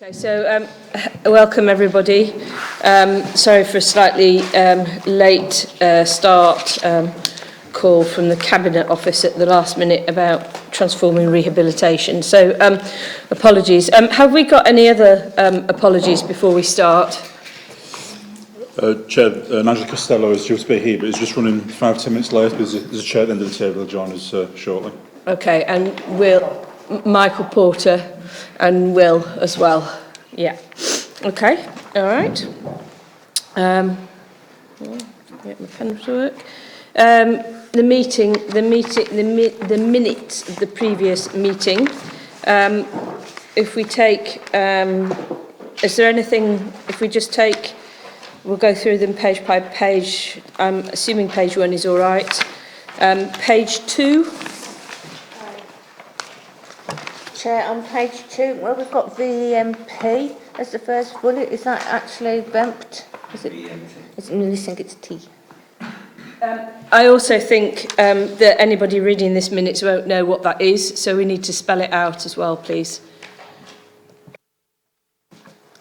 Okay, so welcome everybody. Sorry for a slightly late start call from the Cabinet Office at the last minute about transforming rehabilitation. So apologies. Have we got any other apologies before we start? Chair, Nigel Costello is due to be here, but he's just running 5-10 minutes late. There's a chair at the end of the table. He'll join us shortly. Okay, and Michael Porter and Will as well. Yeah. Okay. All right. Get my pen to work. The minutes of the previous meeting. If we take, is there anything? If we just take, we'll go through them page by page. I'm assuming page 1 is all right. Page 2. Chair, on page 2, well, we've got VMP as the first bullet. Is that actually bumped? Is it? I think it's T. I also think that anybody reading this minutes won't know what that is, so we need to spell it out as well, please.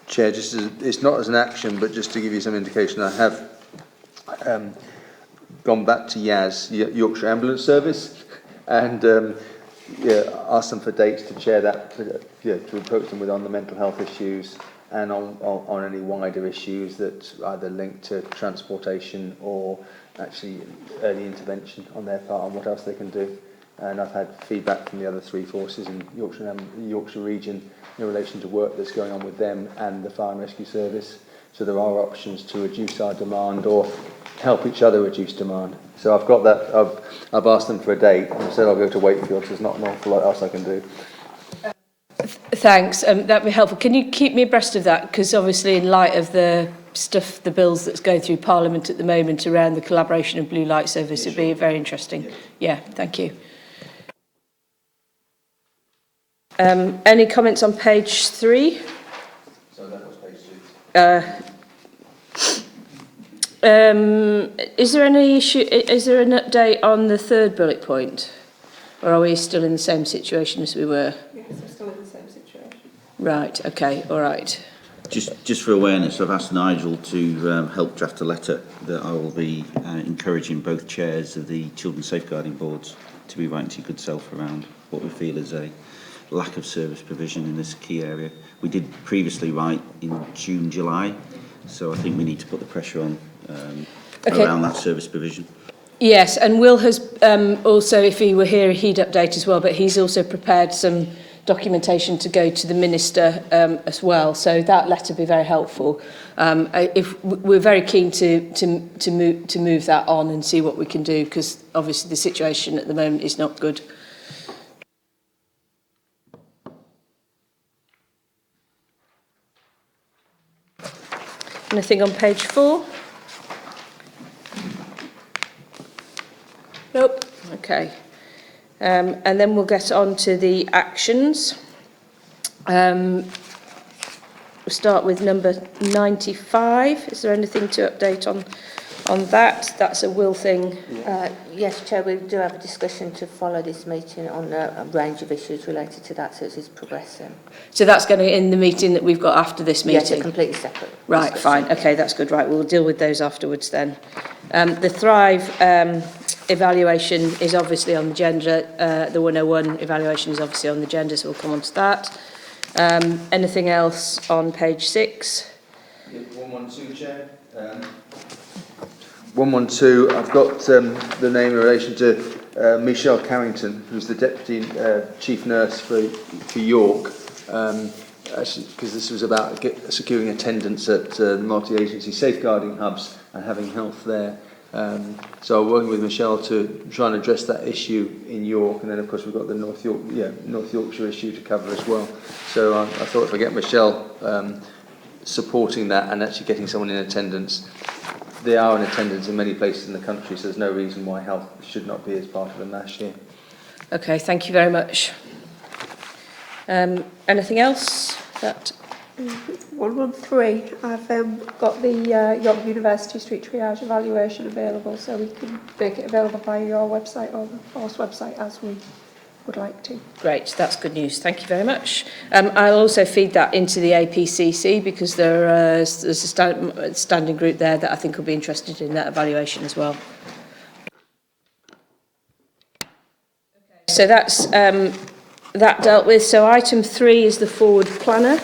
Chair, just as, it's not as an action, but just to give you some indication, I have gone back to Yorkshire Ambulance Service, and asked them for dates to chair that, to approach them with on the mental health issues and on any wider issues that either link to transportation or actually early intervention on their part on what else they can do. And I've had feedback from the other three forces in Yorkshire region in relation to work that's going on with them and the Fire and Rescue Service. So there are options to reduce our demand or help each other reduce demand. So I've got that. I've asked them for a date. I said I'll go to Wakefield, so there's not an awful lot else I can do. Thanks. That'd be helpful. Can you keep me abreast of that? Because obviously, in light of the stuff, the bills that's going through Parliament at the moment around the collaboration of Blue Light Service, it'd be very interesting. Yeah, thank you. Any comments on page 3? So that was page 2. Is there any issue? Is there an update on the third bullet point, or are we still in the same situation as we were? Yes, we're still in the same situation. Right. Okay. All right. Just for awareness, I've asked Nigel to help draft a letter that I will be encouraging both chairs of the Children's Safeguarding Boards to be writing to your good self around what we feel is a lack of service provision in this key area. We did previously write in June, July, so I think we need to put the pressure on around that service provision. Yes, and Will has also, if he were here, he'd update as well, but he's also prepared some documentation to go to the Minister as well, so that letter will be very helpful. If we're very keen to move that on and see what we can do, because obviously the situation at the moment is not good. Anything on page 4? Nope. Okay. And then we'll get on to the actions. We'll start with number 95. Is there anything to update on that? That's a Will thing. Yes, Chair, we do have a discussion to follow this meeting on a range of issues related to that, so it is progressing. So that's going to in the meeting that we've got after this meeting? Yes, a completely separate Right, discussion. fine. Okay, that's good. Right, we'll deal with those afterwards then. The Thrive evaluation is obviously on the agenda. The 101 evaluation is obviously on the agenda, so we'll come on to that. Anything else on page 6? 112, Chair. 112, I've got the name in relation to Michelle Carrington, who's the Deputy Chief Nurse for York, because this was about securing attendance at multi-agency safeguarding hubs and having health there. So I'm working with Michelle to try and address that issue in York, and then of course we've got the North Yorkshire issue to cover as well. So I thought if I get Michelle supporting that and actually getting someone in attendance. They are in attendance in many places in the country, so there's no reason why health should not be as part of a MASH here. Okay, thank you very much. Anything else? 113. I've got the York University Street Triage evaluation available, so we can make it available via your website or the Force website as we would like to. Great, that's good news. Thank you very much. I'll also feed that into the APCC because there's a standing group there that I think will be interested in that evaluation as well. So that's that dealt with. So item 3 is the forward planner.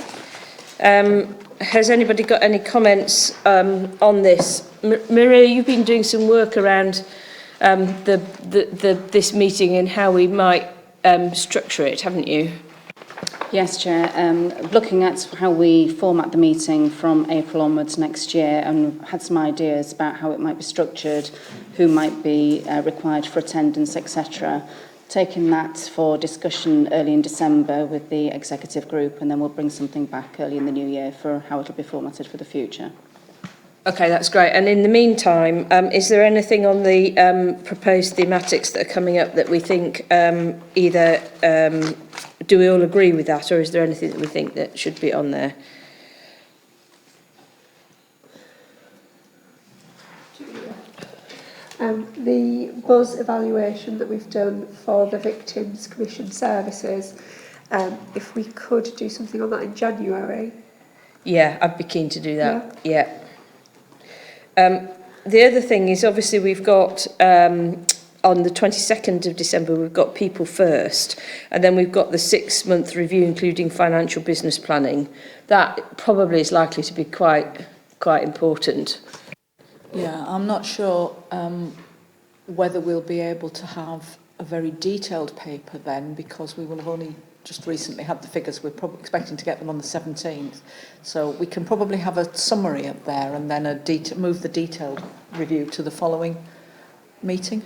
Has anybody got any comments on this? Maria, you've been doing some work around this meeting and how we might structure it, haven't you? Yes, Chair. Looking at how we format the meeting from April onwards next year, and had some ideas about how it might be structured, who might be required for attendance, etc. Taking that for discussion early in December with the executive group, and then we'll bring something back early in the new year for how it'll be formatted for the future. Okay, that's great. And in the meantime, is there anything on the proposed thematics that are coming up that we think either do we all agree with that, or is there anything that we think that should be on there? The buzz evaluation that we've done for the Victims Commission Services, if we could do something on that in January. Yeah, I'd be keen to do that. Yeah. The other thing is, obviously, we've got on the 22nd of December, we've got People First, and then we've got the 6-month review, including financial business planning. That probably is likely to be quite important. Yeah, I'm not sure whether we'll be able to have a very detailed paper then, because we will have only just recently had the figures. We're probably expecting to get them on the 17th. So we can probably have a summary up there and then move the detailed review to the following meeting.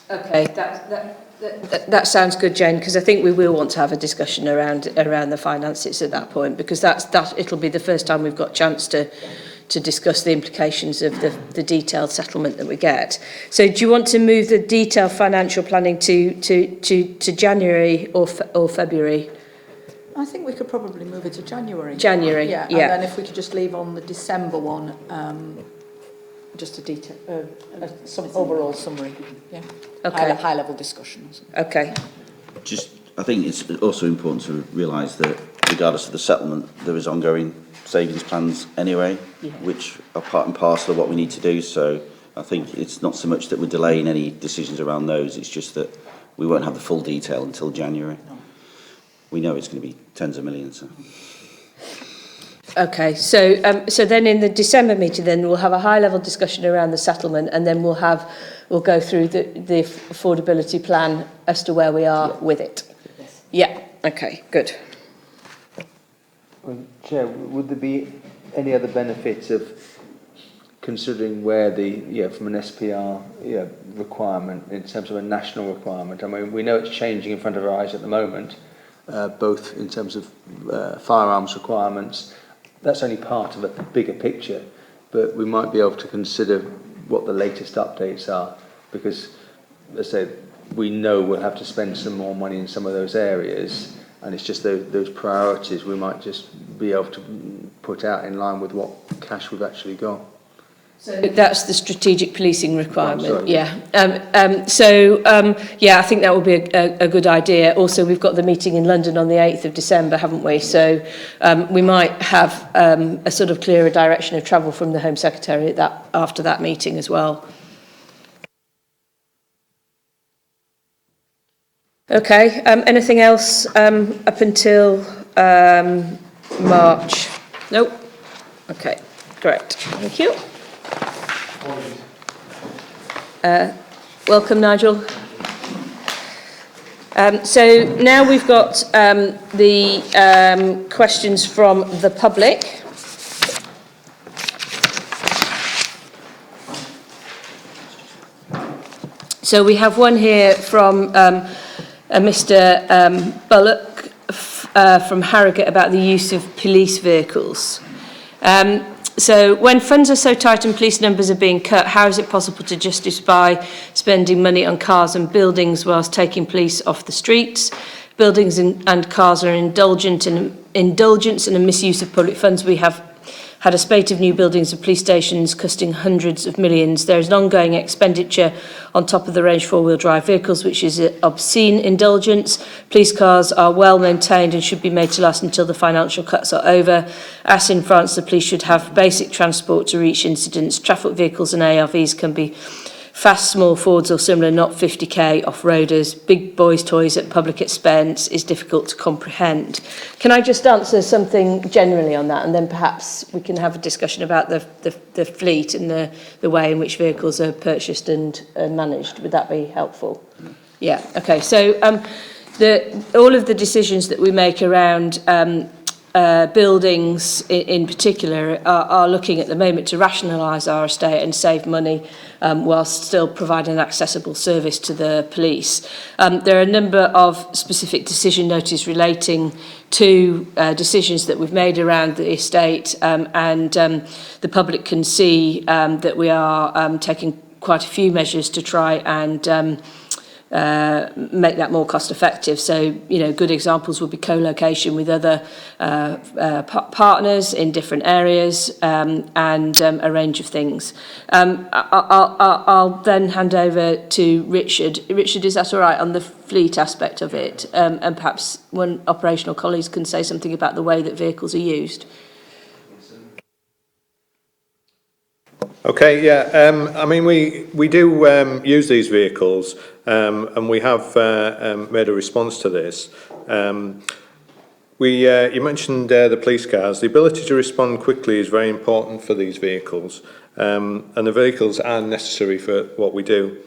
Okay, that sounds good, Jane, because I think we will want to have a discussion around the finances at that point, because it'll be the first time we've got a chance to discuss the implications of the detailed settlement that we get. So do you want to move the detailed financial planning to January or February? I think we could probably move it to January. January, yeah. Yeah. And then if we could just leave on the December one, just a detail, some overall summary. Yeah. Okay. High level discussion. Okay. I think it's also important to realise that regardless of the settlement, there is ongoing savings plans anyway, which are part and parcel of what we need to do. So I think it's not so much that we're delaying any decisions around those, it's just that we won't have the full detail until January. No. We know it's going to be tens of millions. So. Okay, so then in the December meeting, then we'll have a high-level discussion around the settlement, and then we'll go through the affordability plan as to where we are with it. Yes. Yeah. Okay. Good. Well, Chair, would there be any other benefits of considering where from an SPR requirement in terms of a national requirement? I mean, we know it's changing in front of our eyes at the moment, both in terms of firearms requirements. That's only part of a bigger picture, but we might be able to consider what the latest updates are, because, as I said, we know we'll have to spend some more money in some of those areas, and it's just those priorities we might just be able to put out in line with what cash we've actually got. So that's the strategic policing requirement. Oh, yeah. I think that would be a good idea. Also, we've got the meeting in London on the 8th of December, haven't we? So we might have a sort of clearer direction of travel from the Home Secretary after that meeting as well. Okay. Anything else up until March? Nope. Okay. Great. Thank you. Welcome, Nigel. So now we've got the questions from the public. So we have one here from Mr. Bullock from Harrogate about the use of police vehicles. So when funds are so tight and police numbers are being cut, how is it possible to justify spending money on cars and buildings whilst taking police off the streets? Buildings and cars are indulgence and a misuse of public funds. We have had a spate of new buildings of police stations costing hundreds of millions. There is an ongoing expenditure on top of the range four-wheel drive vehicles, which is an obscene indulgence. Police cars are well maintained and should be made to last until the financial cuts are over. As in France, the police should have basic transport to reach incidents. Traffic vehicles and ARVs can be fast, small Fords or similar, not 50k off-roaders. Big boys' toys at public expense is difficult to comprehend. Can I just answer something generally on that, and then perhaps we can have a discussion about the fleet and the way in which vehicles are purchased and managed? Would that be helpful? Yeah, okay. So all of the decisions that we make around buildings in particular are looking at the moment to rationalise our estate and save money whilst still providing an accessible service to the police. There are a number of specific decision notices relating to decisions that we've made around the estate, and the public can see that we are taking quite a few measures to try and make that more cost effective. So, you know, good examples would be co-location with other partners in different areas, and a range of things. I'll then hand over to Richard. Richard, is that all right on the fleet aspect of it? And perhaps one operational colleagues can say something about the way that vehicles are used. Okay, yeah. I mean, we do use these vehicles, and we have made a response to this. You mentioned the police cars. The ability to respond quickly is very important for these vehicles, and the vehicles are necessary for what we do.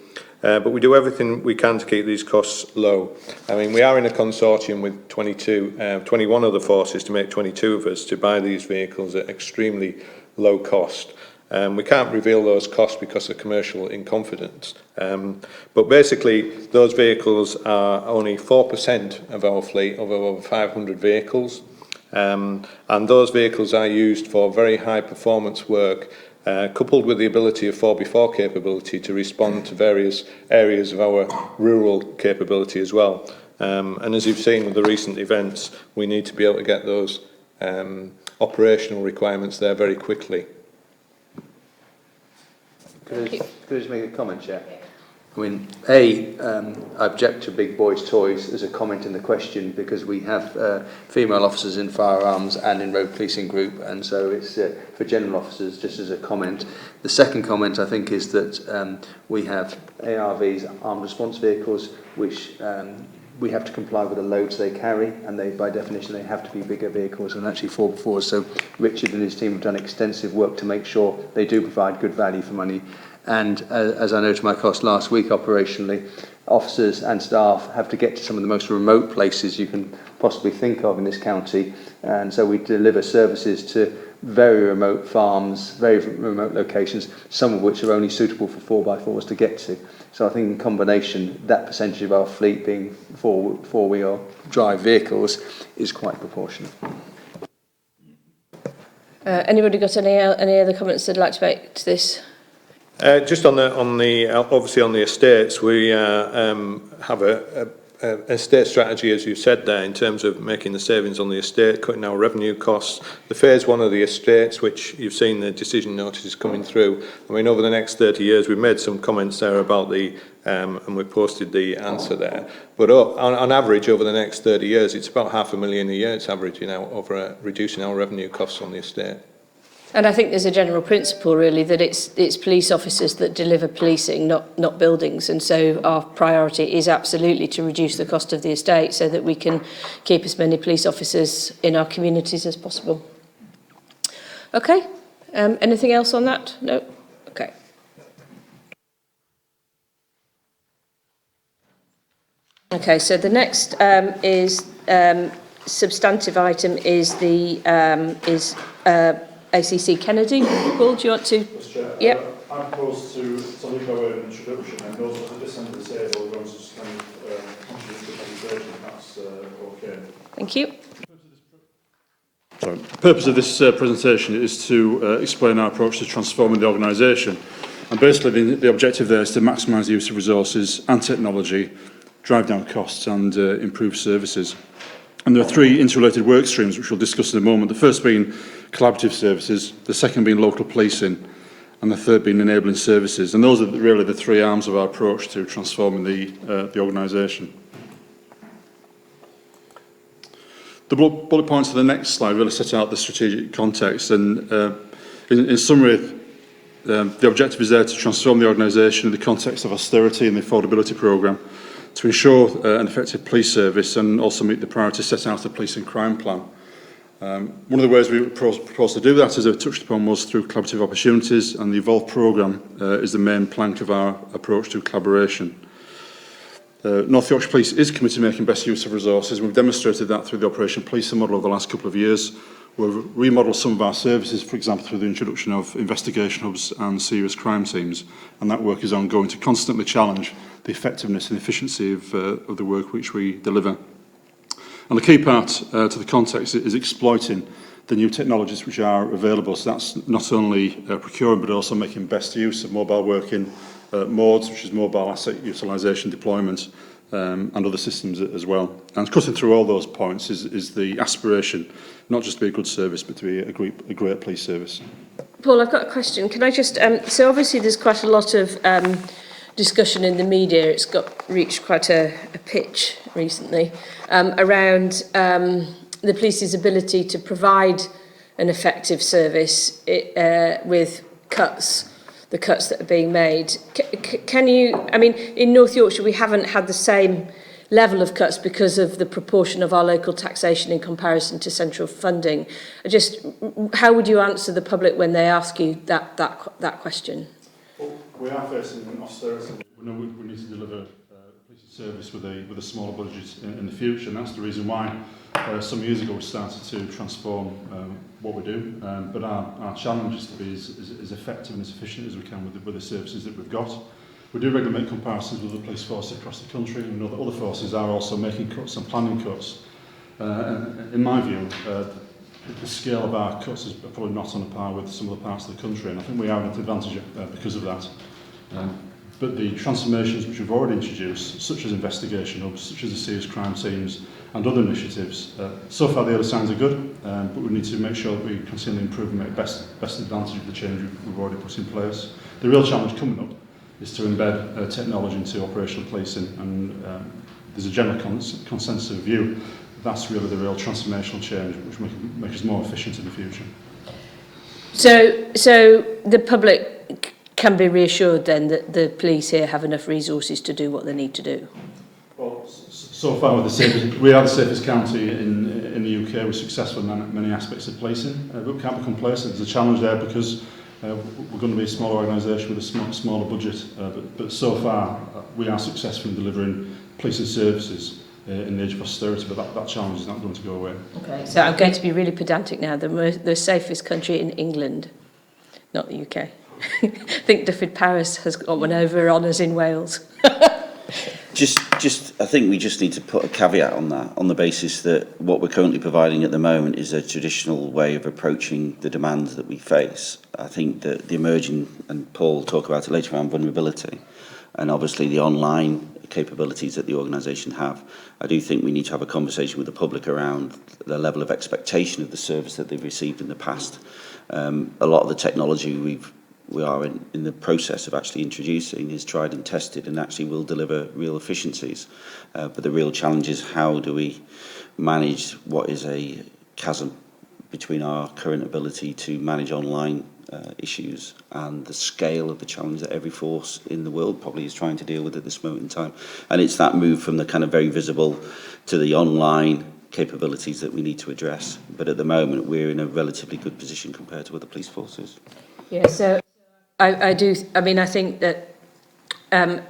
But we do everything we can to keep these costs low. I mean, we are in a consortium with 21 other forces to make 22 of us to buy these vehicles at extremely low cost. We can't reveal those costs because of commercial in confidence. But basically, those vehicles are only 4% of our fleet of over 500 vehicles. And those vehicles are used for very high performance work, coupled with the ability of 4x4 capability to respond to various areas of our rural capability as well. And as you've seen with the recent events, we need to be able to get those operational requirements there very quickly. Could I just make a comment, Chair? I mean, I object to big boys' toys as a comment in the question because we have female officers in firearms and in road policing group, and so it's for general officers, just as a comment. The second comment, I think, is that we have ARVs, armed response vehicles, which we have to comply with the loads they carry, and they, by definition, they have to be bigger vehicles than actually 4x4s. So Richard and his team have done extensive work to make sure they do provide good value for money. And as I noted my cost last week operationally, officers and staff have to get to some of the most remote places you can possibly think of in this county. And so we deliver services to very remote farms, very remote locations, some of which are only suitable for 4x4s to get to. So I think in combination, that percentage of our fleet being four-wheel drive vehicles is quite proportionate. Anybody got any other comments they'd like to make to this? Just on the obviously on the estates, we have a estate strategy, as you said there, in terms of making the savings on the estate, cutting our revenue costs. The phase one of the estates, which you've seen the decision notices coming through. I mean, over the next 30 years, we've made some comments there about the, and we posted the answer there. But on average, over the next 30 years, it's about £500,000 a year. It's averaging out over reducing our revenue costs on the estate. And I think there's a general principle, really, that it's police officers that deliver policing, not buildings. And so our priority is absolutely to reduce the cost of the estate so that we can keep as many police officers in our communities as possible. Okay. Anything else on that? No? Okay. Okay, so the next is substantive item is the ACC Kennedy. Paul, do you want to? Yep. I propose to leave our introduction, and those at this end of the table are going to just kind of contribute to the presentation. That's okay. Thank you. Sorry. The purpose of this presentation is to explain our approach to transforming the organisation. And basically the objective there is to maximise the use of resources and technology, drive down costs and improve services. And there are three interrelated work streams which we'll discuss in a moment. The first being collaborative services, the second being local policing, and the third being enabling services. And those are really the three arms of our approach to transforming the organisation. The bullet points of the next slide really set out the strategic context, and in summary, the objective is there to transform the organisation in the context of austerity and the affordability programme, to ensure an effective police service and also meet the priorities set out in the police and crime plan. One of the ways we propose to do that, as I touched upon, was through collaborative opportunities, and the Evolve programme is the main plank of our approach to collaboration. North Yorkshire Police is committed to making best use of resources, and we've demonstrated that through the Operation Policing model over the last couple of years. We've remodelled some of our services, for example, through the introduction of investigation hubs and serious crime teams, and that work is ongoing to constantly challenge the effectiveness and efficiency of the work which we deliver. And the key part to the context is exploiting the new technologies which are available. So that's not only procuring, but also making best use of mobile working modes, which is mobile asset utilisation deployment, and other systems as well. And cutting through all those points is the aspiration, not just to be a good service, but to be a great police service. Paul, I've got a question. Can I just, so obviously there's quite a lot of discussion in the media. It's reached quite a pitch recently around the police's ability to provide an effective service with the cuts that are being made. Can you, I mean, in North Yorkshire we haven't had the same level of cuts because of the proportion of our local taxation in comparison to central funding. How would you answer the public when they ask you that question? Well, we are facing an austerity. We know we need to deliver police service with a smaller budget in the future, and that's the reason why some years ago we started to transform what we do. But our challenge is to be as effective and as efficient as we can with the services that we've got. We do regularly make comparisons with the police force across the country, and we know that other forces are also making cuts and planning cuts. And in my view, the scale of our cuts is probably not on a par with some other parts of the country, and I think we are at an advantage because of that. But the transformations which we've already introduced, such as investigation hubs, such as the serious crime teams and other initiatives, so far the early signs are good, but we need to make sure that we continually improve and make best advantage of the change we've already put in place. The real challenge coming up is to embed technology into operational policing, and there's a general consensus of view that's really the real transformational change which make us more efficient in the future. So the public can be reassured then that the police here have enough resources to do what they need to do? Well, so far we are the safest county in the UK. We're successful in many aspects of policing, but we can't be complacent. There's a challenge there because we're going to be a small organisation with a smaller budget, but so far we are successful in delivering policing services in the age of austerity, but that challenge is not going to go away. Okay, so I'm going to be really pedantic now. The safest country in England, not the UK. I think Dyfed Powys has got one over on us in Wales. I think we just need to put a caveat on that, on the basis that what we're currently providing at the moment is a traditional way of approaching the demands that we face. I think that the emerging, and Paul will talk about it later, around vulnerability, and obviously the online capabilities that the organisation have. I do think we need to have a conversation with the public around the level of expectation of the service that they've received in the past. A lot of the technology we are in the process of actually introducing is tried and tested and actually will deliver real efficiencies. But the real challenge is how do we manage what is a chasm between our current ability to manage online issues and the scale of the challenge that every force in the world probably is trying to deal with at this moment in time. And it's that move from the kind of very visible to the online capabilities that we need to address. But at the moment, we're in a relatively good position compared to other police forces. Yeah, so I think that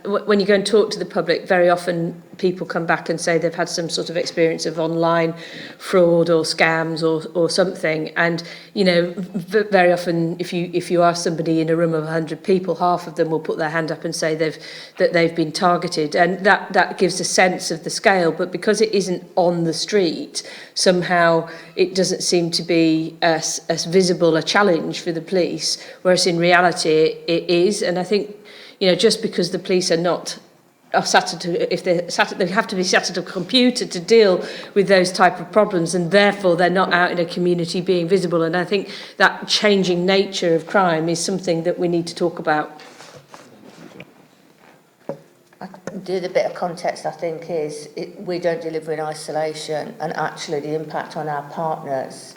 when you go and talk to the public, very often people come back and say they've had some sort of experience of online fraud or scams or something. And, you know, very often if you ask somebody in a room of 100 people, half of them will put their hand up and say that they've been targeted. And that gives a sense of the scale. But because it isn't on the street, somehow it doesn't seem to be as visible a challenge for the police, whereas in reality it is. And I think, you know, just because the police are not are sat at if they're sat at, they have to be sat at a computer to deal with those type of problems, and therefore they're not out in a community being visible. And I think that changing nature of crime is something that we need to talk about. The other bit of context, I think, is we don't deliver in isolation, and actually the impact on our partners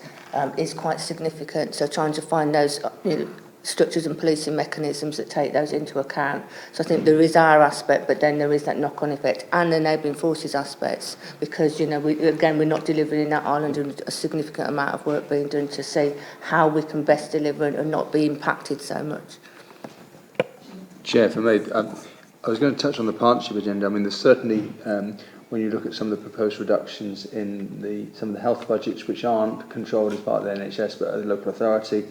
is quite significant. So trying to find those structures and policing mechanisms that take those into account. So I think there is our aspect, but then there is that knock-on effect and the enabling forces aspects, because, we're not delivering in that island, and a significant amount of work being done to see how we can best deliver and not be impacted so much. Chair, for me, I was going to touch on the partnership agenda. I mean, there's certainly, when you look at some of the proposed reductions in some of the health budgets, which aren't controlled as part of the NHS but at the local authority,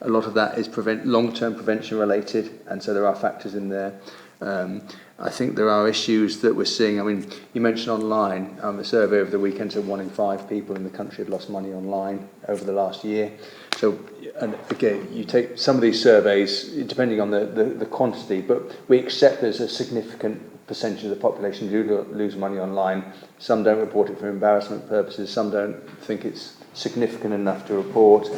a lot of that is long-term prevention related, and so there are factors in there. I think there are issues that we're seeing. I mean, you mentioned online. A survey over the weekend said 1 in 5 people in the country had lost money online over the last year. So, and again, you take some of these surveys, depending on the quantity, but we accept there's a significant percentage of the population who do lose money online. Some don't report it for embarrassment purposes. Some don't think it's significant enough to report.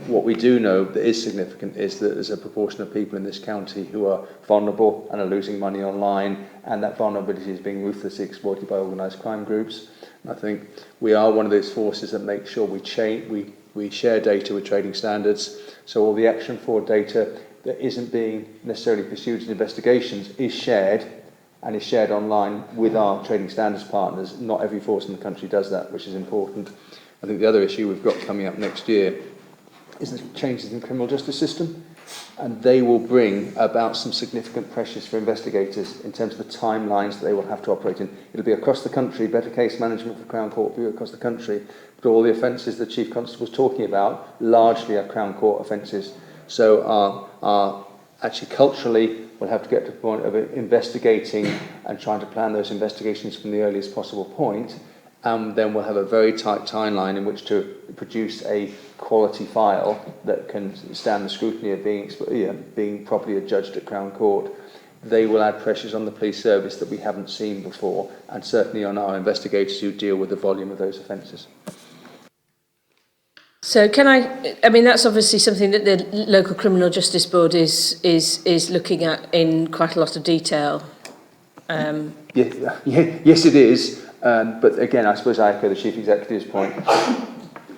What we do know that is significant is that there's a proportion of people in this county who are vulnerable and are losing money online, and that vulnerability is being ruthlessly exploited by organised crime groups. And I think we are one of those forces that make sure we share data with trading standards, so all the action forward data that isn't being necessarily pursued in investigations is shared, and is shared online with our trading standards partners. Not every force in the country does that, which is important. I think the other issue we've got coming up next year is the changes in the criminal justice system, and they will bring about some significant pressures for investigators in terms of the timelines that they will have to operate in. It'll be across the country, better case management for Crown Court will be across the country, but all the offences the Chief Constable was talking about largely are Crown Court offences. So our actually culturally we'll have to get to the point of investigating and trying to plan those investigations from the earliest possible point. Then we'll have a very tight timeline in which to produce a quality file that can stand the scrutiny of being properly adjudged at Crown Court. They will add pressures on the police service that we haven't seen before, and certainly on our investigators who deal with the volume of those offences. So I mean, that's obviously something that the local criminal justice board is looking at in quite a lot of detail. Yes, it is. But again, I suppose I echo the Chief Executive's point.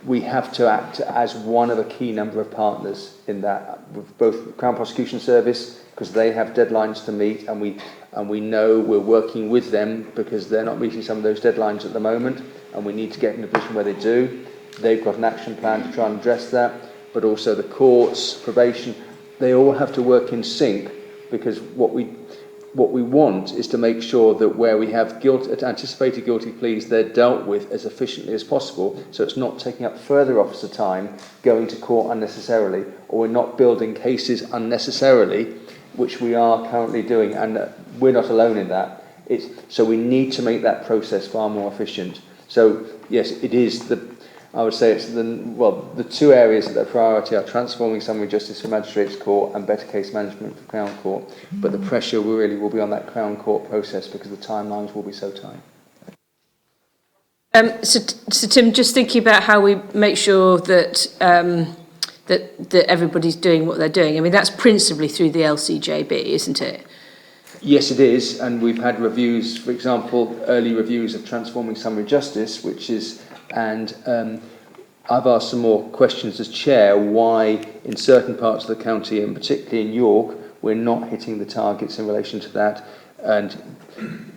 We have to act as one of a key number of partners in that, with both the Crown Prosecution Service, because they have deadlines to meet, and we know we're working with them because they're not meeting some of those deadlines at the moment, and we need to get in a position where they do. They've got an action plan to try and address that, but also the courts, probation, they all have to work in sync, because what we want is to make sure that where we have anticipated guilty pleas, they're dealt with as efficiently as possible, so it's not taking up further officer time, going to court unnecessarily, or we're not building cases unnecessarily, which we are currently doing, and we're not alone in that. So we need to make that process far more efficient. So yes, it is I would say it's the two areas that are priority are transforming summary justice for Magistrates Court and better case management for Crown Court. But the pressure really will be on that Crown Court process because the timelines will be so tight. So Tim, just thinking about how we make sure that that everybody's doing what they're doing. I mean, that's principally through the LCJB, isn't it? Yes, it is, and we've had reviews, for example, early reviews of transforming summary justice, I've asked some more questions as chair why in certain parts of the county, and particularly in York, we're not hitting the targets in relation to that. And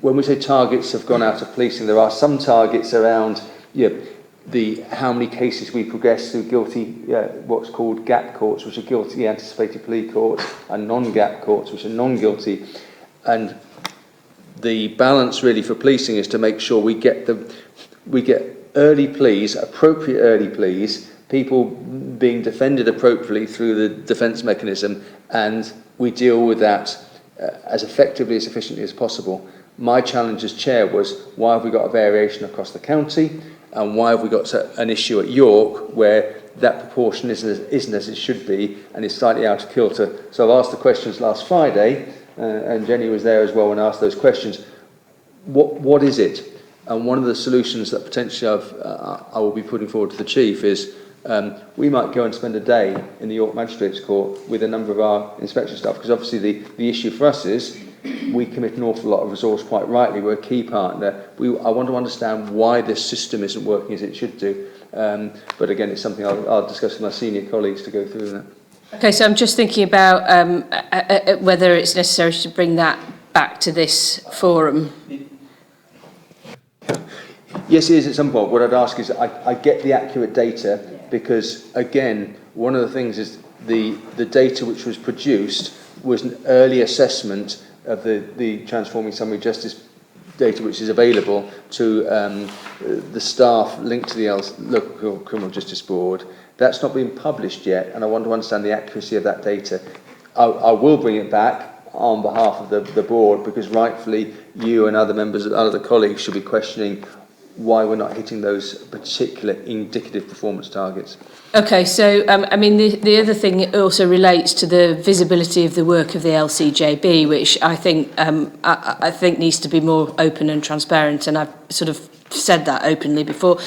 when we say targets have gone out of policing, there are some targets around how many cases we progress through what's called gap courts, which are guilty anticipated plea courts, and non-gap courts, which are non-guilty. And the balance really for policing is to make sure we get early pleas, appropriate early pleas, people being defended appropriately through the defence mechanism, and we deal with that as effectively, as efficiently as possible. My challenge as chair was, why have we got a variation across the county, and why have we got an issue at York where that proportion isn't as it should be and is slightly out of kilter? So I've asked the questions last Friday, and Jenny was there as well when I asked those questions. what is it? And one of the solutions that potentially I will be putting forward to the Chief is we might go and spend a day in the York Magistrates Court with a number of our inspection staff, because obviously the issue for us is we commit an awful lot of resource, quite rightly. We're a key partner. I want to understand why this system isn't working as it should do. But again, it's something I'll discuss with my senior colleagues to go through that. Okay, so I'm just thinking about whether it's necessary to bring that back to this forum. Yes, it is at some point. What I'd ask is I get the accurate data, because, again, one of the things is the data which was produced was an early assessment of the Transforming Summary Justice data which is available to the staff linked to the local criminal justice board. That's not been published yet, and I want to understand the accuracy of that data. I will bring it back on behalf of the board, because rightfully you and other members, other colleagues should be questioning why we're not hitting those particular indicative performance targets. Okay, so I mean the other thing also relates to the visibility of the work of the LCJB, which I think I think needs to be more open and transparent, and I've sort of said that openly before.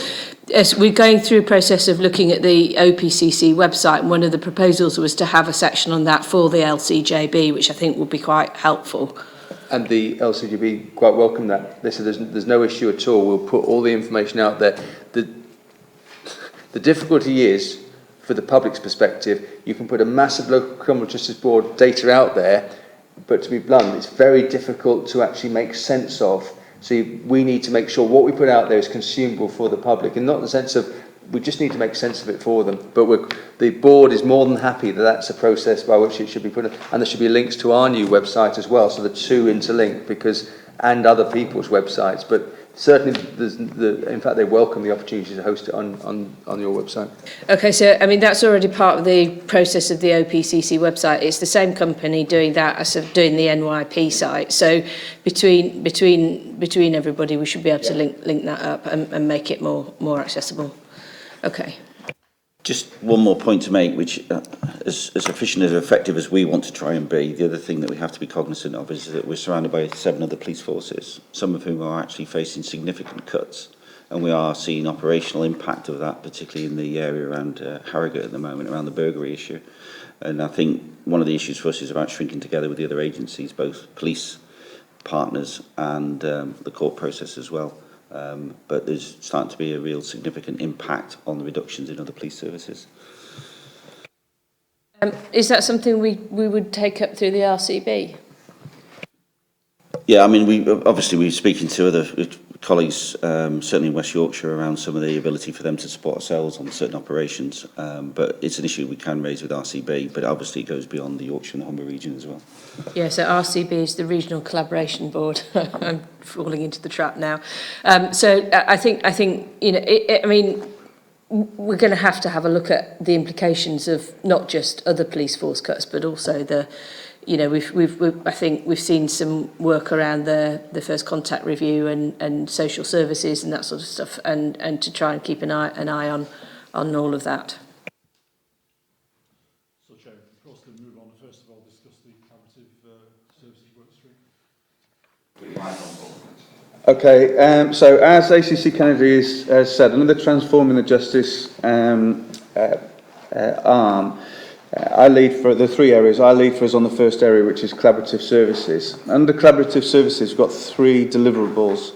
As we're going through a process of looking at the OPCC website, and one of the proposals was to have a section on that for the LCJB, which I think would be quite helpful. And the LCGB quite welcome that. They said there's no issue at all. We'll put all the information out there. The difficulty is, for the public's perspective, you can put a massive local criminal justice board data out there, but to be blunt, it's very difficult to actually make sense of. So we need to make sure what we put out there is consumable for the public, and not in the sense of we just need to make sense of it for them. But the board is more than happy that that's a process by which it should be put in. And there should be links to our new website as well, so the two interlink, and other people's websites. But certainly, in fact, they welcome the opportunity to host it on your website. Okay, so I mean that's already part of the process of the OPCC website. It's the same company doing that as doing the NYP site. So between everybody, we should be able to link that up and make it more accessible. Okay. Just one more point to make, which as efficient and effective as we want to try and be, the other thing that we have to be cognizant of is that we're surrounded by 7 other police forces, some of whom are actually facing significant cuts, and we are seeing operational impact of that, particularly in the area around Harrogate at the moment, around the burglary issue. And I think one of the issues for us is about shrinking together with the other agencies, both police partners and the court process as well. But there's starting to be a real significant impact on the reductions in other police services. Is that something we would take up through the RCB? Yeah, I mean, we're speaking to other colleagues, certainly in West Yorkshire, around some of the ability for them to support ourselves on certain operations. But it's an issue we can raise with RCB, but obviously it goes beyond the Yorkshire and the Humber region as well. Yeah, so RCB is the Regional Collaboration Board. I'm falling into the trap now. So I think you know, I mean, we're going to have a look at the implications of not just other police force cuts, but also the, you know, I think we've seen some work around the first contact review and social services and that sort of stuff, and to try and keep an eye on all of that. So, Chair, of course, to move on, first of all, discuss the collaborative services work stream. Okay, so as ACC Kennedy has said, under the Transforming the Justice arm, I lead for the 3 areas. I lead for us on the first area, which is collaborative services. Under collaborative services, we've got 3 deliverables.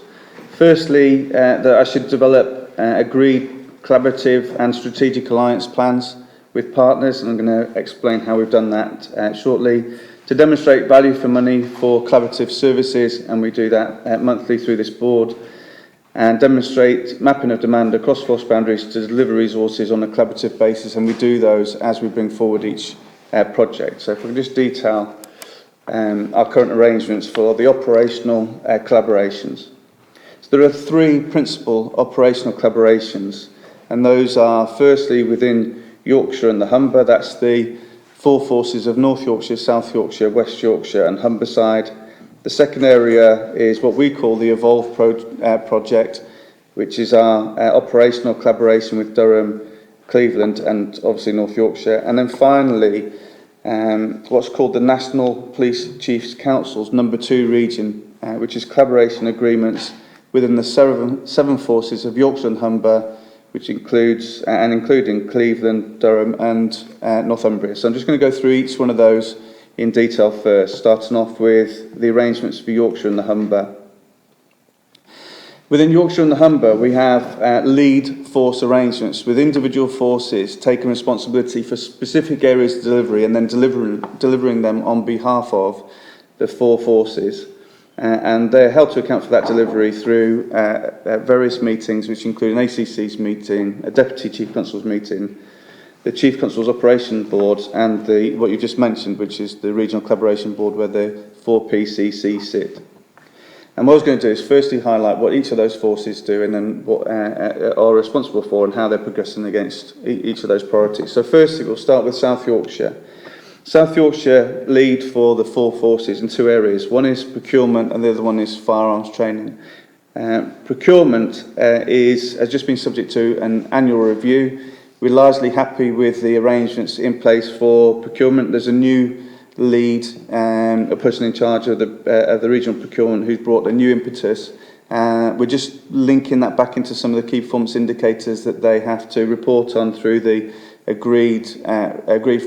Firstly, that I should develop agreed collaborative and strategic alliance plans with partners, and I'm going to explain how we've done that shortly. To demonstrate value for money for collaborative services, and we do that monthly through this board, and demonstrate mapping of demand across force boundaries to deliver resources on a collaborative basis, and we do those as we bring forward each project. So if we can just detail our current arrangements for the operational collaborations. So there are 3 principal operational collaborations, and those are firstly within Yorkshire and the Humber. That's the 4 forces of North Yorkshire, South Yorkshire, West Yorkshire and Humberside. The second area is what we call the Evolve project, which is our operational collaboration with Durham, Cleveland and obviously North Yorkshire. And then finally, what's called the National Police Chiefs Council's number 2 region which is collaboration agreements within the seven forces of Yorkshire and Humber, which includes, including Cleveland, Durham and Northumbria. So I'm just going to go through each one of those in detail first, starting off with the arrangements for Yorkshire and the Humber. Within Yorkshire and the Humber, we have lead force arrangements with individual forces taking responsibility for specific areas of delivery and then delivering them on behalf of the four forces. And they're held to account for that delivery through various meetings, which include an ACC's meeting, a Deputy Chief Constable's meeting, the Chief Constable's Operation Board, and what you just mentioned, which is the Regional Collaboration Board, where the 4PCC sit. And what I was going to do is firstly highlight what each of those forces do and then what are responsible for and how they're progressing against each of those priorities. So firstly, we'll start with South Yorkshire. South Yorkshire lead for the four forces in two areas. One is procurement and the other one is firearms training. Procurement has just been subject to an annual review. We're largely happy with the arrangements in place for procurement. There's a new lead, a person in charge of the regional procurement who's brought a new impetus. We're just linking that back into some of the key performance indicators that they have to report on through the agreed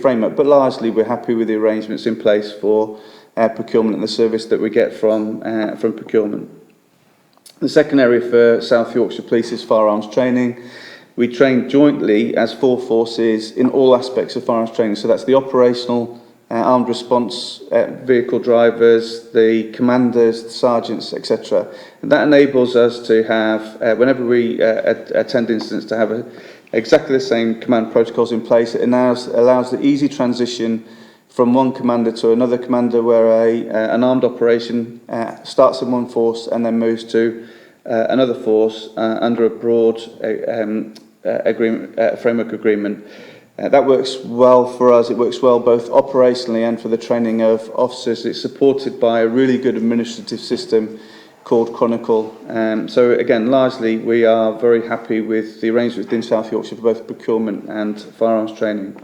framework, but largely we're happy with the arrangements in place for procurement and the service that we get from procurement. The second area for South Yorkshire Police is firearms training. We train jointly as four forces in all aspects of firearms training, so that's the operational armed response vehicle drivers, the commanders, the sergeants, etc. And that enables us to have, whenever we attend incidents, to have exactly the same command protocols in place. It allows the easy transition from one commander to another commander, where an armed operation starts in one force and then moves to another force under a broad framework agreement. That works well for us. It works well both operationally and for the training of officers. It's supported by a really good administrative system called Chronicle. So again, largely we are very happy with the arrangements within South Yorkshire for both procurement and firearms training.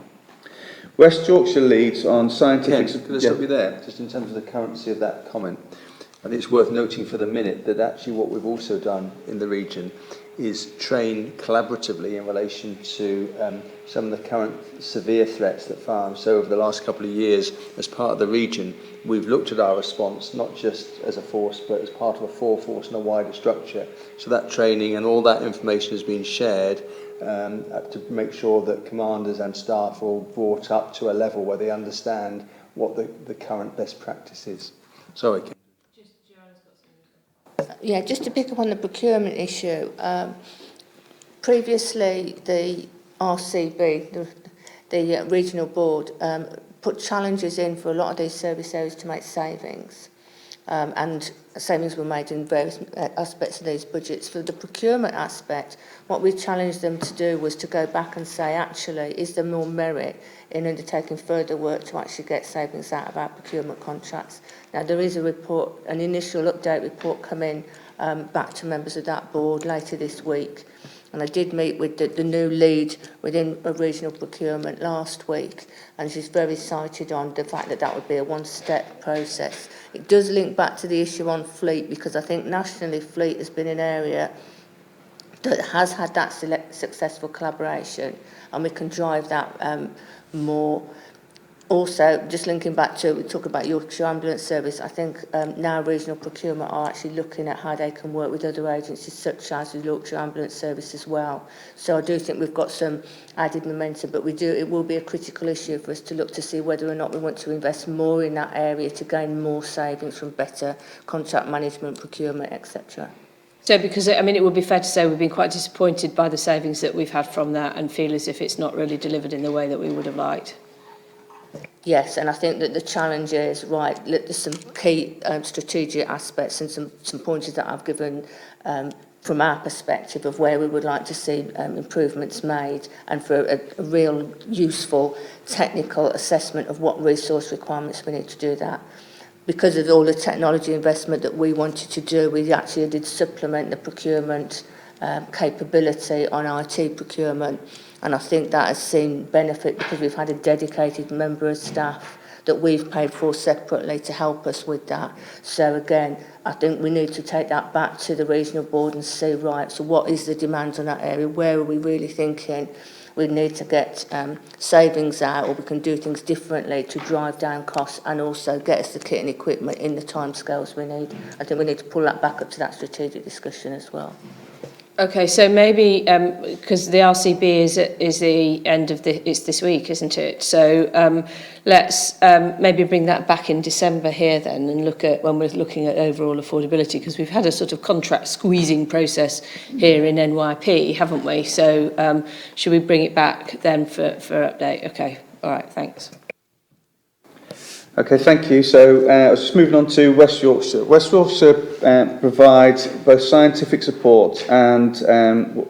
West Yorkshire leads on scientific... Ken, can I stop you there? Just in terms of the currency of that comment. I think it's worth noting for the minute that actually what we've also done in the region is train collaboratively in relation to some of the current severe threats that firearms. So over the last couple of years, as part of the region, we've looked at our response, not just as a force, but as part of a four-force and a wider structure. So that training and all that information has been shared to make sure that commanders and staff are all brought up to a level where they understand what the current best practice is. Sorry, Ken. Yeah, just to pick up on the procurement issue, previously the RCB, the regional board, put challenges in for a lot of these service areas to make savings. And savings were made in various aspects of these budgets. For the procurement aspect, what we challenged them to do was to go back and say, actually, is there more merit in undertaking further work to actually get savings out of our procurement contracts? Now, there is a report, an initial update report coming back to members of that board later this week. And I did meet with the new lead within a regional procurement last week, and she's very excited on the fact that that would be a one-step process. It does link back to the issue on fleet, because I think nationally fleet has been an area that has had that successful collaboration, and we can drive that more. Also, just linking back to, we talk about Yorkshire Ambulance Service, I think now regional procurement are actually looking at how they can work with other agencies such as the Yorkshire Ambulance Service as well. So I do think we've got some added momentum, but it will be a critical issue for us to look to see whether or not we want to invest more in that area to gain more savings from better contract management, procurement, etc. So because, I mean, it would be fair to say we've been quite disappointed by the savings that we've had from that and feel as if it's not really delivered in the way that we would have liked. Yes, and I think that the challenge is, right, there's some key strategic aspects and some pointers that I've given from our perspective of where we would like to see improvements made, and for a real useful technical assessment of what resource requirements we need to do that. Because of all the technology investment that we wanted to do, we actually did supplement the procurement capability on IT procurement. And I think that has seen benefit because we've had a dedicated member of staff that we've paid for separately to help us with that. So again, I think we need to take that back to the regional board and see, right, so what is the demand on that area? Where are we really thinking we need to get savings out, or we can do things differently to drive down costs and also get us the kit and equipment in the timescales we need? I think we need to pull that back up to that strategic discussion as well. Okay, so maybe because the RCB is the end of it's this week, isn't it? So let's maybe bring that back in December here then, and look at when we're looking at overall affordability, because we've had a sort of contract squeezing process here in NYP, haven't we? So should we bring it back then for update? Okay, all right, thanks. Okay, thank you. So I was just moving on to West Yorkshire. West Yorkshire provides both scientific support and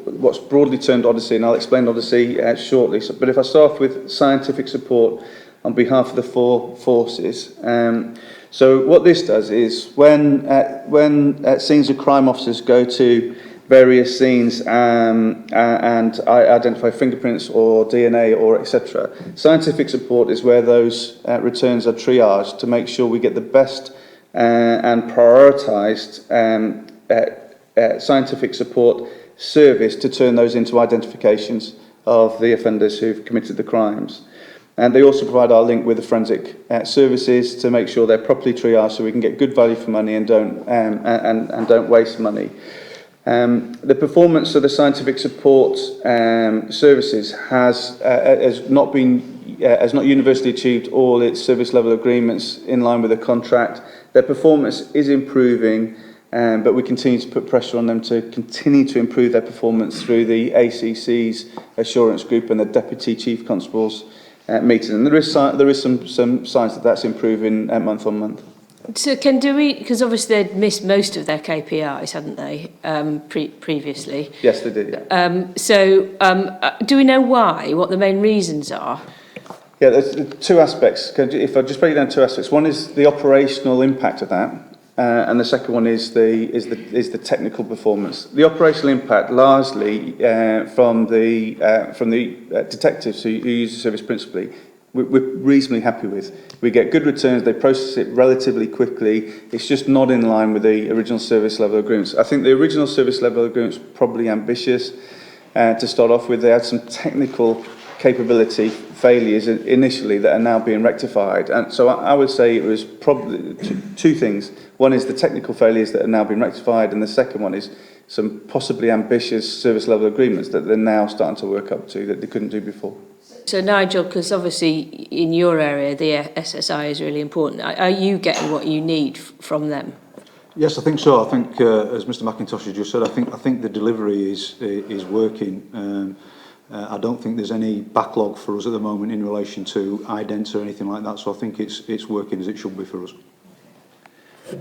what's broadly termed Odyssey, and I'll explain Odyssey shortly. So, but if I start off with scientific support on behalf of the 4 forces. So what this does is when scenes of crime officers go to various scenes and identify fingerprints or DNA or etc. Scientific support is where those returns are triaged to make sure we get the best and prioritised scientific support service to turn those into identifications of the offenders who've committed the crimes. And they also provide our link with the forensic services to make sure they're properly triaged so we can get good value for money and don't waste money. The performance of the scientific support services has not universally achieved all its service level agreements in line with the contract. Their performance is improving, but we continue to put pressure on them to continue to improve their performance through the ACC's assurance group and the Deputy Chief Constable's meeting. And there is some signs that that's improving month on month. So because obviously they'd missed most of their KPIs, hadn't they, previously? Yes, they did. Yeah. Do we know why, what the main reasons are? Yeah, there's 2 aspects. If I just break down 2 aspects, one is the operational impact of that, and the second one is the technical performance. The operational impact largely from the detectives who use the service principally, we're reasonably happy with. We get good returns, they process it relatively quickly. It's just not in line with the original service level agreements. I think the original service level agreements were probably ambitious to start off with. They had some technical capability failures initially that are now being rectified. And so I would say it was probably 2 things. One is the technical failures that are now being rectified, and the second one is some possibly ambitious service level agreements that they're now starting to work up to that they couldn't do before. So Nigel, because obviously in your area the SSI is really important, are you getting what you need from them? Yes, I think so. I think, as Mr McIntosh has just said, I think the delivery is working. I don't think there's any backlog for us at the moment in relation to idents or anything like that, so I think it's working as it should be for us.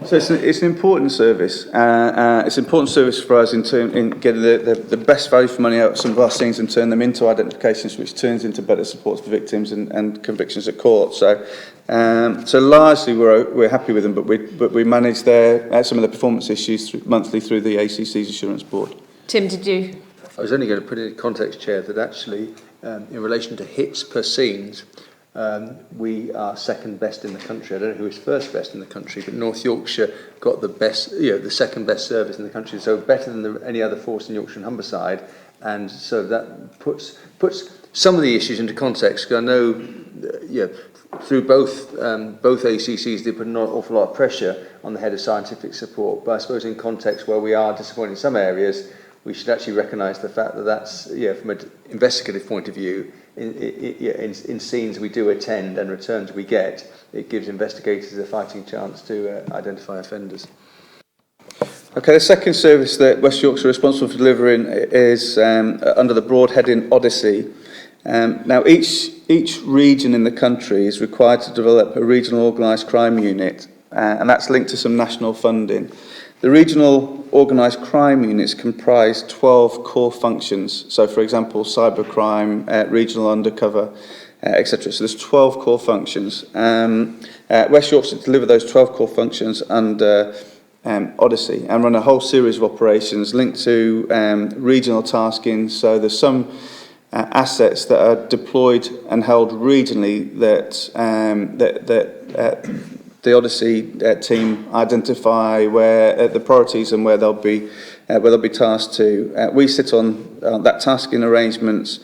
So it's an important service. It's an important service for us in getting the best value for money out of some of our scenes and turn them into identifications, which turns into better support for victims and convictions at court. So largely we're happy with them, but we manage some of the performance issues monthly through the ACC's Assurance Board. Tim, did you? I was only going to put it in context, Chair, that actually in relation to hits per scenes, we are second best in the country. I don't know who is first best in the country, but North Yorkshire got the best, the second best service in the country, so better than any other force in Yorkshire and Humberside. And so that puts some of the issues into context, because I know, through both ACCs, they put an awful lot of pressure on the head of scientific support. But I suppose in context where we are disappointed in some areas, we should actually recognise the fact that that's, from an investigative point of view, in scenes we do attend and returns we get, it gives investigators a fighting chance to identify offenders. Okay, the second service that West Yorkshire are responsible for delivering is under the broad heading Odyssey. Now, each region in the country is required to develop a regional organised crime unit, and that's linked to some national funding. The regional organised crime units comprise 12 core functions. So, for example, cybercrime, regional undercover, etc. So there's 12 core functions. West Yorkshire deliver those 12 core functions under Odyssey and run a whole series of operations linked to regional tasking. So there's some assets that are deployed and held regionally that the Odyssey team identify where the priorities and where they'll be tasked to. We sit on that tasking arrangements,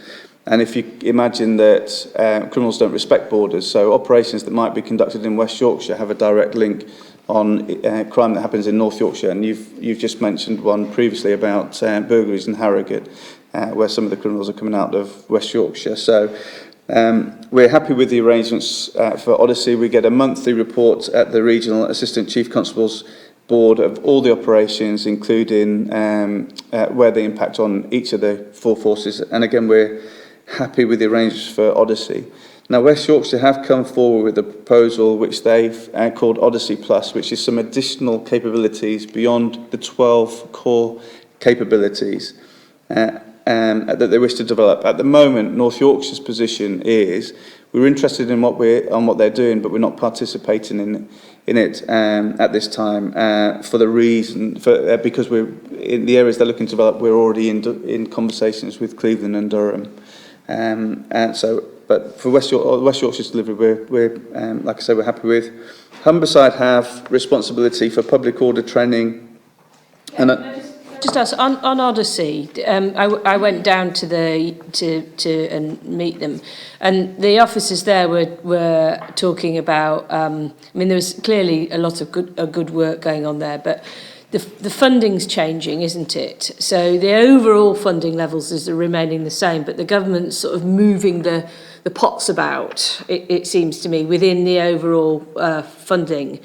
and if you imagine that criminals don't respect borders, so operations that might be conducted in West Yorkshire have a direct link on crime that happens in North Yorkshire, and you've just mentioned one previously about burglaries in Harrogate, where some of the criminals are coming out of West Yorkshire. So we're happy with the arrangements for Odyssey. We get a monthly report at the Regional Assistant Chief Constable's Board of all the operations, including where they impact on each of the 4 forces. And again, we're happy with the arrangements for Odyssey. Now, West Yorkshire have come forward with a proposal which they've called Odyssey Plus, which is some additional capabilities beyond the 12 core capabilities that they wish to develop. At the moment, North Yorkshire's position is we're interested in what they're doing, but we're not participating in it at this time for the reason because we're in the areas they're looking to develop. We're already in conversations with Cleveland and Durham, and so. But for West Yorkshire's delivery, we're like I say, we're happy with. Humberside have responsibility for public order training. And just ask on Odyssey. I went down to and meet them, and the officers there were talking about. I mean, there was clearly a lot of good work going on there, but the funding's changing, isn't it? So the overall funding levels is remaining the same, but the government's sort of moving the pots about, it seems to me, within the overall funding.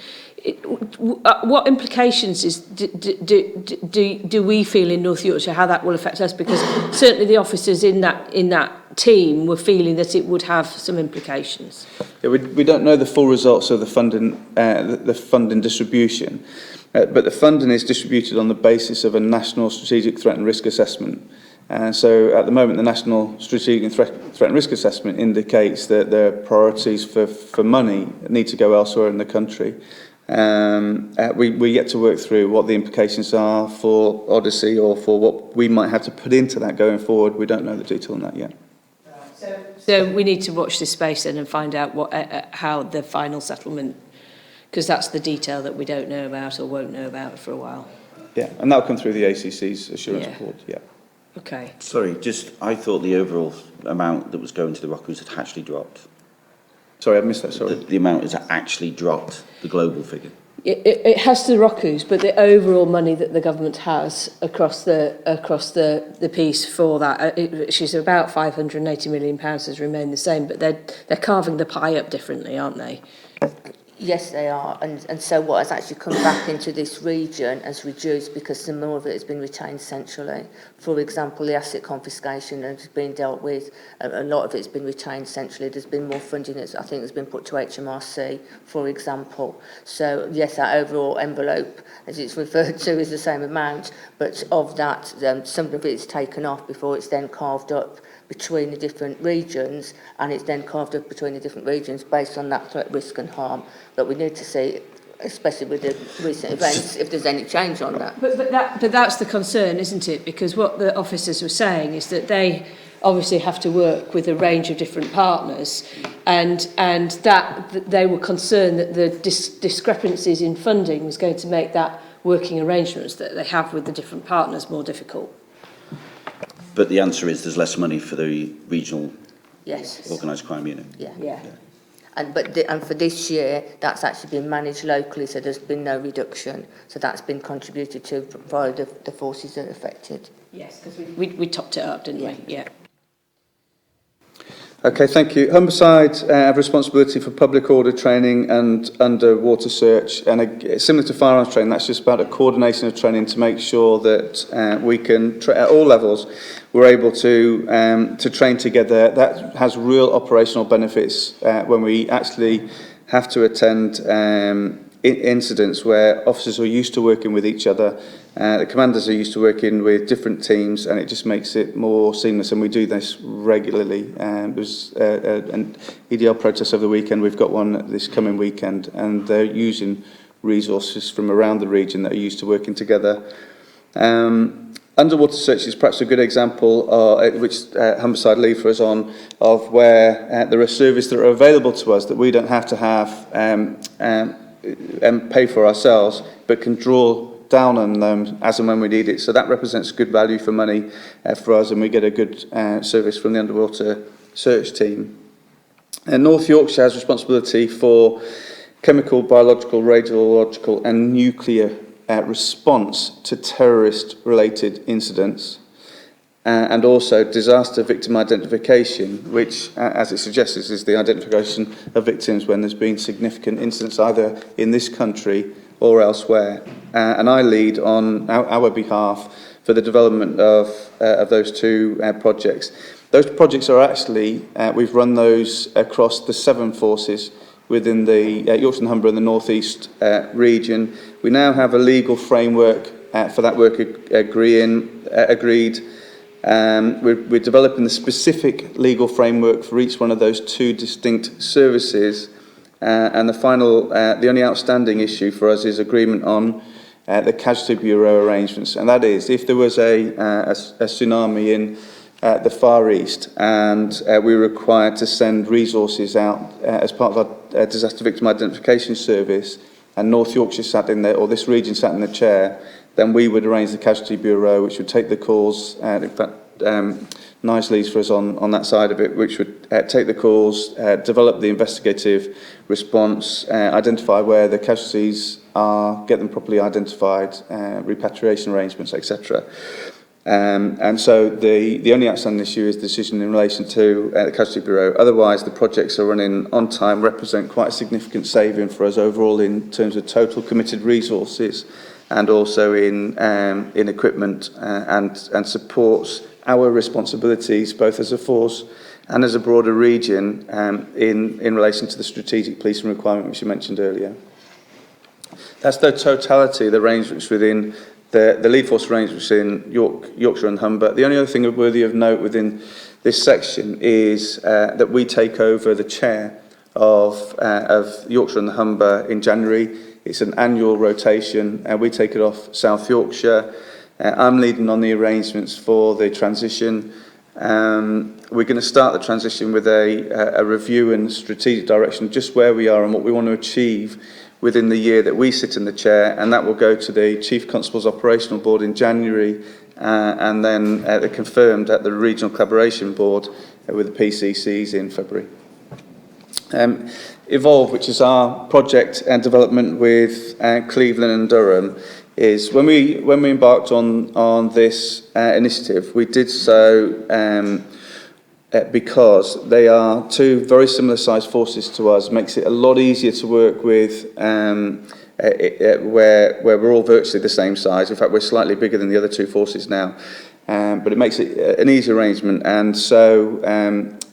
What implications do we feel in North Yorkshire how that will affect us? Because certainly the officers in that team were feeling that it would have some implications. Yeah, we don't know the full results of the funding distribution, but the funding is distributed on the basis of a national strategic threat and risk assessment. So at the moment, the National Strategic Threat and Risk Assessment indicates that the priorities for money need to go elsewhere in the country. We get to work through what the implications are for Odyssey or for what we might have to put into that going forward. We don't know the detail on that yet. So we need to watch this space then and find out how the final settlement, because that's the detail that we don't know about or won't know about for a while. Yeah, and that'll come through the ACC's assurance report. Yeah. Okay. Sorry, I thought the overall amount that was going to the Rockaroos had actually dropped. Sorry, I missed that, sorry. The amount has actually dropped, the global figure. It has to the Rockaroos, but the overall money that the government has across the piece for that, which is about £580 million, has remained the same, but they're carving the pie up differently, aren't they? Yes, they are. And so what has actually come back into this region has reduced because some more of it has been retained centrally. For example, the asset confiscation has been dealt with. A lot of it has been retained centrally. There's been more funding that I think has been put to HMRC, for example. So, yes, our overall envelope, as it's referred to, is the same amount. But of that, some of it is taken off before it's then carved up between the different regions, and it's then carved up between the different regions based on that threat, risk and harm. But we need to see, especially with the recent events, if there's any change on that. But that's the concern, isn't it? Because what the officers were saying is that they obviously have to work with a range of different partners, and that they were concerned that the discrepancies in funding was going to make that working arrangements that they have with the different partners more difficult. But the answer is there's less money for the regional organised crime unit. Yeah. And for this year, that's actually been managed locally, so there's been no reduction. So that's been contributed to by the forces that are affected. Yes, because we topped it up, didn't we? Yeah. Okay, thank you. Humberside have responsibility for public order training and underwater search, and similar to firearms training, that's just about a coordination of training to make sure that we can, at all levels, we're able to train together. That has real operational benefits when we actually have to attend incidents where officers are used to working with each other. The commanders are used to working with different teams, and it just makes it more seamless, and we do this regularly. There's an EDL protest over the weekend. We've got one this coming weekend, and they're using resources from around the region that are used to working together. underwater search is perhaps a good example, which Humberside lead for us on, of where there are services that are available to us that we don't have to have and pay for ourselves, but can draw down on them as and when we need it. So that represents good value for money for us, and we get a good service from the underwater search team. And North Yorkshire has responsibility for chemical, biological, radiological and nuclear response to terrorist-related incidents, and also disaster victim identification, which, as it suggests, is the identification of victims when there's been significant incidents either in this country or elsewhere. And I lead on our behalf for the development of those two projects. Those projects are actually, we've run those across the 7 forces within the Yorkshire and Humber and the North East region. We now have a legal framework for that work agreed. We're developing the specific legal framework for each one of those 2 distinct services. And the only outstanding issue for us is agreement on the Casualty Bureau arrangements. And that is, if there was a tsunami in the Far East and we were required to send resources out as part of our disaster victim identification service, and North Yorkshire sat in there, or this region sat in the chair, then we would arrange the Casualty Bureau, which would take the calls. In fact, Nice leads for us on that side of it, which would take the calls, develop the investigative response, identify where the casualties are, get them properly identified, repatriation arrangements, etc. And so the only outstanding issue is the decision in relation to the Casualty Bureau. Otherwise, the projects are running on time, represent quite a significant saving for us overall in terms of total committed resources, and also in equipment, and supports our responsibilities both as a force and as a broader region in relation to the strategic policing requirement which you mentioned earlier. That's the totality of the arrangements within the lead force arrangements in Yorkshire and Humber. The only other thing worthy of note within this section is that we take over the chair of Yorkshire and Humber in January. It's an annual rotation, and we take it off South Yorkshire. I'm leading on the arrangements for the transition. We're going to start the transition with a review and strategic direction, just where we are and what we want to achieve within the year that we sit in the chair, and that will go to the Chief Constable's Operational Board in January, and then confirmed at the Regional Collaboration Board with the PCCs in February. Evolve, which is our project and development with Cleveland and Durham, is when we embarked on this initiative, we did so because they are 2 very similar sized forces to us. Makes it a lot easier to work with where we're all virtually the same size. In fact, we're slightly bigger than the other 2 forces now, but it makes it an easy arrangement. And so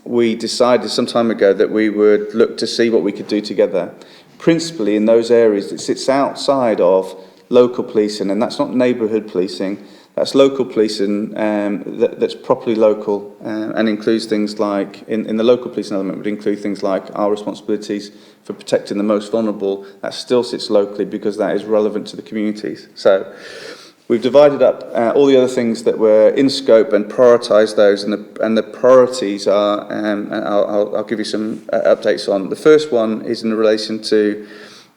we decided some time ago that we would look to see what we could do together, principally in those areas that sits outside of local policing, and that's not neighbourhood policing. That's local policing that's properly local, and includes things like, in the local policing element, would include things like our responsibilities for protecting the most vulnerable. That still sits locally because that is relevant to the communities. So we've divided up all the other things that were in scope and prioritised those, and the priorities are, and I'll give you some updates on. The first one is in relation to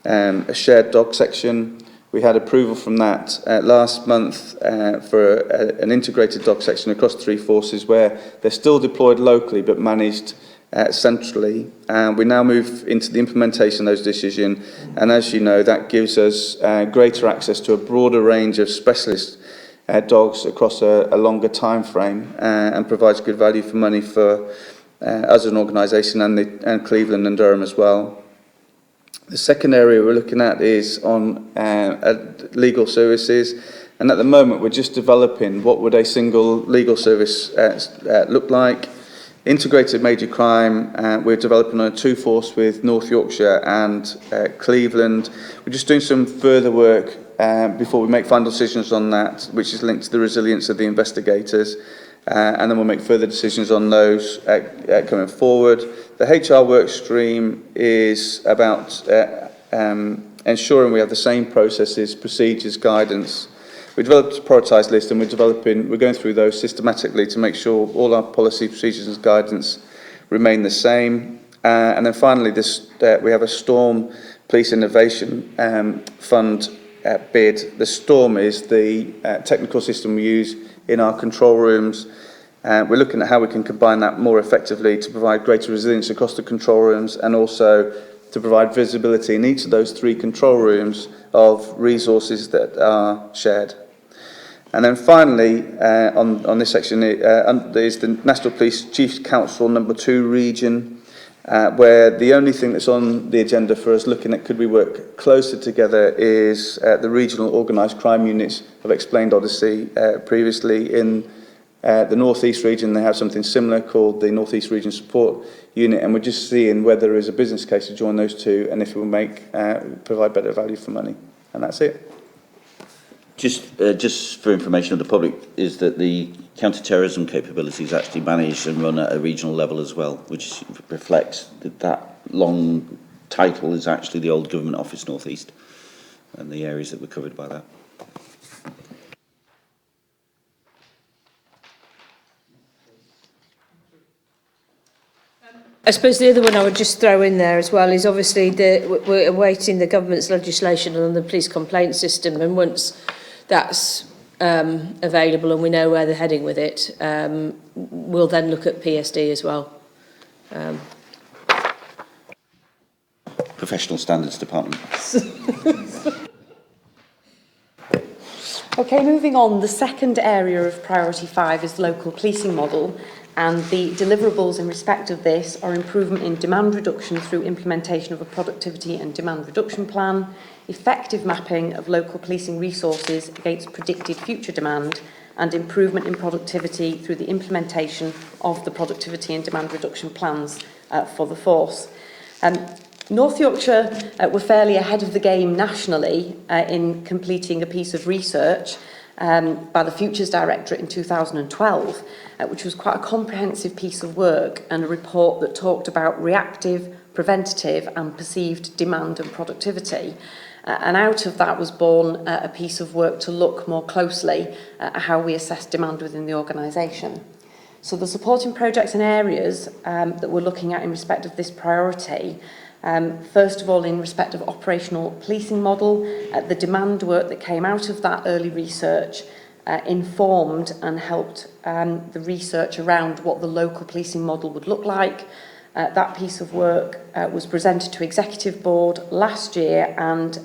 a shared dog section. We had approval from that last month for an integrated dog section across 3 forces, where they're still deployed locally but managed centrally. And we now move into the implementation of those decisions, and as you know, that gives us greater access to a broader range of specialist dogs across a longer time frame, and provides good value for money for us as an organisation, and Cleveland and Durham as well. The second area we're looking at is on legal services, and at the moment we're just developing what would a single legal service look like. Integrated major crime, we're developing on a 2 force with North Yorkshire and Cleveland. We're just doing some further work before we make final decisions on that, which is linked to the resilience of the investigators, and then we'll make further decisions on those coming forward. The HR work stream is about ensuring we have the same processes, procedures, guidance We developed a prioritised list, and we're going through those systematically to make sure all our policy, procedures and guidance remain the same. And then finally, we have a Storm Police Innovation Fund bid. The Storm is the technical system we use in our control rooms. We're looking at how we can combine that more effectively to provide greater resilience across the control rooms, and also to provide visibility in each of those 3 control rooms of resources that are shared. And then finally, on this section, is the National Police Chiefs Council number 2 region, where the only thing that's on the agenda for us looking at could we work closer together is the regional organised crime units. I've explained Odyssey previously. In the North East region, they have something similar called the North East Region Support Unit, and we're just seeing whether there is a business case to join those 2 and if it will provide better value for money. And that's it. Just for information of the public, is that the counter-terrorism capability is actually managed and run at a regional level as well, which reflects that long title is actually the old Government Office North East and the areas that were covered by that. I suppose the other one I would just throw in there as well is obviously we're awaiting the government's legislation on the police complaint system, and once that's available and we know where they're heading with it, we'll then look at PSD as well. Professional Standards Department. Okay, moving on, the second area of Priority 5 is the local policing model, and the deliverables in respect of this are improvement in demand reduction through implementation of a productivity and demand reduction plan, effective mapping of local policing resources against predicted future demand, and improvement in productivity through the implementation of the productivity and demand reduction plans for the force. North Yorkshire were fairly ahead of the game nationally in completing a piece of research by the Futures Directorate in 2012, which was quite a comprehensive piece of work and a report that talked about reactive, preventative and perceived demand and productivity. And out of that was born a piece of work to look more closely at how we assess demand within the organisation. So the supporting projects and areas that we're looking at in respect of this priority, first of all, in respect of operational policing model, the demand work that came out of that early research informed and helped the research around what the local policing model would look like. That piece of work was presented to Executive Board last year, and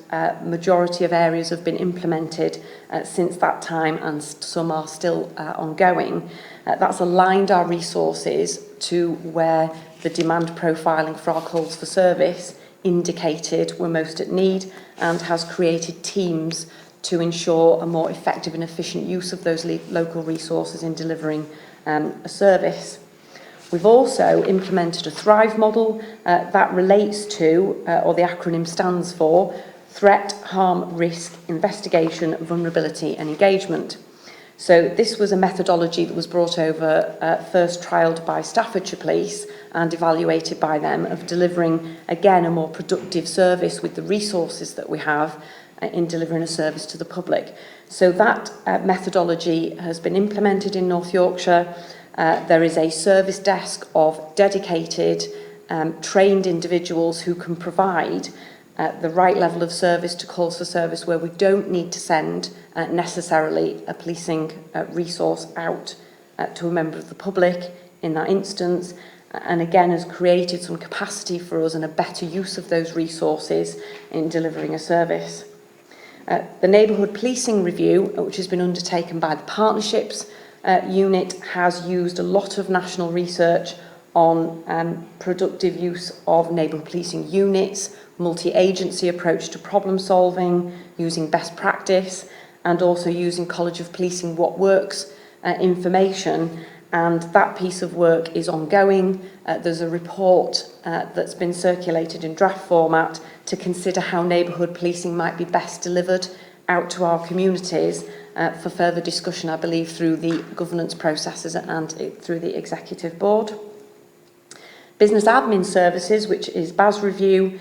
majority of areas have been implemented since that time, and some are still ongoing. That's aligned our resources to where the demand profiling for our calls for service indicated we're most at need, and has created teams to ensure a more effective and efficient use of those local resources in delivering a service. We've also implemented a Thrive model that relates to, or the acronym stands for, Threat, Harm, Risk, Investigation, Vulnerability and Engagement. So this was a methodology that was brought over, first trialled by Staffordshire Police and evaluated by them, of delivering, again, a more productive service with the resources that we have in delivering a service to the public. So that methodology has been implemented in North Yorkshire. There is a service desk of dedicated, trained individuals who can provide the right level of service to calls for service, where we don't need to send necessarily a policing resource out to a member of the public in that instance, and again has created some capacity for us and a better use of those resources in delivering a service. The Neighbourhood Policing Review, which has been undertaken by the Partnerships unit, has used a lot of national research on productive use of neighbourhood policing units, multi-agency approach to problem solving, using best practice, and also using College of Policing What Works information. And that piece of work is ongoing. There's a report that's been circulated in draft format to consider how neighbourhood policing might be best delivered out to our communities for further discussion, I believe, through the governance processes and through the Executive Board. Business Admin Services, which is BAS Review,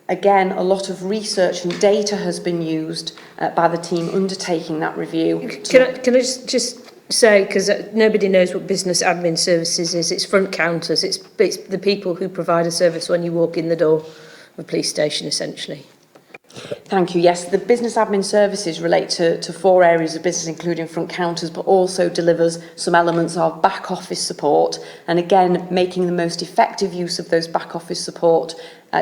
Again, a lot of research and data has been used by the team undertaking that review. Can I just say, because nobody knows what business admin services is, it's front counters, it's the people who provide a service when you walk in the door of a police station, essentially. Thank you. Yes, the business admin services relate to 4 areas of business, including front counters, but also delivers some elements of back office support. And again, making the most effective use of those back office support,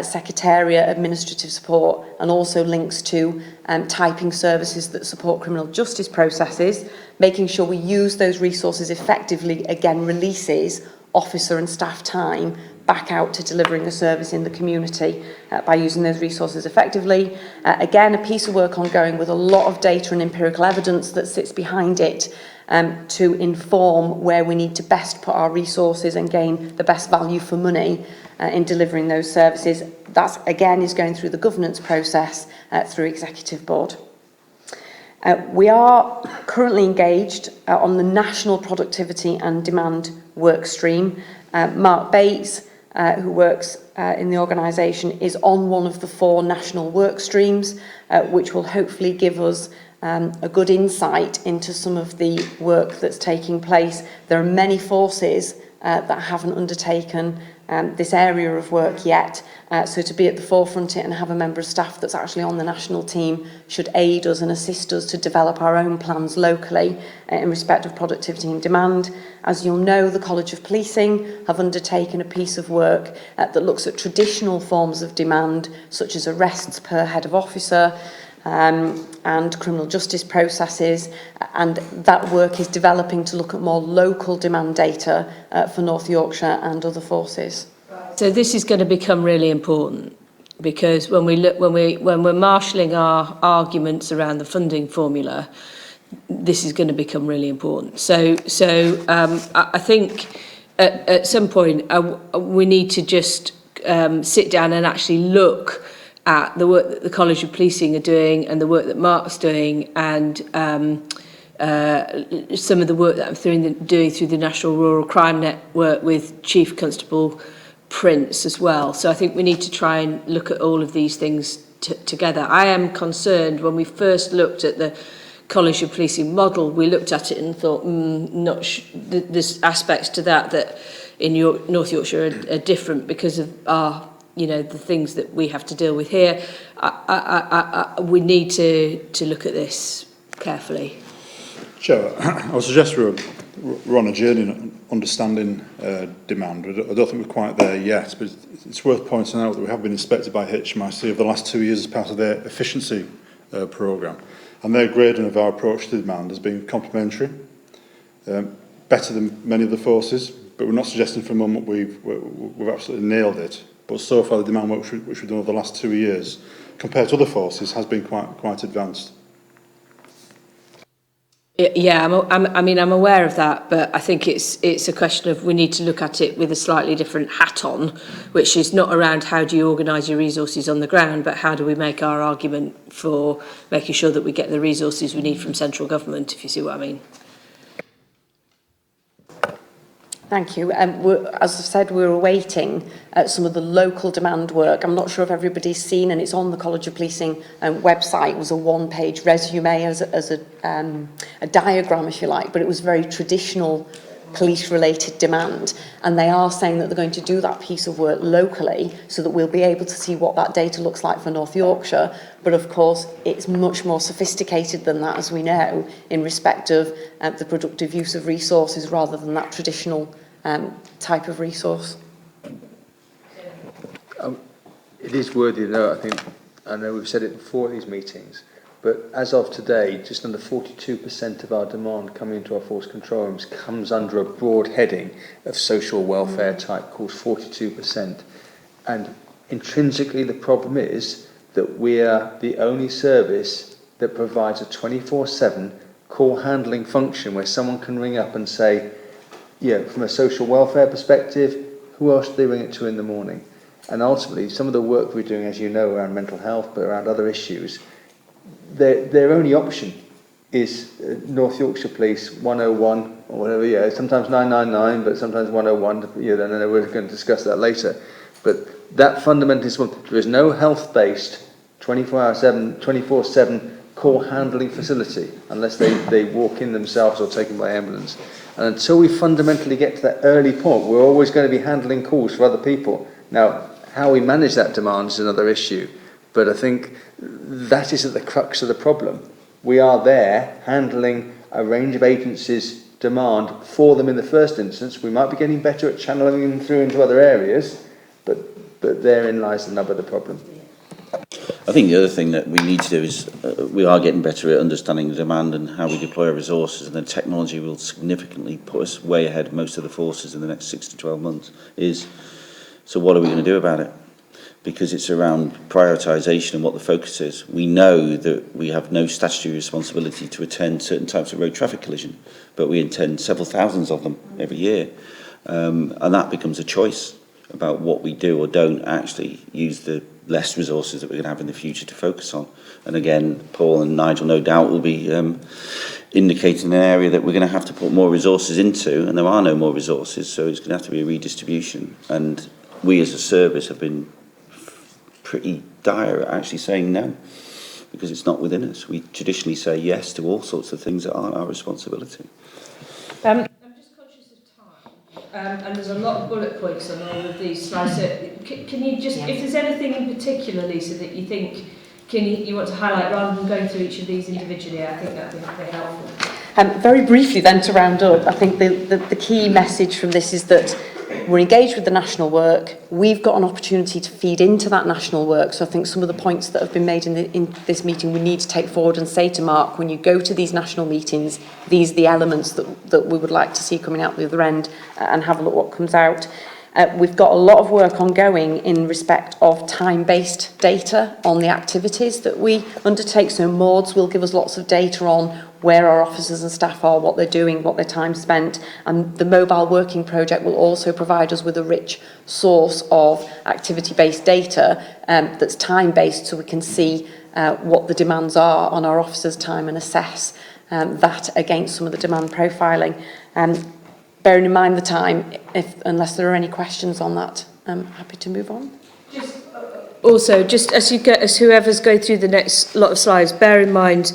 secretariat, administrative support, and also links to typing services that support criminal justice processes. Making sure we use those resources effectively, again, releases officer and staff time back out to delivering a service in the community by using those resources effectively. Again, a piece of work ongoing with a lot of data and empirical evidence that sits behind it to inform where we need to best put our resources and gain the best value for money in delivering those services. That, again, is going through the governance process through Executive Board. We are currently engaged on the National Productivity and Demand work stream. Mark Bates, who works in the organisation, is on one of the 4 national work streams, which will hopefully give us a good insight into some of the work that's taking place. There are many forces that haven't undertaken this area of work yet, so to be at the forefront and have a member of staff that's actually on the national team should aid us and assist us to develop our own plans locally in respect of productivity and demand. As you'll know, the College of Policing have undertaken a piece of work that looks at traditional forms of demand, such as arrests per head of officer, and criminal justice processes, and that work is developing to look at more local demand data for North Yorkshire and other forces. So this is going to become really important, because when we're marshalling our arguments around the funding formula, this is going to become really important. So I think at some point we need to just sit down and actually look at the work that the College of Policing are doing and the work that Mark's doing, and some of the work that I'm doing through the National Rural Crime Network with Chief Constable Prince as well. So I think we need to try and look at all of these things together. I am concerned when we first looked at the College of Policing model, we looked at it and thought, there's aspects to that in North Yorkshire are different because of our, the things that we have to deal with here. We need to look at this carefully. Chair, I would suggest we're on a journey in understanding demand. I don't think we're quite there yet, but it's worth pointing out that we have been inspected by HMRC over the last 2 years as part of their efficiency programme, and their grading of our approach to demand has been complementary, better than many of the forces, but we're not suggesting for a moment we've absolutely nailed it. But so far the demand work which we've done over the last 2 years, compared to other forces, has been quite advanced. Yeah, I'm aware of that, but I think it's a question of we need to look at it with a slightly different hat on, which is not around how do you organise your resources on the ground, but how do we make our argument for making sure that we get the resources we need from central government, if you see what I mean. Thank you. As I said, we're awaiting some of the local demand work. I'm not sure if everybody's seen, and it's on the College of Policing website. It was a one-page resume as a diagram, if you like, but it was very traditional police-related demand. And they are saying that they're going to do that piece of work locally so that we'll be able to see what that data looks like for North Yorkshire. But of course, it's much more sophisticated than that, as we know, in respect of the productive use of resources rather than that traditional type of resource. It is worthy to note, I know we've said it before at these meetings, but as of today, just under 42% of our demand coming into our force control rooms comes under a broad heading of social welfare type calls, 42%. And intrinsically the problem is that we are the only service that provides a 24/7 call handling function where someone can ring up and say, from a social welfare perspective, who else do they ring it to in the morning? And ultimately, some of the work we're doing, as you know, around mental health, but around other issues, their only option is North Yorkshire Police 101 or whatever, sometimes 999, but sometimes 101, and I know we're going to discuss that later. But that fundamentally is one. There is no health-based 24/7 call handling facility unless they walk in themselves or taken by ambulance. And until we fundamentally get to that early point, we're always going to be handling calls for other people. Now, how we manage that demand is another issue. But I think that is at the crux of the problem. We are there handling a range of agencies' demand for them in the first instance. We might be getting better at channeling them through into other areas, but therein lies the nub of the problem. I think the other thing that we need to do is we are getting better at understanding the demand and how we deploy our resources, and the technology will significantly put us way ahead of most of the forces in the next 6 to 12 months. So what are we going to do about it? Because it's around prioritisation and what the focus is. We know that we have no statutory responsibility to attend certain types of road traffic collision, but we attend several thousands of them every year. And that becomes a choice about what we do or don't actually use the less resources that we're going to have in the future to focus on. And again, Paul and Nigel no doubt will be indicating an area that we're going to have to put more resources into, and there are no more resources, so it's going to have to be a redistribution. And we as a service have been pretty dire at actually saying no, because it's not within us. We traditionally say yes to all sorts of things that aren't our responsibility. I'm just conscious of time, and there's a lot of bullet points on all of these slides. So can you just, if there's anything in particular, Lisa, that you think you want to highlight rather than going through each of these individually, I think that would be very helpful. Very briefly then, to round up, I think the key message from this is that we're engaged with the national work. We've got an opportunity to feed into that national work. So I think some of the points that have been made in this meeting we need to take forward and say to Mark, when you go to these national meetings, these are the elements that we would like to see coming out the other end, and have a look what comes out. We've got a lot of work ongoing in respect of time-based data on the activities that we undertake. So MORDS will give us lots of data on where our officers and staff are, what they're doing, what their time spent. And the mobile working project will also provide us with a rich source of activity-based data that's time-based, so we can see what the demands are on our officers' time and assess that against some of the demand profiling. Bearing in mind the time, unless there are any questions on that, I'm happy to move on. Also, just as whoever's going through the next lot of slides, bear in mind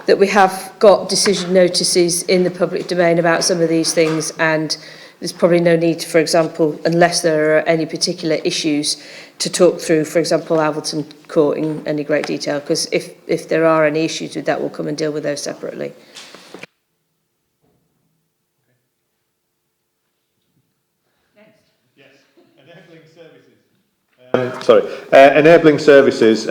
that we have got decision notices in the public domain about some of these things, and there's probably no need, for example, unless there are any particular issues, to talk through, for example, Alverton Court in any great detail, because if there are any issues with that, we'll come and deal with those separately. Enabling services.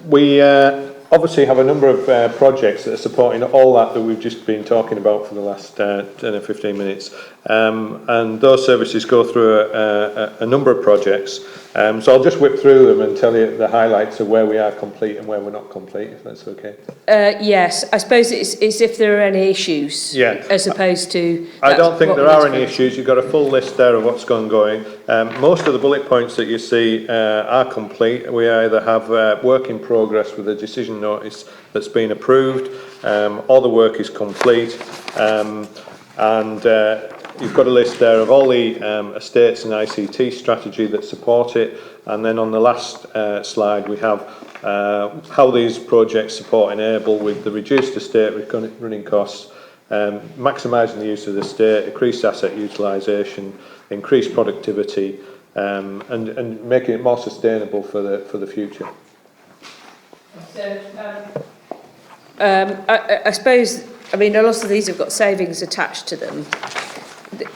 We obviously have a number of projects that are supporting all that we've just been talking about for the last 10 or 15 minutes. And those services go through a number of projects. So I'll just whip through them and tell you the highlights of where we are complete and where we're not complete, if that's okay. Yes, I suppose it's if there are any issues, as opposed to... I don't think there are any issues. You've got a full list there of what's going. Most of the bullet points that you see are complete. We either have work in progress with a decision notice that's been approved, or the work is complete, and you've got a list there of all the estates and ICT strategy that support it, and then on the last slide we have how these projects support Enable with the reduced estate running costs, maximising the use of the estate, increased asset utilisation, increased productivity, and making it more sustainable for the future. So, I suppose, I mean, a lot of these have got savings attached to them.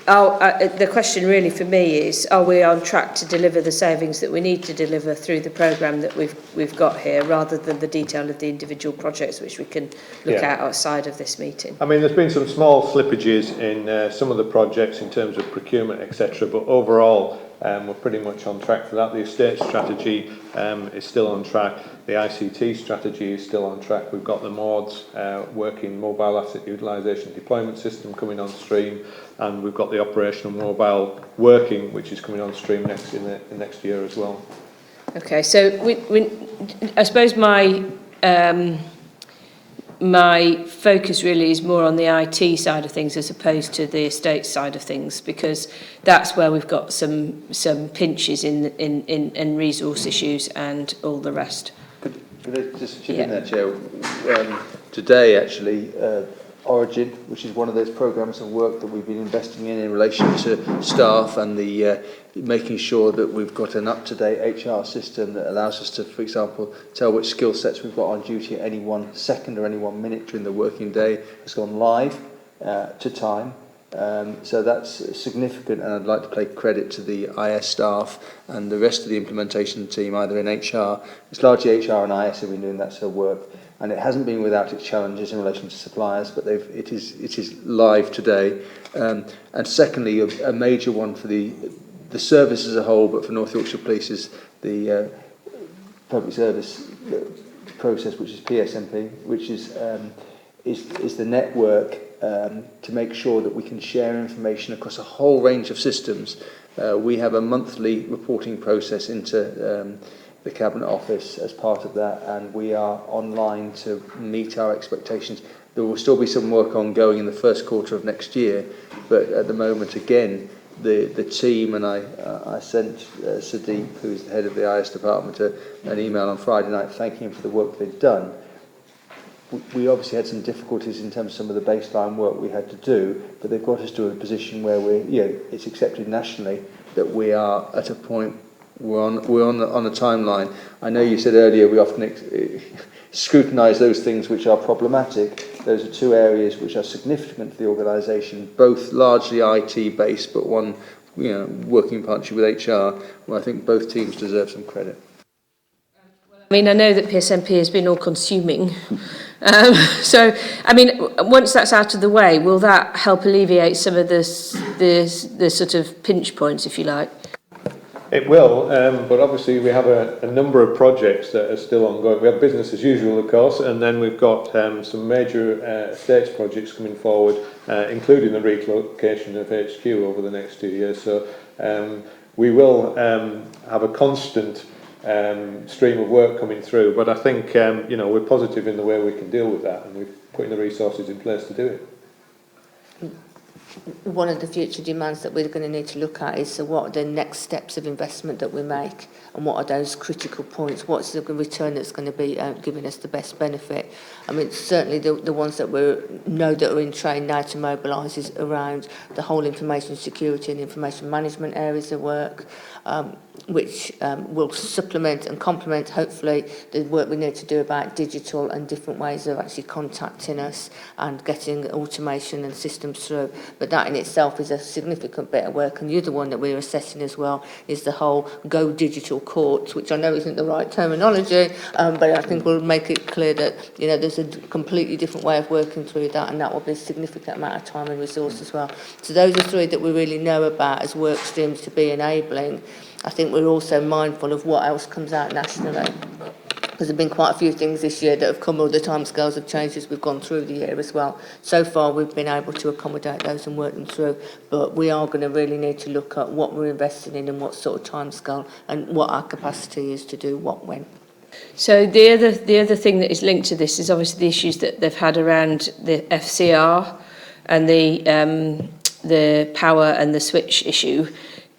The question really for me is, are we on track to deliver the savings that we need to deliver through the programme that we've got here, rather than the detail of the individual projects which we can look at outside of this meeting? I mean, there's been some small slippages in some of the projects in terms of procurement, etc., but overall we're pretty much on track for that. The estate strategy is still on track. The ICT strategy is still on track. We've got the MORDS working mobile asset utilisation deployment system coming on stream, and we've got the operational mobile working, which is coming on stream next year as well. Okay, so I suppose my my focus really is more on the IT side of things as opposed to the estate side of things, because that's where we've got some pinches in resource issues and all the rest. Could I just chip in there, Chair? Today, actually, Origin, which is one of those programmes of work that we've been investing in relation to staff and the making sure that we've got an up-to-date HR system that allows us to, for example, tell which skill sets we've got on duty at any 1 second or any 1 minute during the working day, has gone live to time. So that's significant, and I'd like to pay credit to the IS staff and the rest of the implementation team, either in HR. It's largely HR and IS who've been doing that sort of work, and it hasn't been without its challenges in relation to suppliers, but it is live today. And secondly, a major one for the service as a whole, but for North Yorkshire Police, is the public service process, which is PSMP, which is the network to make sure that we can share information across a whole range of systems. We have a monthly reporting process into the Cabinet Office as part of that, and we are online to meet our expectations. There will still be some work ongoing in the first quarter of next year, but at the moment, again, the team, and I sent Sadiq, who's the head of the IS department, an email on Friday night thanking him for the work they've done. We obviously had some difficulties in terms of some of the baseline work we had to do, but they've got us to a position where it's accepted nationally that we are at a point we're on a timeline. I know you said earlier we often scrutinise those things which are problematic. Those are two areas which are significant for the organisation, both largely IT based, but one working in partnership with HR. Well, I think both teams deserve some credit. I mean, I know that PSMP has been all-consuming. So, I mean, once that's out of the way, will that help alleviate some of the sort of pinch points, if you like? It will, but obviously we have a number of projects that are still ongoing. We have business as usual, of course, and then we've got some major estates projects coming forward, including the relocation of HQ over the next 2 years. So we will have a constant stream of work coming through, but I think we're positive in the way we can deal with that, and we're putting the resources in place to do it. One of the future demands that we're going to need to look at is what are the next steps of investment that we make, and what are those critical points, what's the return that's going to be giving us the best benefit. I mean, certainly the ones that we know that are in train now to mobilise is around the whole information security and information management areas of work, which will supplement and complement, hopefully, the work we need to do about digital and different ways of actually contacting us and getting automation and systems through. But that in itself is a significant bit of work. And the other one that we're assessing as well is the whole Go Digital courts, which I know isn't the right terminology, but I think we'll make it clear that there's a completely different way of working through that, and that will be a significant amount of time and resource as well. So those are three that we really know about as work streams to be enabling. I think we're also mindful of what else comes out nationally, because there have been quite a few things this year that have come, all the timescales have changed as we've gone through the year as well. So far we've been able to accommodate those and work them through, but we are going to really need to look at what we're investing in and what sort of timescale and what our capacity is to do what when. So the other thing that is linked to this is obviously the issues that they've had around the FCR and the power and the switch issue.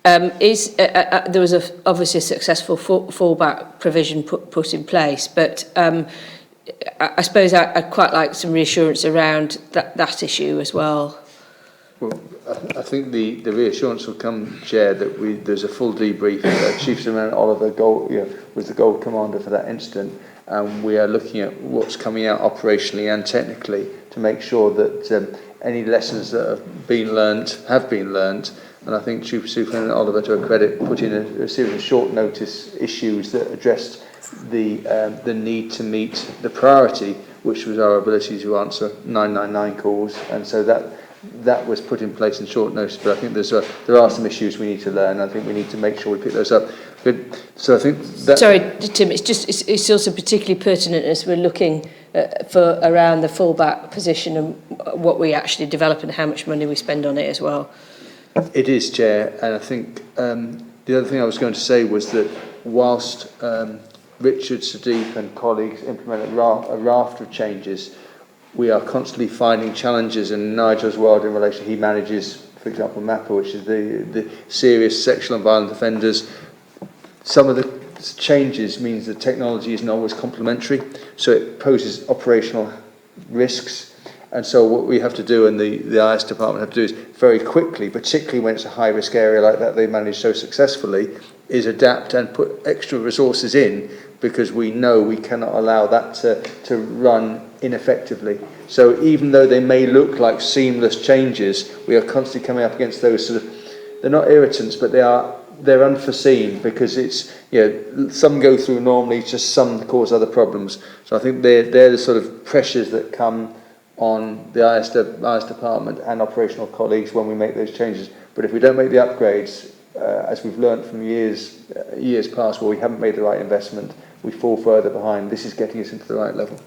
There was obviously a successful fallback provision put in place, but I suppose I'd quite like some reassurance around that issue as well. Well, I think the reassurance will come, Chair, that there's a full debrief. Chief Lieutenant Oliver was the gold commander for that incident, and we are looking at what's coming out operationally and technically to make sure that any lessons that have been learnt. And I think Chief Superintendent Oliver, to her credit, put in a series of short notice issues that addressed the need to meet the priority, which was our ability to answer 999 calls, and so that was put in place in short notice. But I think there are some issues we need to learn. I think we need to make sure we pick those up. So I think that. Sorry, Tim. It's also particularly pertinent as we're looking for around the fallback position and what we actually develop and how much money we spend on it as well. It is, Chair, and I think the other thing I was going to say was that whilst Richard, Sadiq and colleagues implemented a raft of changes, we are constantly finding challenges, and Nigel as well in relation, he manages, for example, MAPA, which is the serious sexual and violent offenders. Some of the changes means that technology isn't always complementary, so it poses operational risks. And so what we have to do, and the IS department have to do, is very quickly, particularly when it's a high-risk area like that they manage so successfully, is adapt and put extra resources in, because we know we cannot allow that to run ineffectively. So even though they may look like seamless changes, we are constantly coming up against those sort of, they're not irritants, but they're unforeseen, because it's, some go through normally, just some cause other problems. So I think they're the sort of pressures that come on the IS department and operational colleagues when we make those changes. But if we don't make the upgrades, as we've learned from years past where we haven't made the right investment, we fall further behind. This is getting us into the right level.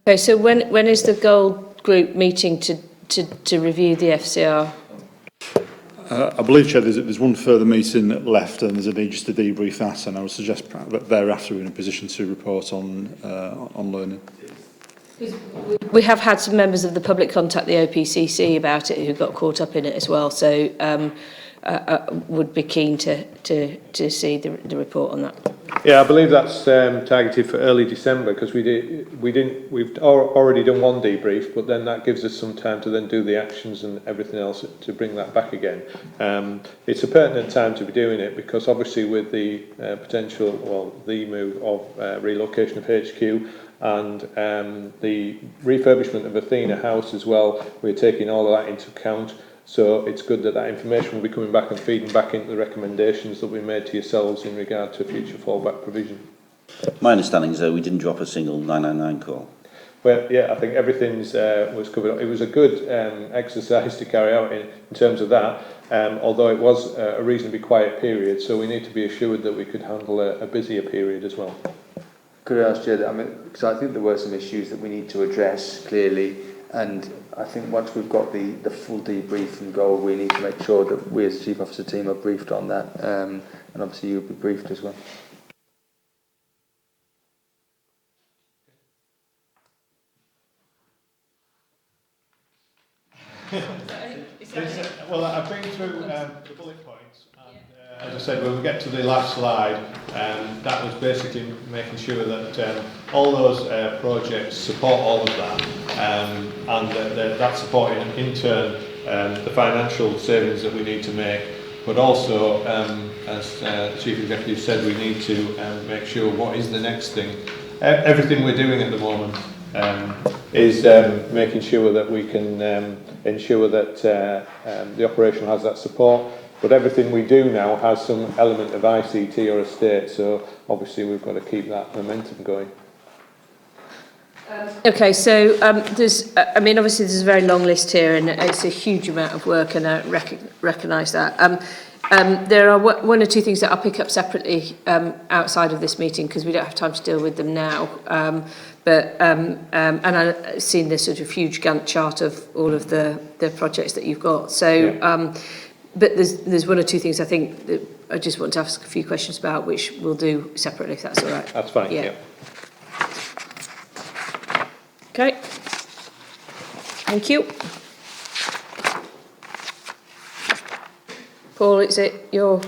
Okay, so when is the Gold Group meeting to review the FCR? I believe, Chair, there's one further meeting left, and there's a need just to debrief that, and I would suggest that thereafter we're in a position to report on learning. We have had some members of the public contact the OPCC about it who got caught up in it as well, so would be keen to see the report on that. Yeah, I believe that's targeted for early December, because we've already done one debrief, but then that gives us some time to then do the actions and everything else to bring that back again. It's a pertinent time to be doing it, because obviously with the the move of relocation of HQ and the refurbishment of Athena House as well, we're taking all of that into account. So it's good that information will be coming back and feeding back into the recommendations that we made to yourselves in regard to future fallback provision. My understanding is that we didn't drop a single 999 call. Well, yeah, I think everything's was covered. It was a good exercise to carry out in terms of that, although it was a reasonably quiet period, so we need to be assured that we could handle a busier period as well. Could I ask you, because I think there were some issues that we need to address clearly, and I think once we've got the full debrief from Gold, we need to make sure that we as Chief Officer team are briefed on that, and obviously you'll be briefed as well. Well, I've been through the bullet points, and as I said, when we get to the last slide, that was basically making sure that all those projects support all of that, and that support in turn the financial savings that we need to make, but also, as the Chief Executive said, we need to make sure what is the next thing. Everything we're doing at the moment is making sure that we can ensure that the operation has that support, but everything we do now has some element of ICT or estate, so obviously we've got to keep that momentum going. Okay, so there's, obviously there's a very long list here, and it's a huge amount of work, and I recognise that. There are one or two things that I'll pick up separately outside of this meeting, because we don't have time to deal with them now. And I've seen this sort of huge Gantt chart of all of the projects that you've got. So, yeah. But there's one or two things I think that I just want to ask a few questions about, which we'll do separately, if that's all right. That's fine, yeah. Okay. Thank you. Paul, is it your...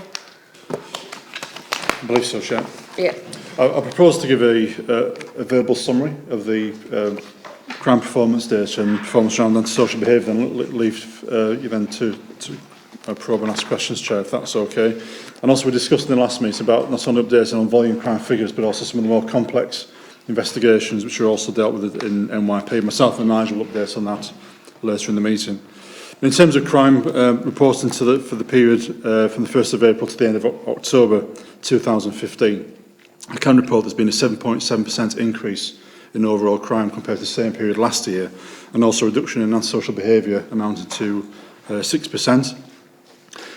I believe so, Chair. Yeah. I propose to give a verbal summary of the crime performance data and performance around antisocial behaviour, and leave you then to probe and ask questions, Chair, if that's okay. And also we discussed in the last meeting about not only updating on volume crime figures, but also some of the more complex investigations which are also dealt with in NYP. Myself and Nigel will update on that later in the meeting. In terms of crime reporting for the period from the 1st of April to the end of October 2015, I can report there's been a 7.7% increase in overall crime compared to the same period last year, and also a reduction in antisocial behaviour amounted to 6%.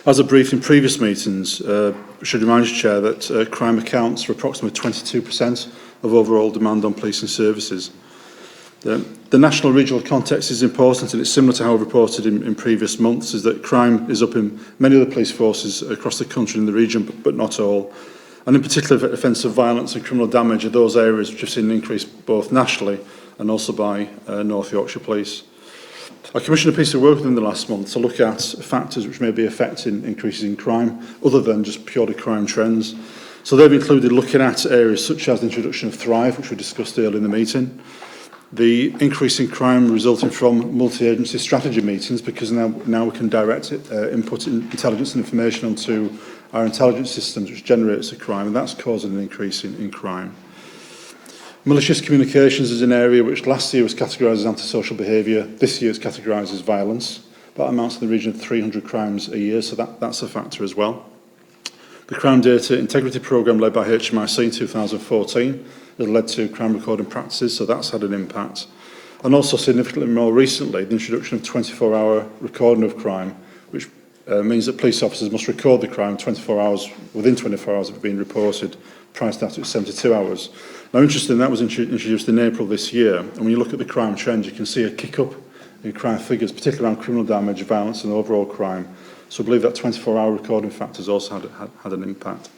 As I briefed in previous meetings, I should remind you, Chair, that crime accounts for approximately 22% of overall demand on policing services. The national regional context is important, and it's similar to how I've reported in previous months, is that crime is up in many other police forces across the country and the region, but not all. And in particular, offensive violence and criminal damage are those areas which have seen an increase both nationally and also by North Yorkshire Police. I commissioned a piece of work within the last month to look at factors which may be affecting increases in crime, other than just purely crime trends. So they've included looking at areas such as the introduction of Thrive, which we discussed earlier in the meeting, the increase in crime resulting from multi-agency strategy meetings, because now we can direct input intelligence and information onto our intelligence systems, which generates the crime, and that's causing an increase in crime. Malicious communications is an area which last year was categorised as antisocial behaviour. This year it's categorised as violence. That amounts to the region of 300 crimes a year, so that's a factor as well. The Crime Data Integrity Programme led by HMIC in 2014 has led to crime recording practices, so that's had an impact. And also significantly more recently, the introduction of 24-hour recording of crime, which means that police officers must record the crime 24 hours, within 24 hours of it being reported. Prior to that, it was 72 hours. Now, interestingly, that was introduced in April this year, and when you look at the crime trend, you can see a kick-up in crime figures, particularly around criminal damage, violence and overall crime. So I believe that 24-hour recording factor has also had an impact.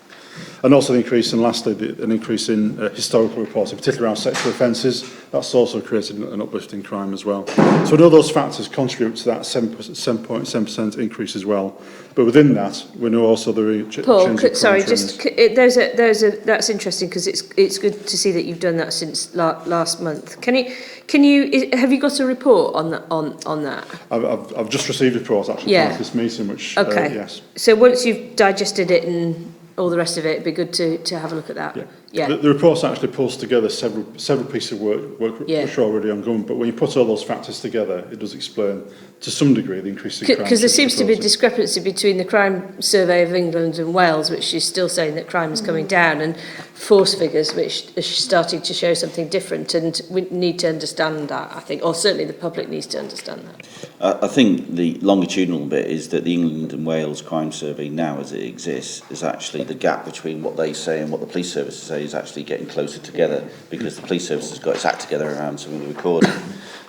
And also the increase, and lastly, an increase in historical reporting, particularly around sexual offences. That's also created an uplift in crime as well. So I know those factors contribute to that 7.7% increase as well. But within that, we know also the Paul, sorry, that's interesting, because it's good to see that you've done that since last month. Have you got a report on that? I've just received a report actually part of this meeting, which yes. So once you've digested it and all the rest of it, it'd be good to have a look at that. Yeah. The report's actually pulls together several pieces of work which are already ongoing, but when you put all those factors together, it does explain to some degree the increase in crime. Because there seems to be a discrepancy between the Crime Survey of England and Wales, which is still saying that crime is coming down, and force figures, which are starting to show something different, and we need to understand that, I think, or certainly the public needs to understand that. I think the longitudinal bit is that the England and Wales Crime Survey now, as it exists, is actually the gap between what they say and what the police services say is actually getting closer together, because the police service has got its act together around some of the recording.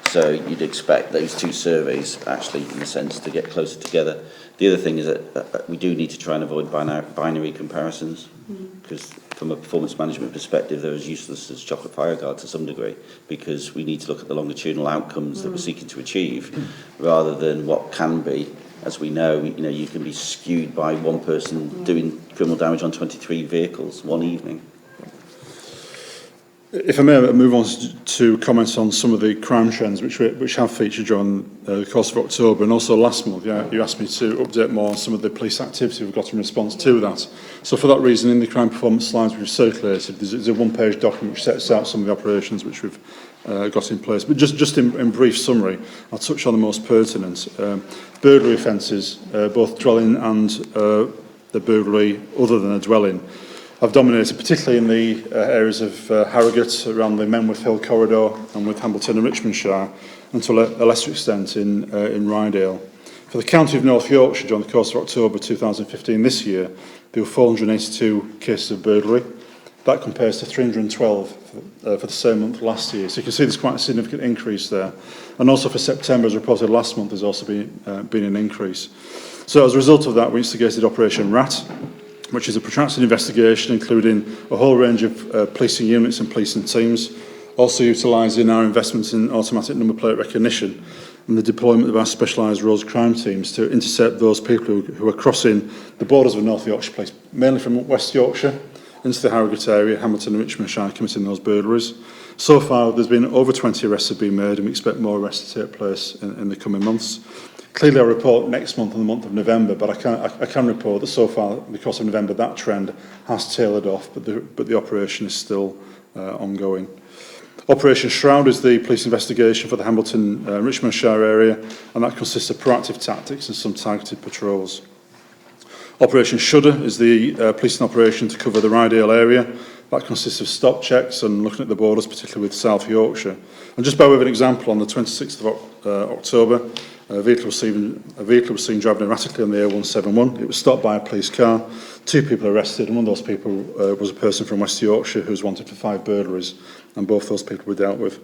So you'd expect those two surveys actually, in a sense, to get closer together. The other thing is that we do need to try and avoid binary comparisons, because from a performance management perspective, they're as useless as chocolate fireguard to some degree, because we need to look at the longitudinal outcomes that we're seeking to achieve, rather than what can be. As we know, you can be skewed by one person doing criminal damage on 23 vehicles one evening. If I may move on to comments on some of the crime trends which have featured during the course of October, and also last month you asked me to update more on some of the police activity we've got in response to that. So for that reason, in the crime performance slides we've circulated, there's a one-page document which sets out some of the operations which we've got in place. But just in brief summary, I'll touch on the most pertinent. Burglary offences, both dwelling and the burglary other than a dwelling, I've dominated, particularly in the areas of Harrogate, around the Menworth Hill corridor, and with Hambleton and Richmondshire, and to a lesser extent in Rydale. For the county of North Yorkshire, during the course of October 2015 this year, there were 482 cases of burglary. That compares to 312 for the same month last year. So you can see there's quite a significant increase there. And also for September, as reported last month, there's also been an increase. So as a result of that, we instigated Operation RAT, which is a protracted investigation including a whole range of policing units and policing teams, also utilising our investments in automatic number plate recognition and the deployment of our specialised roads crime teams to intercept those people who are crossing the borders of North Yorkshire Police, mainly from West Yorkshire into the Harrogate area, Hamilton and Richmondshire, committing those burglaries. So far, there's been over 20 arrests have been made, and we expect more arrests to take place in the coming months. Clearly, I'll report next month in the month of November, but I can report that so far, in the course of November, that trend has tailored off, but the operation is still ongoing. Operation Shroud is the police investigation for the Hambleton and Richmondshire area, and that consists of proactive tactics and some targeted patrols. Operation Shudder is the policing operation to cover the Rydale area. That consists of stop checks and looking at the borders, particularly with South Yorkshire. And just by way of an example, on the 26th of October, a vehicle was seen driving erratically on the A171. It was stopped by a police car. 2 people arrested, and one of those people was a person from West Yorkshire who was wanted for 5 burglaries, and both those people were dealt with.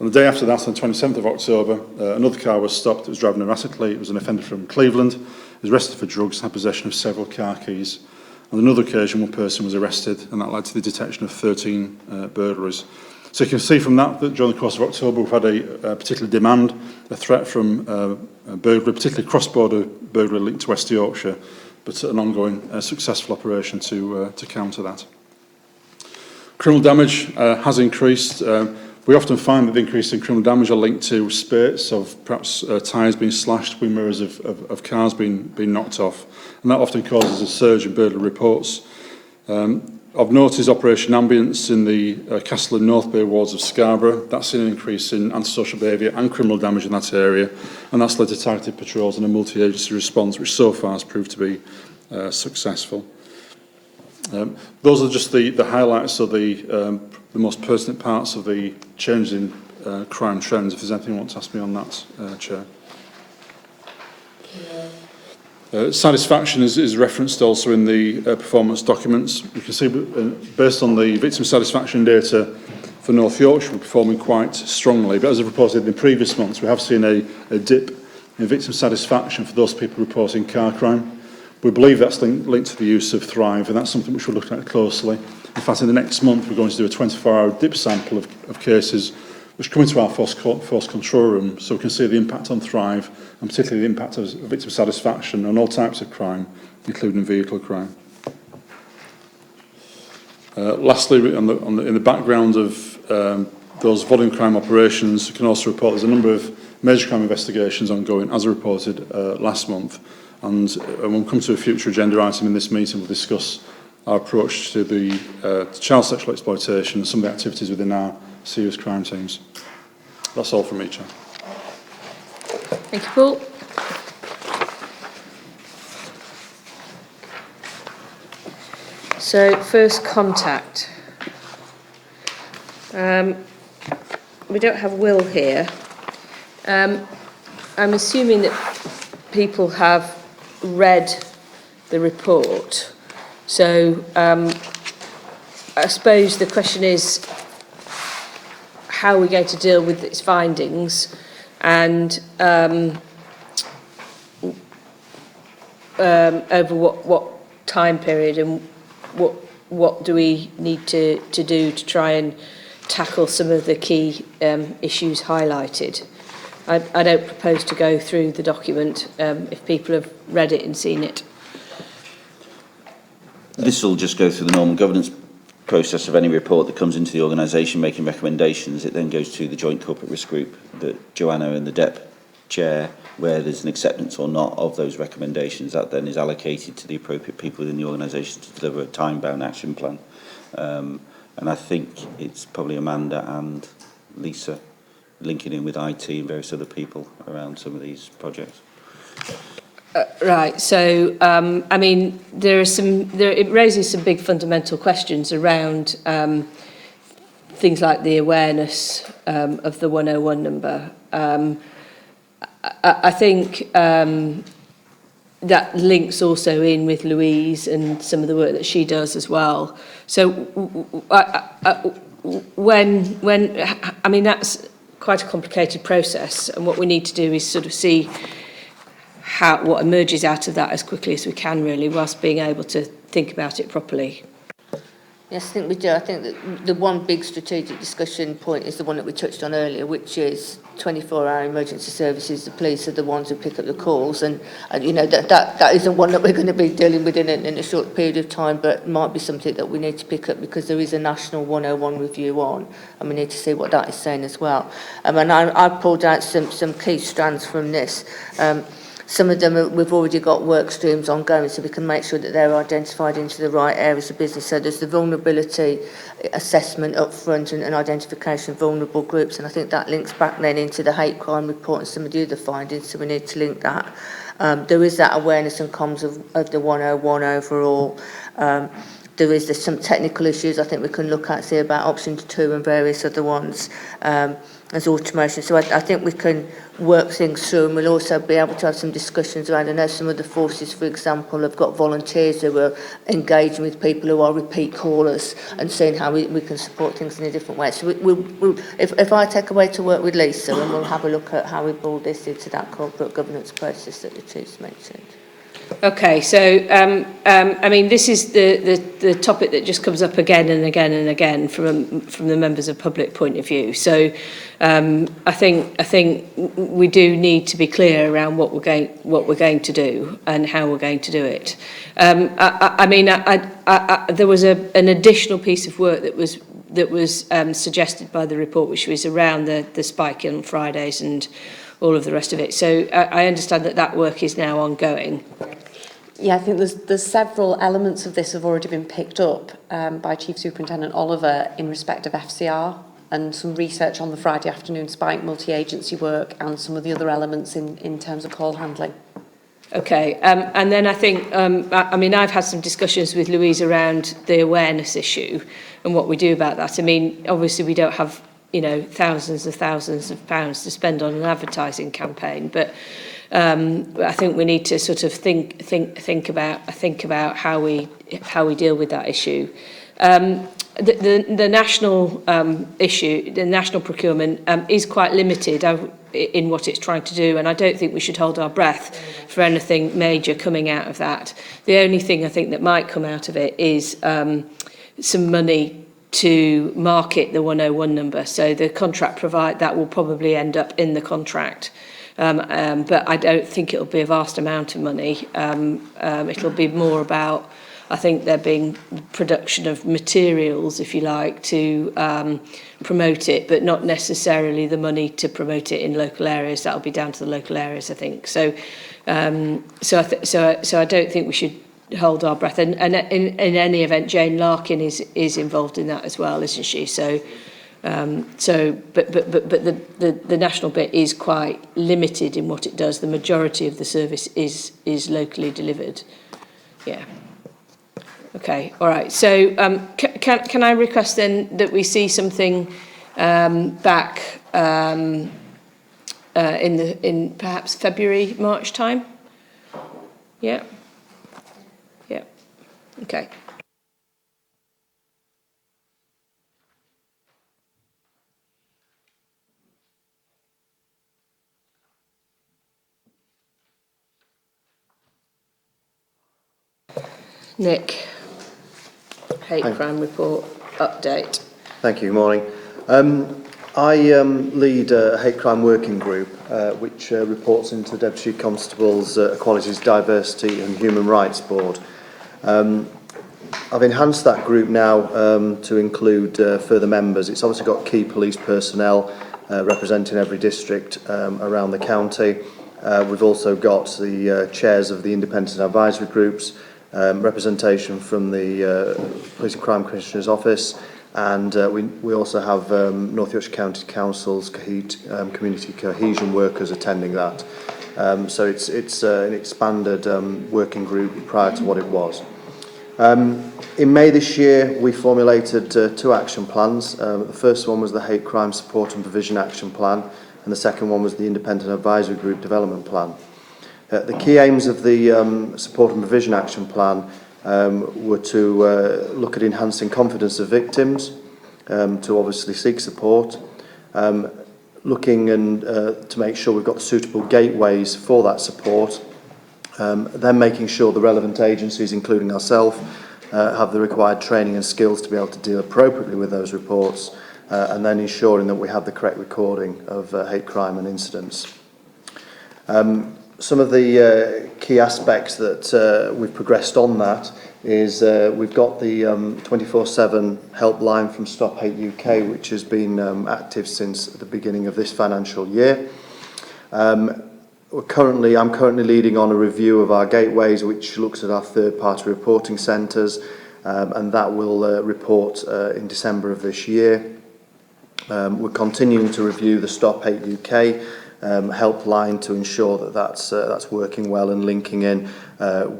On the day after that, on the 27th of October, another car was stopped. It was driving erratically. It was an offender from Cleveland. He was arrested for drugs and had possession of several car keys. On another occasion, one person was arrested, and that led to the detection of 13 burglaries. So you can see from that during the course of October we've had a particular demand, a threat from a burglary, particularly cross-border burglary linked to West Yorkshire, but an ongoing successful operation to counter that. Criminal damage has increased. We often find that the increase in criminal damage are linked to spates of perhaps tyres being slashed, wing mirrors of cars being knocked off, and that often causes a surge in burglary reports. Of note is Operation Ambience in the Castle and North Bay wards of Scarborough. That's seen an increase in antisocial behaviour and criminal damage in that area, and that's led to targeted patrols and a multi-agency response, which so far has proved to be successful. Those are just the highlights of the most pertinent parts of the changes in crime trends. If there's anything you want to ask me on that, Chair. Satisfaction is referenced also in the performance documents. You can see, based on the victim satisfaction data for North Yorkshire, we're performing quite strongly. But as I've reported in previous months, we have seen a dip in victim satisfaction for those people reporting car crime. We believe that's linked to the use of Thrive, and that's something which we're looking at closely. In fact, in the next month, we're going to do a 24-hour dip sample of cases which come into our force control room, so we can see the impact on Thrive, and particularly the impact of victim satisfaction on all types of crime, including vehicle crime. Lastly, in the background of those volume crime operations, you can also report there's a number of major crime investigations ongoing, as I reported last month. And when we come to a future agenda item in this meeting, we'll discuss our approach to the child sexual exploitation and some of the activities within our serious crime teams. That's all from me, Chair. Thank you, Paul. So, first contact. We don't have Will here. I'm assuming that people have read the report. So, I suppose the question is, how are we going to deal with its findings, and over what time period, and what do we need to do to try and tackle some of the key issues highlighted? I don't propose to go through the document if people have read it and seen it. This will just go through the normal governance process of any report that comes into the organisation making recommendations. It then goes to the Joint Corporate Risk Group that Joanna and the DEP chair, where there's an acceptance or not of those recommendations. That then is allocated to the appropriate people within the organisation to deliver a time-bound action plan. And I think it's probably Amanda and Lisa linking in with IT and various other people around some of these projects. Right, so I mean, it raises some big fundamental questions around things like the awareness of the 101 number. I think that links also in with Louise and some of the work that she does as well. So when I mean, that's quite a complicated process, and what we need to do is sort of see what emerges out of that as quickly as we can, really, whilst being able to think about it properly. Yes, I think we do. I think that the one big strategic discussion point is the one that we touched on earlier, which is 24-hour emergency services. The police are the ones who pick up the calls, and you know that isn't one that we're going to be dealing with in a short period of time, but might be something that we need to pick up because there is a national 101 review on, and we need to see what that is saying as well. And I've pulled out some key strands from this. Some of them we've already got work streams ongoing, so we can make sure that they're identified into the right areas of business. So there's the vulnerability assessment up front and identification of vulnerable groups, and I think that links back then into the hate crime report and some of the other findings, so we need to link that. There is that awareness and comms of the 101 overall. There's some technical issues I think we can look at, see about options 2 and various other ones as automation. So I think we can work things through, and we'll also be able to have some discussions around. I know some of the forces, for example, have got volunteers who are engaging with people who are repeat callers and seeing how we can support things in a different way. So if I take away to work with Lisa, and we'll have a look at how we build this into that corporate governance process that the Chief's mentioned. Okay, so I mean, this is the topic that just comes up again and again and again from the members of public point of view. So I think we do need to be clear around what we're going to do and how we're going to do it. I mean, there was an additional piece of work that was suggested by the report, which was around the spike on Fridays and all of the rest of it. So I understand that work is now ongoing. Yeah, I think there's several elements of this have already been picked up by Chief Superintendent Oliver in respect of FCR and some research on the Friday afternoon spike, multi-agency work and some of the other elements in terms of call handling. Okay, and then I think, I mean, I've had some discussions with Louise around the awareness issue and what we do about that. I mean, obviously we don't have, you know, thousands of pounds to spend on an advertising campaign, but I think we need to sort of think about how we deal with that issue. The national issue, the national procurement is quite limited in what it's trying to do, and I don't think we should hold our breath for anything major coming out of that. The only thing I think that might come out of it is some money to market the 101 number. So the contract that will probably end up in the contract. But I don't think it'll be a vast amount of money. It'll be more about, I think, there being production of materials, if you like, to promote it, but not necessarily the money to promote it in local areas. That'll be down to the local areas, I think. So I don't think we should hold our breath. And in any event, Jane Larkin is involved in that as well, isn't she? But the national bit is quite limited in what it does. The majority of the service is locally delivered. Yeah. Okay. All right. So can I request then that we see something back in perhaps February, March time? Yeah. Yeah. Okay. Nick, hate crime report update. Thank you. Morning. I lead a hate crime working group which reports into the Deputy Constable's Equalities, Diversity and Human Rights Board. I've enhanced that group now to include further members. It's obviously got key police personnel representing every district around the county. We've also got the chairs of the independent advisory groups, representation from the Police and Crime Commissioner's Office, and we also have North Yorkshire County Council's community cohesion workers attending that. So it's an expanded working group prior to what it was. In May this year, we formulated two action plans. The first one was the Hate Crime Support and Provision Action Plan, and the second one was the Independent Advisory Group Development Plan. The key aims of the Support and Provision Action Plan were to look at enhancing confidence of victims, to obviously seek support, looking to make sure we've got suitable gateways for that support, then making sure the relevant agencies, including ourselves, have the required training and skills to be able to deal appropriately with those reports, and then ensuring that we have the correct recording of hate crime and incidents. Some of the key aspects that we've progressed on that is we've got the 24/7 helpline from Stop Hate UK, which has been active since the beginning of this financial year. I'm currently leading on a review of our gateways, which looks at our third-party reporting centres, and that will report in December of this year. We're continuing to review the Stop Hate UK helpline to ensure that that's working well and linking in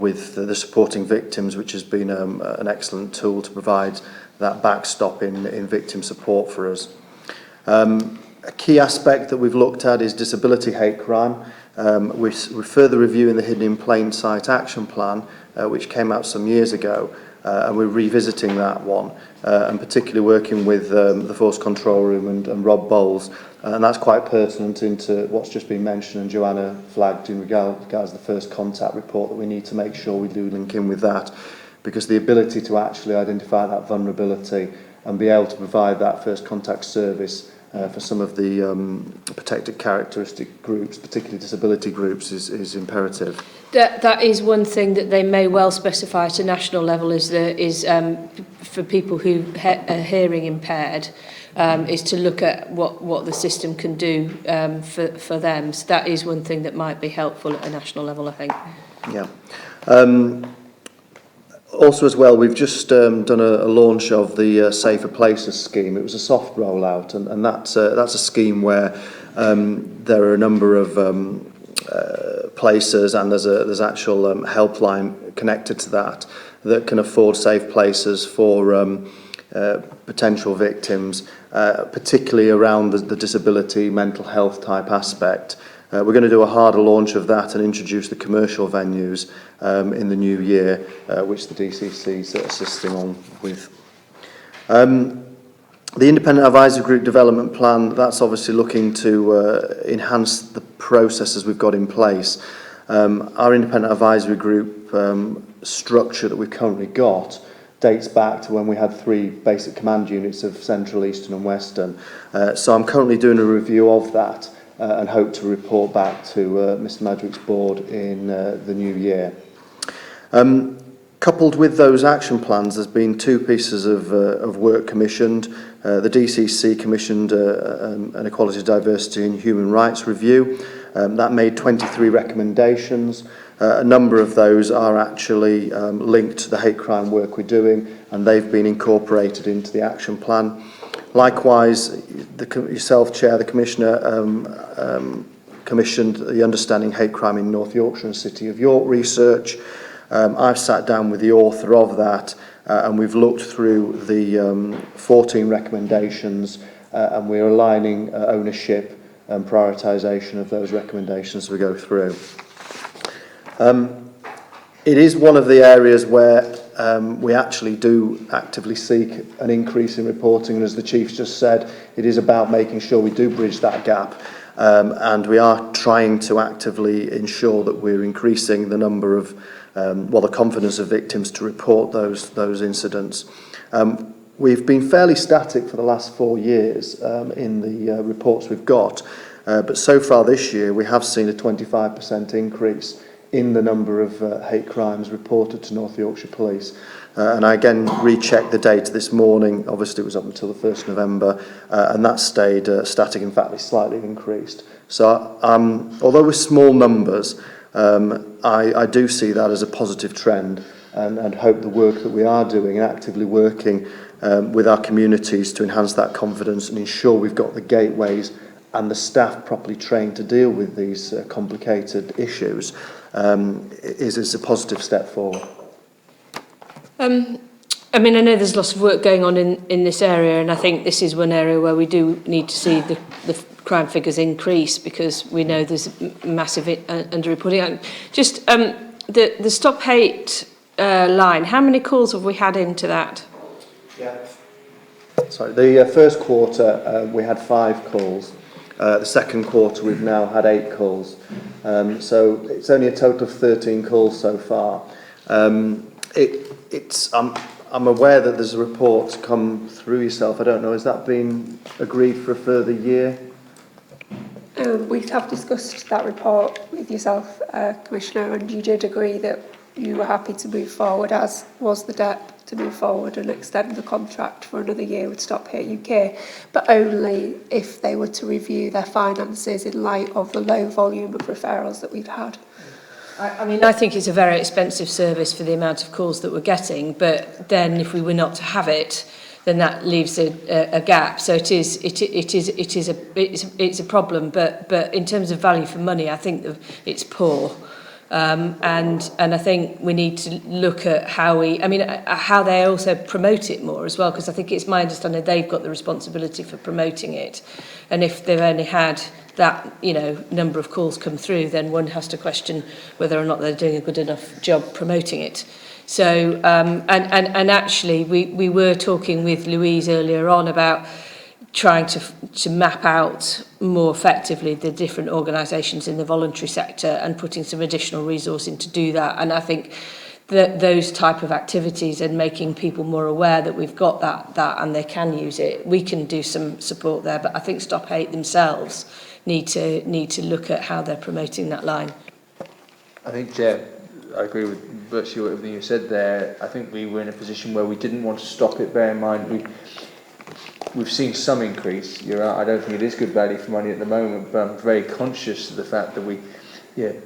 with the supporting victims, which has been an excellent tool to provide that backstop in victim support for us. A key aspect that we've looked at is disability hate crime. We're further reviewing the Hidden in Plain Sight Action Plan, which came out some years ago, and we're revisiting that one, and particularly working with the Force Control Room and Rob Bowles, and that's quite pertinent into what's just been mentioned and Joanna flagged in regards to the first contact report, that we need to make sure we do link in with that, because the ability to actually identify that vulnerability and be able to provide that first contact service for some of the protected characteristic groups, particularly disability groups, is imperative. That is one thing that they may well specify at a national level, is for people who are hearing impaired, is to look at what the system can do for them. So that is one thing that might be helpful at a national level, I think. Yeah. Also as well, we've just done a launch of the Safer Places scheme. It was a soft rollout, and that's a scheme where there are a number of places, and there's actual helpline connected to that can afford safe places for potential victims, particularly around the disability, mental health type aspect. We're going to do a harder launch of that and introduce the commercial venues in the new year, which the DCC is assisting on with. The Independent Advisory Group Development Plan, that's obviously looking to enhance the processes we've got in place. Our Independent Advisory Group structure that we've currently got dates back to when we had 3 basic command units of Central, Eastern and Western. So I'm currently doing a review of that and hope to report back to Mr Madrick's board in the new year. Coupled with those action plans, there's been 2 pieces of work commissioned. The DCC commissioned an Equality, Diversity and Human Rights review. That made 23 recommendations. A number of those are actually linked to the hate crime work we're doing, and they've been incorporated into the action plan. Likewise, yourself, Chair, the Commissioner, commissioned the Understanding Hate Crime in North Yorkshire and City of York research. I've sat down with the author of that, and we've looked through the 14 recommendations, and we're aligning ownership and prioritisation of those recommendations as we go through. It is one of the areas where we actually do actively seek an increase in reporting, and as the Chief's just said, it is about making sure we do bridge that gap, and we are trying to actively ensure that we're increasing the number of, the confidence of victims to report those incidents. We've been fairly static for the last 4 years in the reports we've got, but so far this year we have seen a 25% increase in the number of hate crimes reported to North Yorkshire Police. And I again rechecked the data this morning. Obviously it was up until the 1st November, and that stayed static. In fact, it's slightly increased. So although with small numbers, I do see that as a positive trend, and hope the work that we are doing and actively working with our communities to enhance that confidence and ensure we've got the gateways and the staff properly trained to deal with these complicated issues is a positive step forward. I mean, I know there's lots of work going on in this area, and I think this is one area where we do need to see the crime figures increase, because we know there's massive underreporting. Just the Stop Hate line, how many calls have we had into that? Yeah. Sorry, the first quarter we had 5 calls. The second quarter we've now had 8 calls. So it's only a total of 13 calls so far. I'm aware that there's a report come through yourself. I don't know, has that been agreed for a further year? We have discussed that report with yourself, Commissioner, and you did agree that you were happy to move forward, as was the DEP, to move forward and extend the contract for another year with Stop Hate UK, but only if they were to review their finances in light of the low volume of referrals that we've had. I mean, I think it's a very expensive service for the amount of calls that we're getting, but then if we were not to have it, then that leaves a gap. So it's a problem, but in terms of value for money, I think it's poor. And I think we need to look at how they also promote it more as well, because I think it's my understanding they've got the responsibility for promoting it, and if they've only had that number of calls come through, then one has to question whether or not they're doing a good enough job promoting it. So, and actually, we were talking with Louise earlier on about trying to map out more effectively the different organisations in the voluntary sector and putting some additional resource in to do that. And I think that those type of activities and making people more aware that we've got that and they can use it, we can do some support there. But I think Stop Hate themselves need to look at how they're promoting that line. I think, Chair, I agree with virtually everything you said there. I think we were in a position where we didn't want to stop it. Bear in mind, we've seen some increase. You're right, I don't think it is good value for money at the moment, but I'm very conscious of the fact that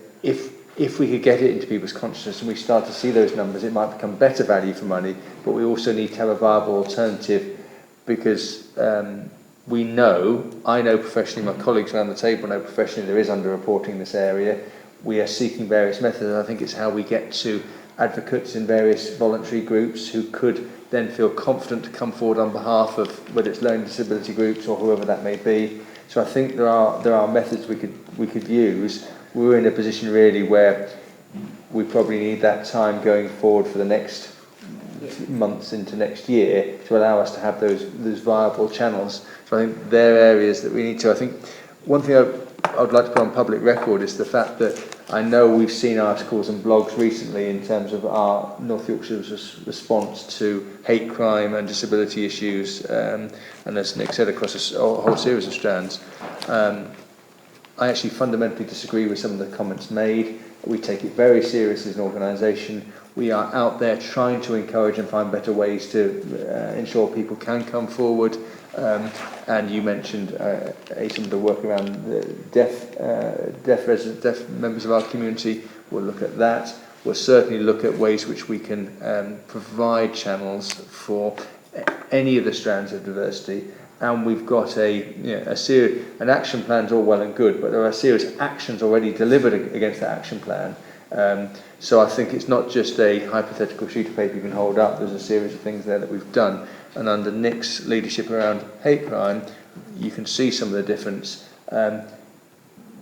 if we could get it into people's consciousness and we start to see those numbers, it might become better value for money, but we also need to have a viable alternative because I know professionally, my colleagues around the table know professionally there is underreporting in this area. We are seeking various methods. I think it's how we get to advocates in various voluntary groups who could then feel confident to come forward on behalf of whether it's learning disability groups or whoever that may be. So I think there are methods we could use. We're in a position really where we probably need that time going forward for the next months into next year to allow us to have those viable channels. So I think they're areas that we need to. I think one thing I would like to put on public record is the fact that I know we've seen articles and blogs recently in terms of our North Yorkshire's response to hate crime and disability issues, and as Nick said, across a whole series of strands. I actually fundamentally disagree with some of the comments made. We take it very seriously as an organisation. We are out there trying to encourage and find better ways to ensure people can come forward. And you mentioned some of the work around the deaf members of our community. We'll look at that. We'll certainly look at ways which we can provide channels for any of the strands of diversity. And we've got a series, an action plan's all well and good, but there are a series of actions already delivered against that action plan. So I think it's not just a hypothetical sheet of paper you can hold up. There's a series of things there that we've done. And under Nick's leadership around hate crime, you can see some of the difference. There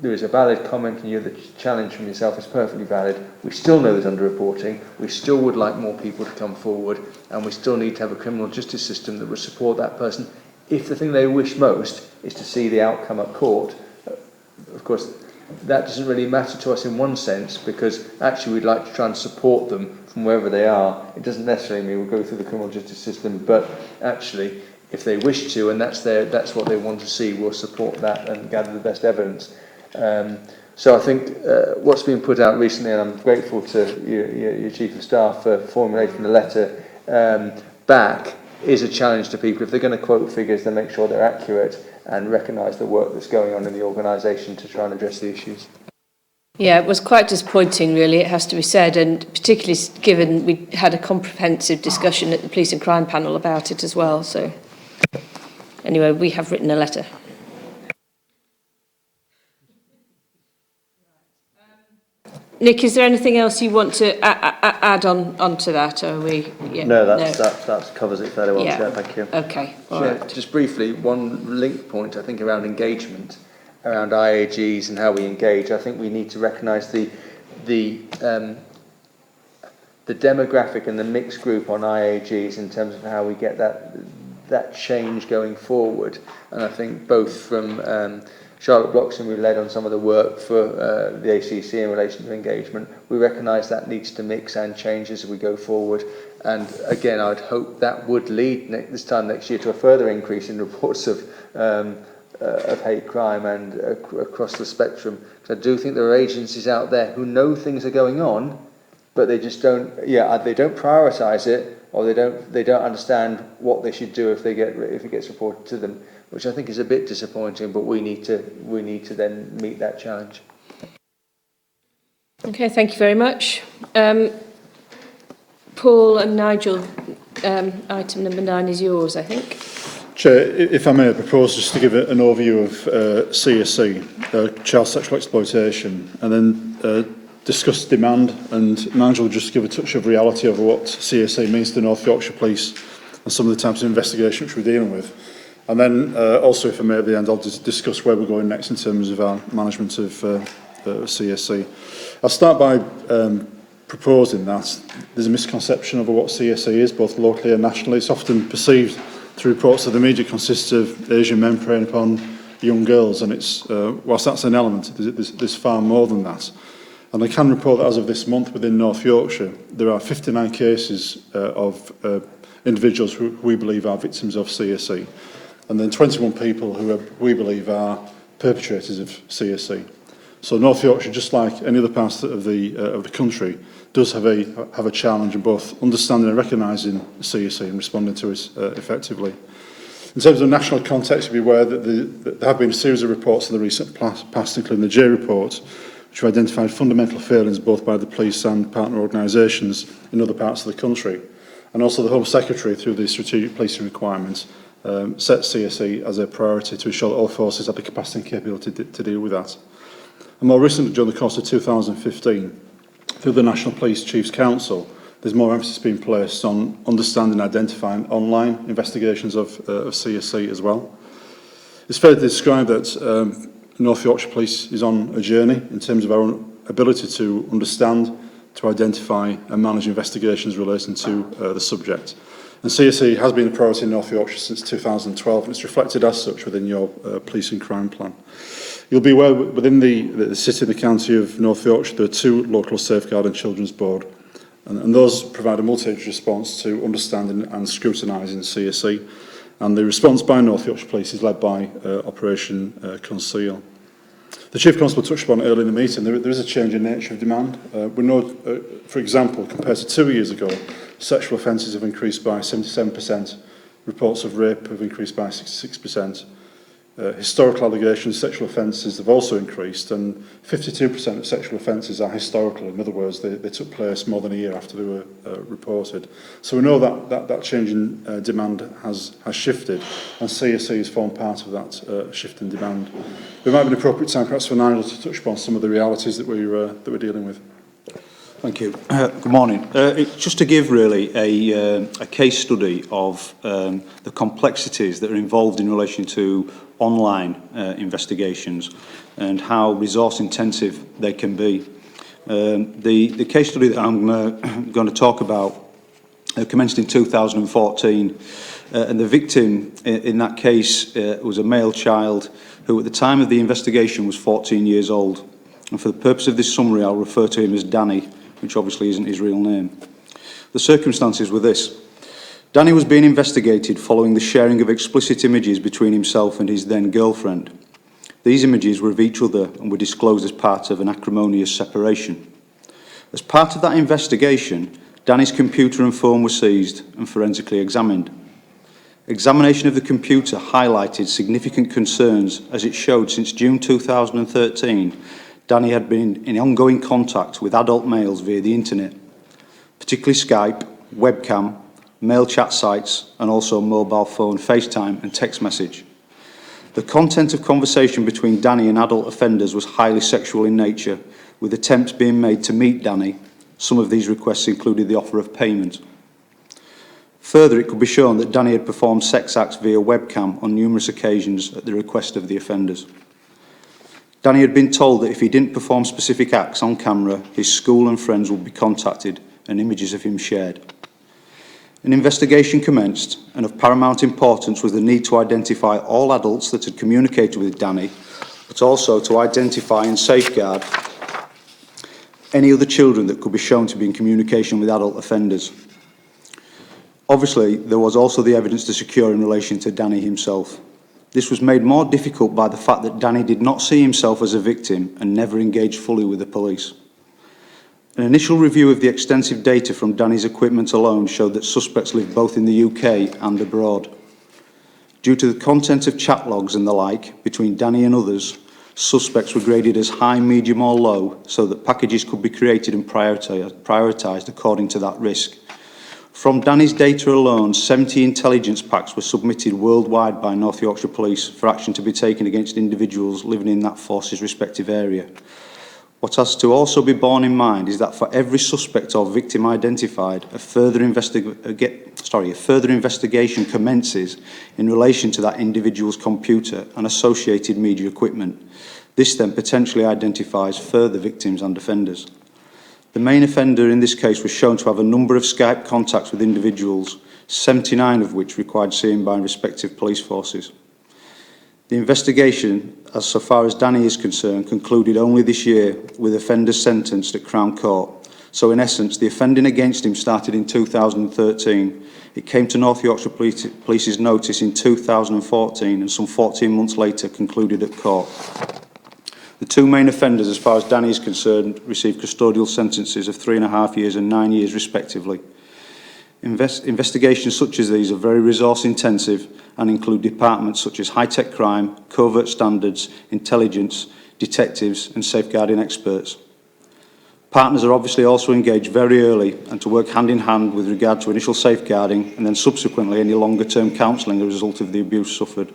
is a valid comment, and the challenge from yourself is perfectly valid. We still know there's underreporting. We still would like more people to come forward, and we still need to have a criminal justice system that would support that person. If the thing they wish most is to see the outcome at court, of course, that doesn't really matter to us in one sense, because actually we'd like to try and support them from wherever they are. It doesn't necessarily mean we'll go through the criminal justice system, but actually, if they wish to, and that's what they want to see, we'll support that and gather the best evidence. So I think what's been put out recently, and I'm grateful to your Chief of Staff for formulating the letter back, is a challenge to people. If they're going to quote figures, then make sure they're accurate and recognise the work that's going on in the organisation to try and address the issues. Yeah, it was quite disappointing, really, it has to be said, and particularly given we had a comprehensive discussion at the Police and Crime panel about it as well. So anyway, we have written a letter. Nick, is there anything else you want to add on to that? Or are we? Yeah, no, that covers it fairly well. Yeah. Chair, thank you. Okay. All Chair, right. just briefly, one link point I think around engagement, around IAGs and how we engage. I think we need to recognise the demographic and the mixed group on IAGs in terms of how we get that change going forward. And I think both from Charlotte Bloxham, who led on some of the work for the ACC in relation to engagement, we recognise that needs to mix and change as we go forward. And again, I'd hope that would lead this time next year to a further increase in reports of hate crime and across the spectrum. Because I do think there are agencies out there who know things are going on, but they just don't. Yeah, they don't prioritise it, or they don't understand what they should do if it gets reported to them, which I think is a bit disappointing. But we need to then meet that challenge. Okay, thank you very much. Paul and Nigel, item number 9 is yours, I think. Chair, if I may, I propose just to give an overview of CSC, child sexual exploitation, and then discuss demand, and Nigel will just give a touch of reality over what CSC means to North Yorkshire Police and some of the types of investigation which we're dealing with. And then also, if I may, at the end, I'll just discuss where we're going next in terms of our management of CSC. I'll start by proposing that, there's a misconception over what CSE is, both locally and nationally. It's often perceived through reports of the media consists of Asian men preying upon young girls, and it's whilst that's an element, there's far more than that. And I can report that as of this month within North Yorkshire, there are 59 cases of individuals who we believe are victims of CSE, and then 21 people who we believe are perpetrators of CSE. So North Yorkshire, just like any other parts of the country, does have a challenge in both understanding and recognising CSE and responding to it effectively. In terms of national context, be aware that there have been a series of reports in the recent past, including the J report, which have identified fundamental failings both by the police and partner organisations in other parts of the country. And also the Home Secretary, through the strategic policing requirements, set CSE as a priority to ensure that all forces have the capacity and capability to deal with that. And more recently, during the course of 2015, through the National Police Chiefs Council, there's more emphasis being placed on understanding and identifying online investigations of CSE as well. It's fair to describe that North Yorkshire Police is on a journey in terms of our own ability to understand, to identify and manage investigations relating to the subject. And CSE has been a priority in North Yorkshire since 2012, and it's reflected as such within your police and crime plan. You'll be aware within the city and the county of North Yorkshire, there are 2 local safeguarding children's board, and those provide a multi-agency response to understanding and scrutinising CSE. And the response by North Yorkshire Police is led by Operation Conceal. The Chief Constable touched upon earlier in the meeting, there is a change in nature of demand. We know, for example, compared to 2 years ago, sexual offences have increased by 77%, reports of rape have increased by 66%. Historical allegations, sexual offences have also increased, and 52% of sexual offences are historical. In other words, they took place more than a year after they were reported. So we know that change in demand has shifted, and CSE has formed part of that shift in demand. It might be an appropriate time perhaps for Nigel to touch upon some of the realities that we're dealing with. Thank you. Good morning. Just to give really a case study of the complexities that are involved in relation to online investigations and how resource intensive they can be. The case study that I'm going to talk about commenced in 2014, and the victim in that case was a male child who at the time of the investigation was 14 years old. And for the purpose of this summary, I'll refer to him as Danny, which obviously isn't his real name. The circumstances were this. Danny was being investigated following the sharing of explicit images between himself and his then girlfriend. These images were of each other and were disclosed as part of an acrimonious separation. As part of that investigation, Danny's computer and phone were seized and forensically examined. Examination of the computer highlighted significant concerns as it showed since June 2013 Danny had been in ongoing contact with adult males via the internet, particularly Skype, webcam, mail chat sites, and also mobile phone, FaceTime, and text message. The content of conversation between Danny and adult offenders was highly sexual in nature, with attempts being made to meet Danny. Some of these requests included the offer of payment. Further, it could be shown that Danny had performed sex acts via webcam on numerous occasions at the request of the offenders. Danny had been told that if he didn't perform specific acts on camera, his school and friends would be contacted and images of him shared. An investigation commenced, and of paramount importance was the need to identify all adults that had communicated with Danny, but also to identify and safeguard any other children that could be shown to be in communication with adult offenders. Obviously, there was also the evidence to secure in relation to Danny himself. This was made more difficult by the fact that Danny did not see himself as a victim and never engaged fully with the police. An initial review of the extensive data from Danny's equipment alone showed that suspects lived both in the UK and abroad. Due to the content of chat logs and the like between Danny and others, suspects were graded as high, medium or low so that packages could be created and prioritised according to that risk. From Danny's data alone, 70 intelligence packs were submitted worldwide by North Yorkshire Police for action to be taken against individuals living in that force's respective area. What has to also be borne in mind is that for every suspect or victim identified, a further investigation commences in relation to that individual's computer and associated media equipment. This then potentially identifies further victims and offenders. The main offender in this case was shown to have a number of Skype contacts with individuals, 79 of which required seeing by respective police forces. The investigation, as so far as Danny is concerned, concluded only this year with offenders sentenced at Crown Court. So in essence, the offending against him started in 2013. It came to North Yorkshire Police's notice in 2014 and some 14 months later concluded at court. The two main offenders, as far as Danny is concerned, received custodial sentences of 3.5 years and 9 years respectively. Investigations such as these are very resource intensive and include departments such as high-tech crime, covert standards, intelligence, detectives and safeguarding experts. Partners are obviously also engaged very early and to work hand in hand with regard to initial safeguarding and then subsequently any longer-term counselling as a result of the abuse suffered.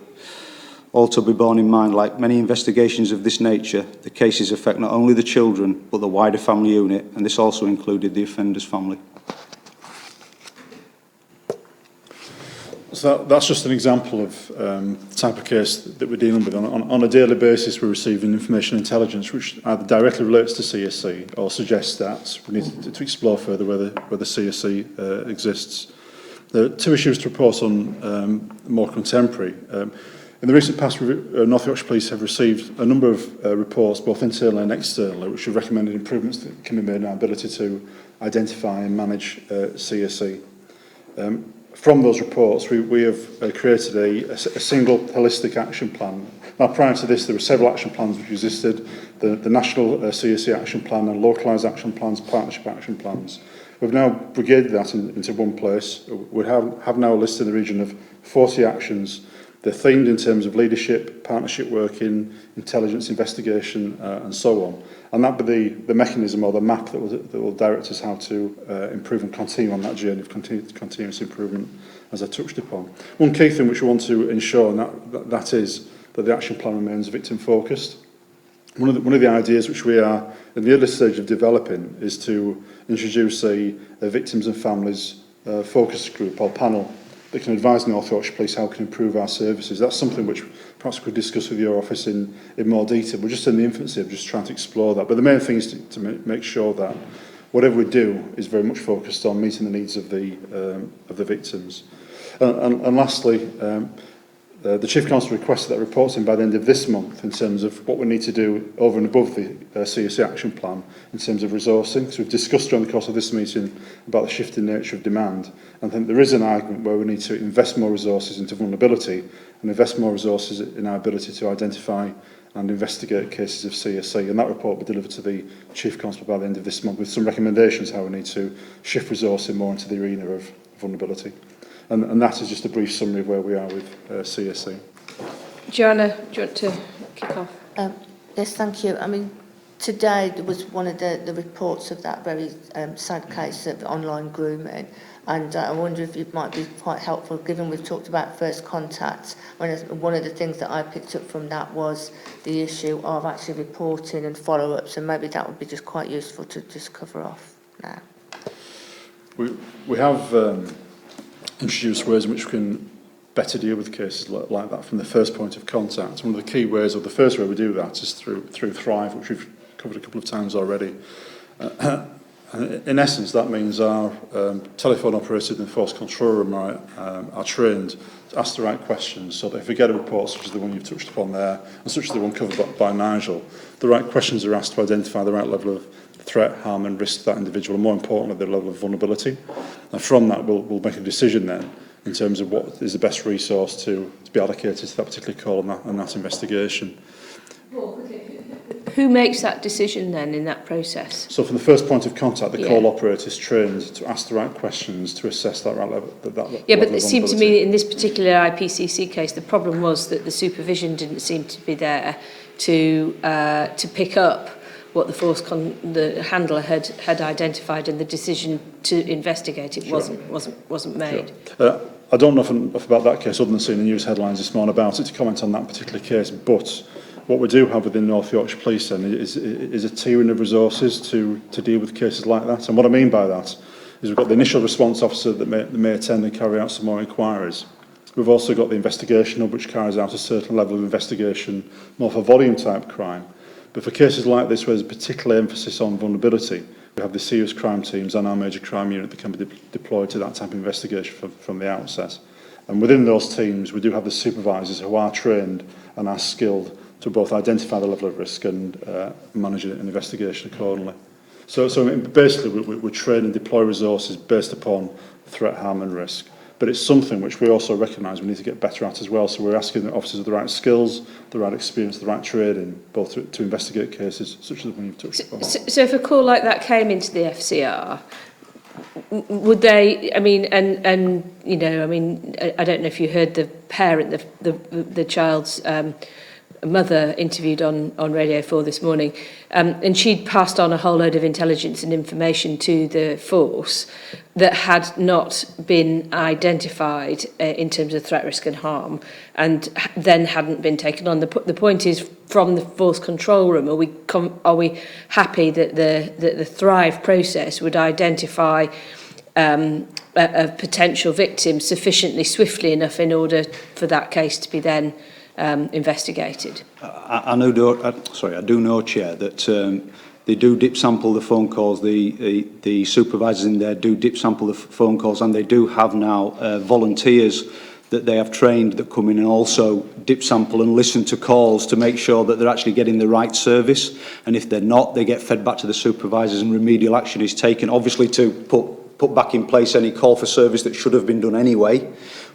All to be borne in mind, like many investigations of this nature, the cases affect not only the children but the wider family unit, and this also included the offender's family. So that's just an example of the type of case that we're dealing with. On a daily basis, we're receiving information intelligence which either directly relates to CSE or suggests that we need to explore further whether CSE exists. There are two issues to report on more contemporary. In the recent past, North Yorkshire Police have received a number of reports, both internally and externally, which have recommended improvements that can be made in our ability to identify and manage CSE. From those reports, we have created a single holistic action plan. Now, prior to this, there were several action plans which existed, the National CSE Action Plan and localised action plans, partnership action plans. We've now brigaded that into one place. We have now a list in the region of 40 actions. They're themed in terms of leadership, partnership working, intelligence investigation, and so on. And that be the mechanism or the map that will direct us how to improve and continue on that journey of continuous improvement, as I touched upon. One key thing which we want to ensure, and that is that the action plan remains victim-focused. One of the ideas which we are in the early stage of developing is to introduce a victims and families focus group or panel that can advise North Yorkshire Police how we can improve our services. That's something which perhaps we could discuss with your office in more detail. We're just in the infancy of just trying to explore that. But the main thing is to make sure that whatever we do is very much focused on meeting the needs of the victims. And lastly, the Chief Constable requested that reports in by the end of this month in terms of what we need to do over and above the CSE action plan in terms of resourcing. So we've discussed during the course of this meeting about the shifting nature of demand. And I think there is an argument where we need to invest more resources into vulnerability and invest more resources in our ability to identify and investigate cases of CSE. And that report will be delivered to the Chief Constable by the end of this month with some recommendations how we need to shift resourcing more into the arena of vulnerability. And that is just a brief summary of where we are with CSE. Joanna, do you want to kick off? Yes, thank you. I mean, today there was one of the reports of that very sad case of online grooming, and I wonder if it might be quite helpful, given we've talked about first contact. One of the things that I picked up from that was the issue of actually reporting and follow-ups, and maybe that would be just quite useful to just cover off now. We have introduce ways in which we can better deal with cases like that from the first point of contact. One of the key ways, or the first way we do that, is through Thrive, which we've covered a couple of times already. In essence, that means our telephone operators in the force control room are trained to ask the right questions, so that if we get a report such as the one you've touched upon there, and such as the one covered by Nigel, the right questions are asked to identify the right level of threat, harm and risk to that individual, and more importantly, the level of vulnerability. And from that, we'll make a decision then in terms of what is the best resource to be allocated to that particular call and that investigation. Who makes that decision then in that process? So from the first point of contact, the call operator is trained to ask the right questions to assess that right level. Yeah, but it seemed to me in this particular IPCC case, the problem was that the supervision didn't seem to be there to pick up what the handler had identified, and the decision to investigate it wasn't made. Sure. I don't know enough about that case other than seeing the news headlines this morning about it to comment on that particular case, but what we do have within North Yorkshire Police then is a tiering of resources to deal with cases like that. And what I mean by that is we've got the initial response officer that may attend and carry out some more inquiries. We've also got the investigation hub, which carries out a certain level of investigation more for volume type crime. But for cases like this where there's a particular emphasis on vulnerability, We have the serious crime teams and our major crime unit that can be deployed to that type of investigation from the outset. And within those teams, we do have the supervisors who are trained and are skilled to both identify the level of risk and manage an investigation accordingly. So basically, we train and deploy resources based upon threat, harm and risk. But it's something which we also recognise we need to get better at as well. So we're asking the officers of the right skills, the right experience, the right training, both to investigate cases such as the one you've touched upon. So if a call like that came into the FCR, would they, I mean, and you know, I mean, I don't know if you heard the parent, the child's mother interviewed on Radio 4 this morning, and she'd passed on a whole load of intelligence and information to the force that had not been identified in terms of threat, risk and harm, and then hadn't been taken on. The point is, from the force control room, are we happy that the Thrive process would identify a potential victim sufficiently swiftly enough in order for that case to be then investigated? I do know, Chair, that they do dip sample the phone calls. The supervisors in there do dip sample the phone calls, and they do have now volunteers that they have trained that come in and also dip sample and listen to calls to make sure that they're actually getting the right service. And if they're not, they get fed back to the supervisors and remedial action is taken, obviously to put back in place any call for service that should have been done anyway,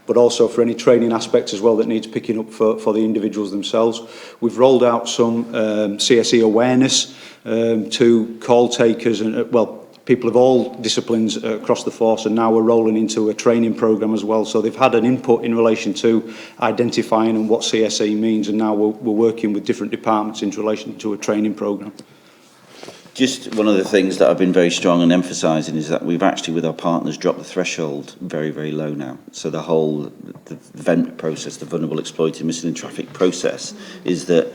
but also for any training aspects as well that needs picking up for the individuals themselves. We've rolled out some CSE awareness to call takers and, people of all disciplines across the force, and now we're rolling into a training programme as well. So they've had an input in relation to identifying and what CSE means, and now we're working with different departments in relation to a training programme. Just one of the things that I've been very strong on emphasising is that we've actually, with our partners, dropped the threshold very, very low now. So the whole the VENT process, the vulnerable, exploited, missing in traffic process, is that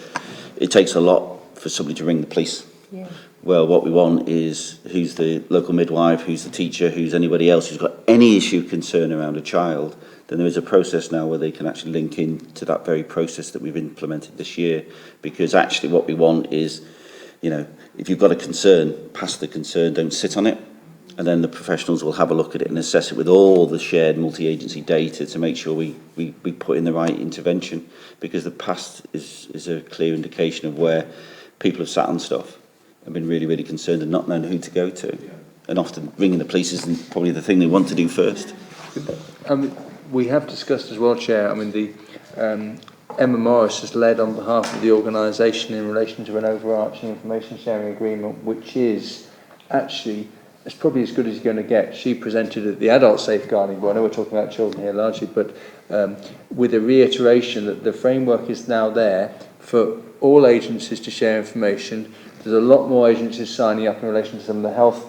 it takes a lot for somebody to ring the police. Yeah. Well, what we want is who's the local midwife, who's the teacher, who's anybody else who's got any issue, concern around a child. Then there is a process now where they can actually link in to that very process that we've implemented this year. Because actually what we want is, you know, if you've got a concern, pass the concern, don't sit on it. And then the professionals will have a look at it and assess it with all the shared multi-agency data to make sure we put in the right intervention. Because the past is a clear indication of where people have sat on stuff and been really, really concerned and not known who to go to. And often ringing the police isn't probably the thing they want to do first. We have discussed as well, Chair, Emma Morris has led on behalf of the organisation in relation to an overarching information sharing agreement, which is actually, it's probably as good as you're going to get. She presented at the adult safeguarding board. I know we're talking about children here largely, but with a reiteration that the framework is now there for all agencies to share information. There's a lot more agencies signing up in relation to some of the health,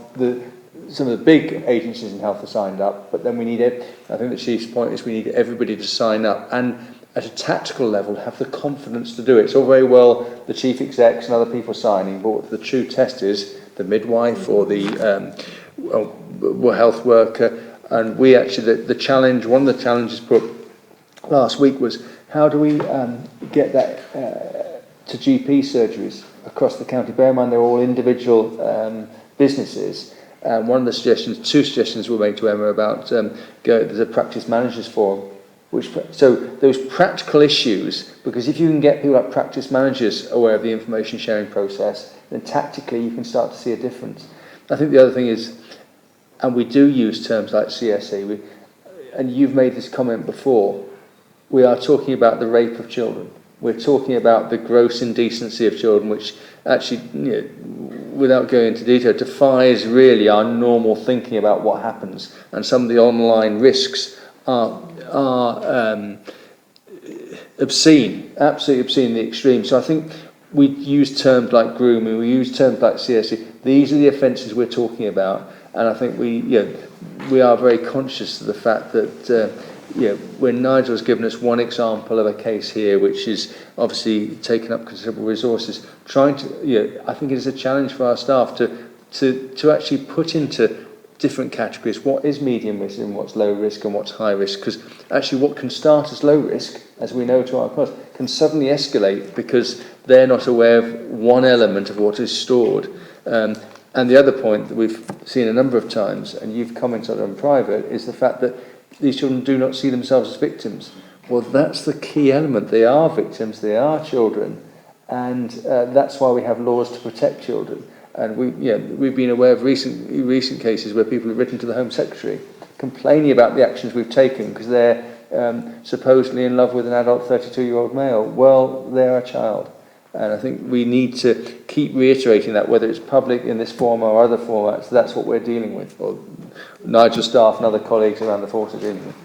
some of the big agencies in health are signed up, but then we need it. I think the Chief's point is we need everybody to sign up and at a tactical level have the confidence to do it. It's all very well the chief execs and other people signing, but what the true test is the midwife or the health worker. And we actually, the challenge, one of the challenges put last week was how do we get that to GP surgeries across the county? Bear in mind they're all individual businesses. One of the suggestions, two suggestions were made to Emma about there's a practice managers forum. So those practical issues, because if you can get people like practice managers aware of the information sharing process, then tactically you can start to see a difference. I think the other thing is, and we do use terms like CSE, and you've made this comment before, we are talking about the rape of children. We're talking about the gross indecency of children, which actually, without going into detail, defies really our normal thinking about what happens. And some of the online risks are obscene, absolutely obscene in the extreme. So I think we use terms like grooming, we use terms like CSE. These are the offences we're talking about, and I think we are very conscious of the fact that when Nigel's given us one example of a case here, which is obviously taking up considerable resources, trying to, I think it is a challenge for our staff to actually put into different categories what is medium risk and what's low risk and what's high risk, because actually what can start as low risk, as we know to our cost, can suddenly escalate because they're not aware of one element of what is stored. And the other point that we've seen a number of times, and you've commented on private, is the fact that these children do not see themselves as victims. Well, that's the key element. They are victims, they are children, and that's why we have laws to protect children. And we've been aware of recent cases where people have written to the Home Secretary complaining about the actions we've taken because they're supposedly in love with an adult 32-year-old male. Well, they're a child. And I think we need to keep reiterating that, whether it's public in this forum or other formats, that's what we're dealing with, or Nigel staff and other colleagues around the force are dealing with.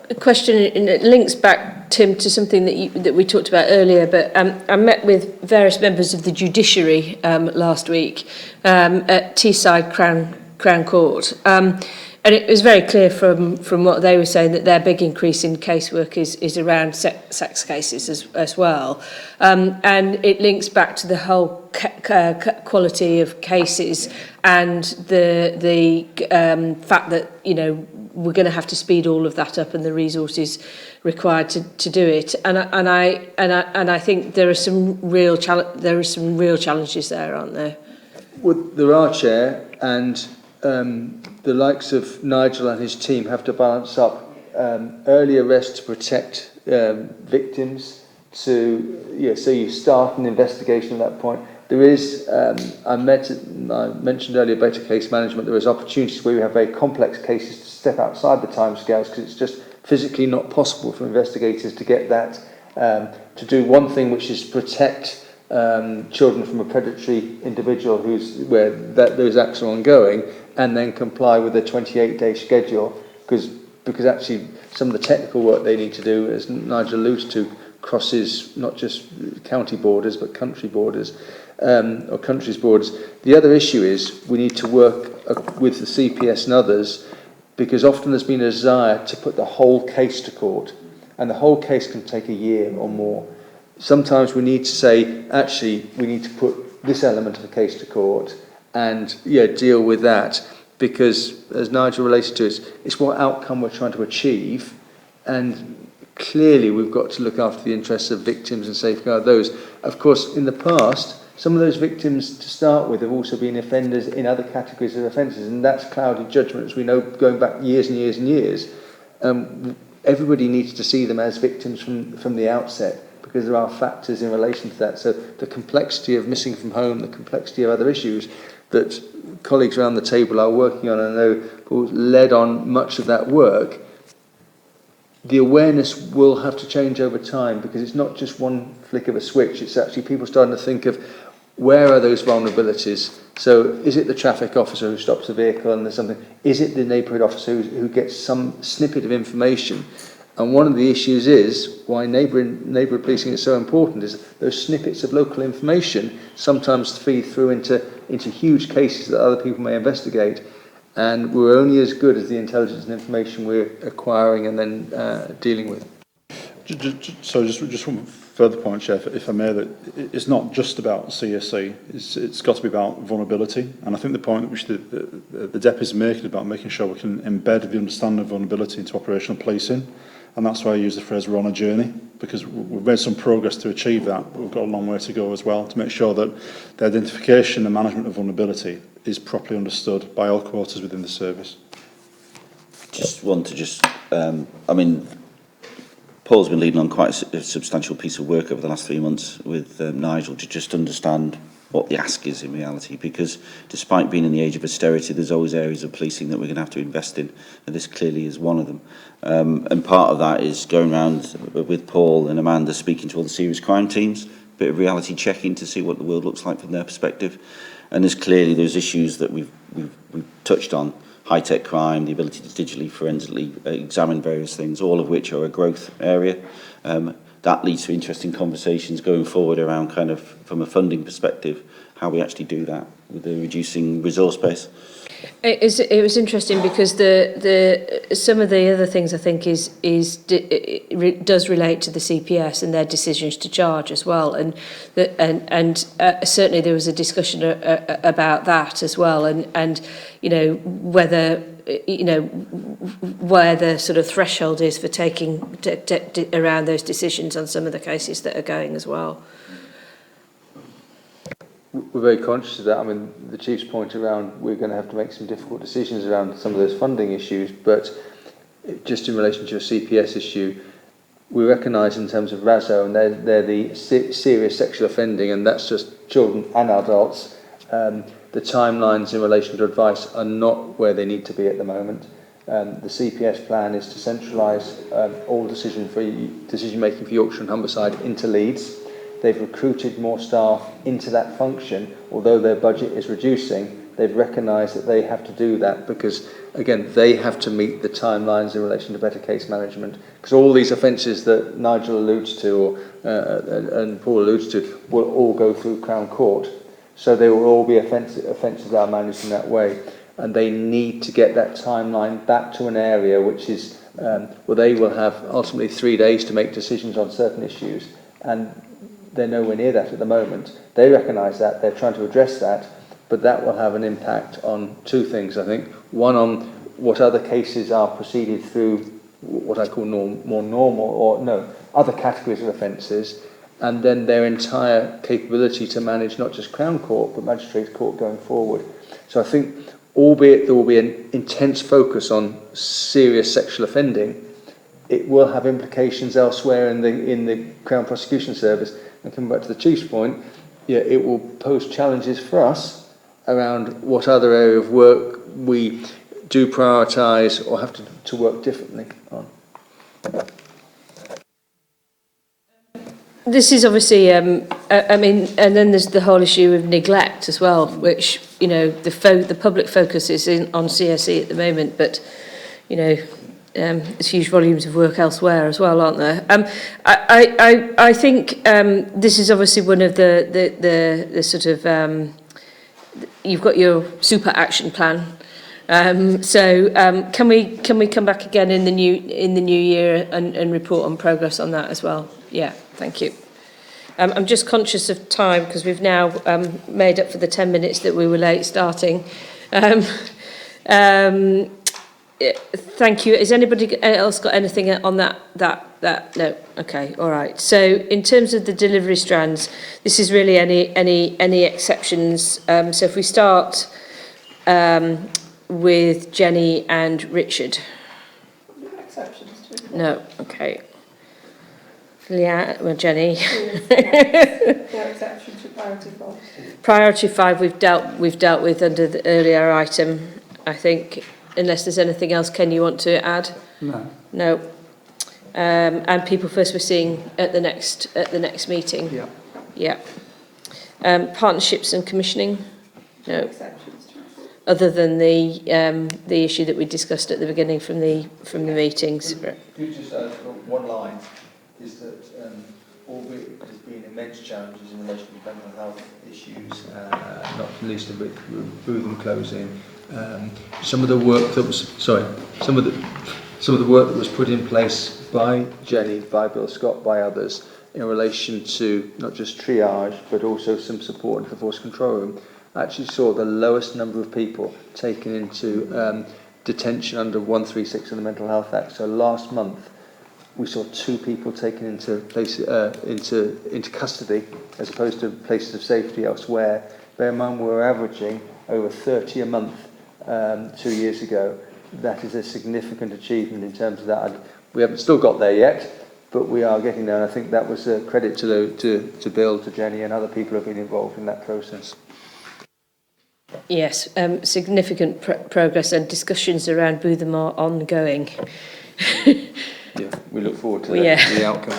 A question, and it links back, Tim, to something that we talked about earlier, but I met with various members of the judiciary last week at Teesside Crown Court. And it was very clear from what they were saying that their big increase in casework is around sex cases as well. And it links back to the whole quality of cases and the fact that, we're going to have to speed all of that up and the resources required to do it. And I think there are some real challenges there, aren't there? Well, there are, Chair, and the likes of Nigel and his team have to balance up early arrest to protect victims. So you start an investigation at that point. There is, I mentioned earlier, better case management. There is opportunities where we have very complex cases to step outside the timescales because it's just physically not possible for investigators to get that, to do one thing, which is protect children from a predatory individual where those acts are ongoing, and then comply with a 28-day schedule, because actually some of the technical work they need to do, as Nigel alluded to, crosses not just county borders but country borders, or countries' borders. The other issue is we need to work with the CPS and others, because often there's been a desire to put the whole case to court, and the whole case can take a year or more. Sometimes we need to say, actually, we need to put this element of the case to court and deal with that, because, as Nigel related to, it's what outcome we're trying to achieve, and clearly we've got to look after the interests of victims and safeguard those. Of course, in the past, some of those victims to start with have also been offenders in other categories of offences, and that's clouded judgment, as we know, going back years and years and years. Everybody needs to see them as victims from the outset, because there are factors in relation to that. So the complexity of missing from home, the complexity of other issues that colleagues around the table are working on, and I know Paul led on much of that work, the awareness will have to change over time, because it's not just one flick of a switch. It's actually people starting to think of, where are those vulnerabilities? So is it the traffic officer who stops a vehicle and there's something? Is it the neighbourhood officer who gets some snippet of information? And one of the issues is why neighbourhood policing is so important is those snippets of local information sometimes feed through into huge cases that other people may investigate. And we're only as good as the intelligence and information we're acquiring and then dealing with. So just one further point, Chair, if I may, that it's not just about CSC, it's got to be about vulnerability. And I think the point which the DEP is making about making sure we can embed the understanding of vulnerability into operational policing, and that's why I use the phrase we're on a journey, because we've made some progress to achieve that, but we've got a long way to go as well to make sure that the identification and management of vulnerability is properly understood by all quarters within the service. Paul's been leading on quite a substantial piece of work over the last 3 months with Nigel to just understand what the ask is in reality, because despite being in the age of austerity, there's always areas of policing that we're going to have to invest in, and this clearly is one of them. And part of that is going around with Paul and Amanda, speaking to all the serious crime teams, a bit of reality checking to see what the world looks like from their perspective. And there's clearly those issues that we've touched on, high-tech crime, the ability to digitally, forensically examine various things, all of which are a growth area. That leads to interesting conversations going forward around kind of, from a funding perspective, how we actually do that with the reducing resource base. It was interesting because some of the other things I think does relate to the CPS and their decisions to charge as well, and certainly there was a discussion about that as well, and whether where the sort of threshold is for taking around those decisions on some of the cases that are going as well. we're very conscious of that. I mean, the Chief's point around we're going to have to make some difficult decisions around some of those funding issues, but just in relation to your CPS issue, we recognise in terms of RASO, and they're the serious sexual offending, and that's just children and adults. The timelines in relation to advice are not where they need to be at the moment. The CPS plan is to centralise all decision making for Yorkshire and Humberside into Leeds. They've recruited more staff into that function, although their budget is reducing. They've recognised that they have to do that because, again, they have to meet the timelines in relation to better case management. Because all these offences that Nigel alludes to and Paul alludes to will all go through Crown Court. So they will all be offences that are managed in that way. And they need to get that timeline back to an area which is, well, they will have ultimately 3 days to make decisions on certain issues. And they're nowhere near that at the moment. They recognise that, they're trying to address that, but that will have an impact on two things, I think. One, on what other cases are proceeded through what I call more normal, other categories of offences, and then their entire capability to manage not just Crown Court, but Magistrates Court going forward. So I think, albeit there will be an intense focus on serious sexual offending, it will have implications elsewhere in the Crown Prosecution Service. And coming back to the Chief's point, it will pose challenges for us around what other area of work we do prioritise or have to work differently on. This is obviously, I mean, and then there's the whole issue of neglect as well, which, you know, the public focus is on CSE at the moment, but, you know, there's huge volumes of work elsewhere as well, aren't there? I think this is obviously one of the sort of, you've got your super action plan. Can we come back again in the new year and report on progress on that as well? Yeah, thank you. I'm just conscious of time because we've now made up for the 10 minutes that we were late starting. Thank you. Has anybody else got anything on that? No. Okay. All right. So in terms of the delivery strands, this is really any exceptions. So if we start with Jenny and Richard. No exceptions to it. No. Okay. Well, Jenny. No exceptions to priority 4. Priority 5 we've dealt with under the earlier item, I think. Unless there's anything else, Ken, you want to add? No. And people first we're seeing at the next meeting. Yeah. Partnerships and commissioning. No. Exceptions to it. Other than the issue that we discussed at the beginning from the meetings. Could you just add one line? Is that albeit there's been immense challenges in relation to mental health issues, not least with Bootham closing. Some of the work that was put in place by Jenny, by Bill Scott, by others in relation to not just triage but also some support for the force control room, actually saw the lowest number of people taken into detention under 136 of the Mental Health Act. So last month we saw 2 people taken into custody as opposed to places of safety elsewhere. Bear in mind we're averaging over 30 a month 2 years ago. That is a significant achievement in terms of that. We haven't still got there yet, but we are getting there. And I think that was a credit to Bill, to Jenny, and other people who have been involved in that process. Yes, significant progress and discussions around Bootham are ongoing. Yeah, we look forward to the outcome.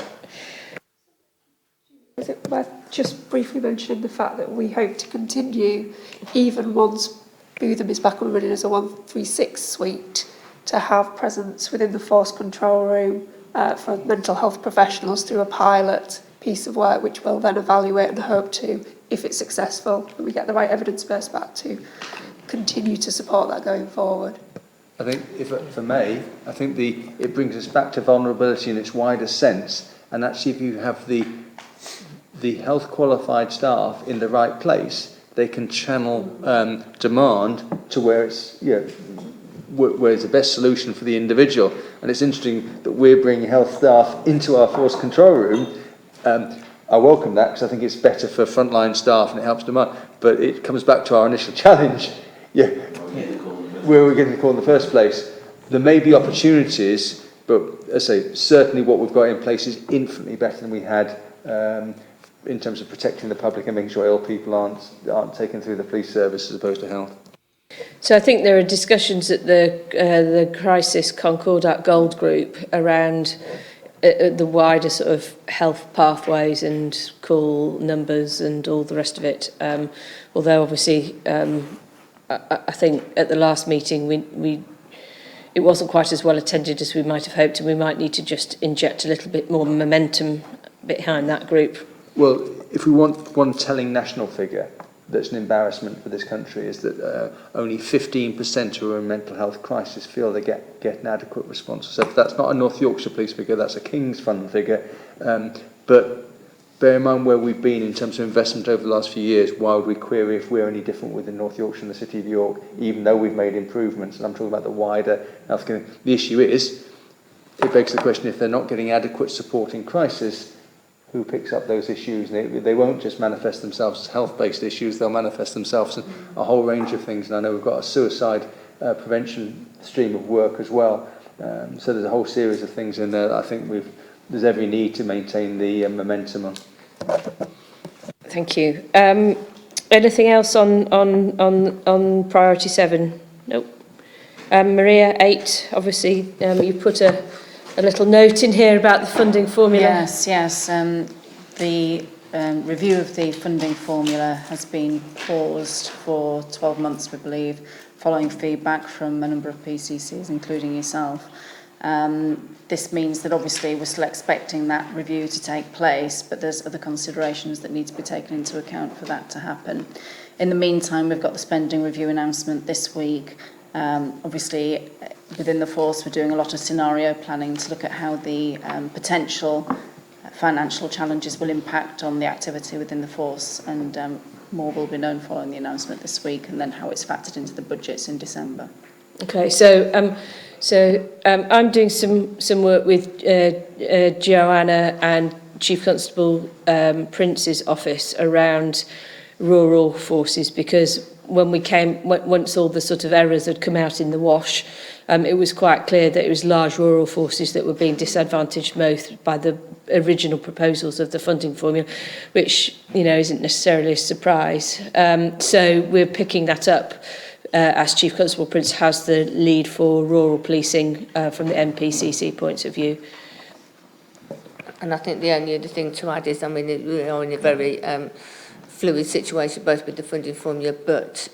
Is it worth just briefly mentioning the fact that we hope to continue, even once Bootham is back and running as a 136 suite, to have presence within the force control room for mental health professionals through a pilot piece of work, which we'll then evaluate and hope to, if it's successful, and we get the right evidence base back, to continue to support that going forward. I think, if I may, I think it brings us back to vulnerability in its wider sense, and actually if you have the health qualified staff in the right place, they can channel demand to where it's where it's the best solution for the individual. And it's interesting that we're bringing health staff into our force control room. I welcome that because I think it's better for frontline staff and it helps them out. But it comes back to our initial challenge. Yeah, where we're getting the call in the first place. There may be opportunities, but as I say, certainly what we've got in place is infinitely better than we had in terms of protecting the public and making sure ill people aren't taken through the police service as opposed to health. So I think there are discussions at the Crisis Concordat Gold Group around the wider sort of health pathways and call numbers and all the rest of it. Although obviously, I think at the last meeting it wasn't quite as well attended as we might have hoped, and we might need to just inject a little bit more momentum behind that group. Well, if we want one telling national figure that's an embarrassment for this country is that only 15% who are in mental health crisis feel they get an adequate response. So that's not a North Yorkshire Police figure, that's a King's Fund figure. But bear in mind where we've been in terms of investment over the last few years. Why would we query if we're any different within North Yorkshire and the City of York, even though we've made improvements? And I'm talking about the wider healthcare. The issue is, it begs the question, if they're not getting adequate support in crisis, who picks up those issues? And they won't just manifest themselves as health-based issues, they'll manifest themselves in a whole range of things. And I know we've got a suicide prevention stream of work as well. So there's a whole series of things in there that I think there's every need to maintain the momentum on. Thank you. Anything else on priority 7? Nope. Maria, 8, obviously you put a little note in here about the funding formula. Yes. The review of the funding formula has been paused for 12 months, we believe, following feedback from a number of PCCs, including yourself. This means that obviously we're still expecting that review to take place, but there's other considerations that need to be taken into account for that to happen. In the meantime, we've got the spending review announcement this week. Obviously, within the force, we're doing a lot of scenario planning to look at how the potential financial challenges will impact on the activity within the force, and more will be known following the announcement this week, and then how it's factored into the budgets in December. Okay, so I'm doing some work with Joanna and Chief Constable Prince's office around rural forces, because once all the sort of errors had come out in the wash, it was quite clear that it was large rural forces that were being disadvantaged most by the original proposals of the funding formula, which, isn't necessarily a surprise. So we're picking that up as Chief Constable Prince has the lead for rural policing from the MPCC point of view. And I think the only other thing to add is, we are in a very fluid situation, both with the funding formula, but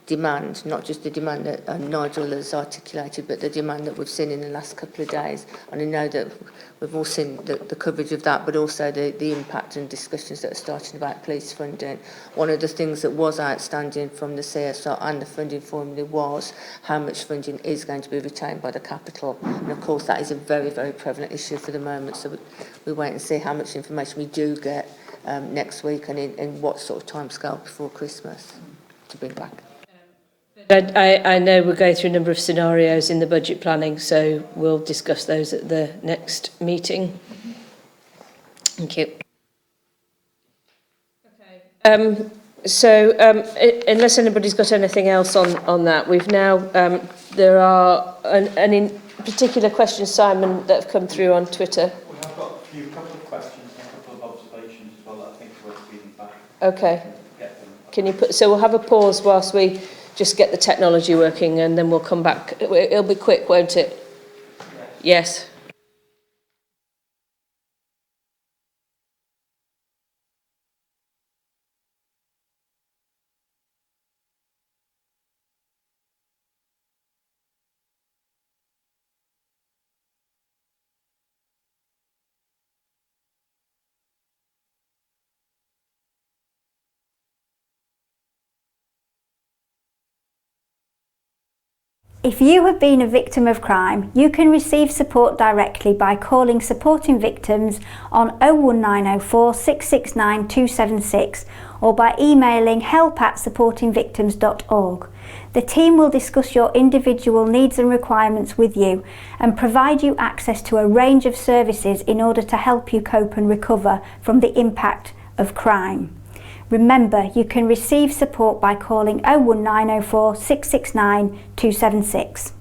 demand, not just the demand that Nigel has articulated, but the demand that we've seen in the last couple of days. And I know that we've all seen the coverage of that, but also the impact and discussions that are starting about police funding. One of the things that was outstanding from the CSR and the funding formula was how much funding is going to be retained by the capital. And of course, that is a very, very prevalent issue for the moment. So we wait and see how much information we do get next week and in what sort of timescale before Christmas to bring back. I know we're going through a number of scenarios in the budget planning, so we'll discuss those at the next meeting. Thank you. Okay. Unless anybody's got anything else on that, we've now there are any particular questions, Simon, that have come through on Twitter. We have got a couple of questions and a couple of observations as well that I think are worth feeding back. Okay. Can you so we'll have a pause whilst we just get the technology working, and then we'll come back. It'll be quick, won't it? Yes. If you have been a victim of crime, you can receive support directly by calling Supporting Victims on 01904 669 276 or by emailing help@supportingvictims.org. The team will discuss your individual needs and requirements with you and provide you access to a range of services in order to help you cope and recover from the impact of crime. Remember, you can receive support by calling 01904 669 276.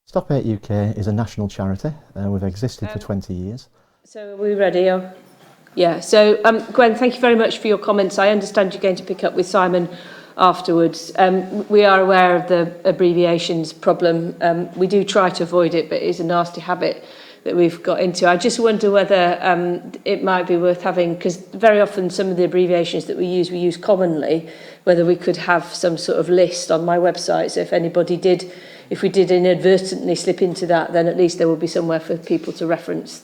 Stop Hate UK is a national charity. We've existed for 20 years. So are we ready? Yeah, so Gwen, thank you very much for your comments. I understand you're going to pick up with Simon afterwards. We are aware of the abbreviations problem. We do try to avoid it, but it is a nasty habit that we've got into. I just wonder whether it might be worth having, because very often some of the abbreviations that we use commonly, whether we could have some sort of list on my website. So if we did inadvertently slip into that, then at least there will be somewhere for people to reference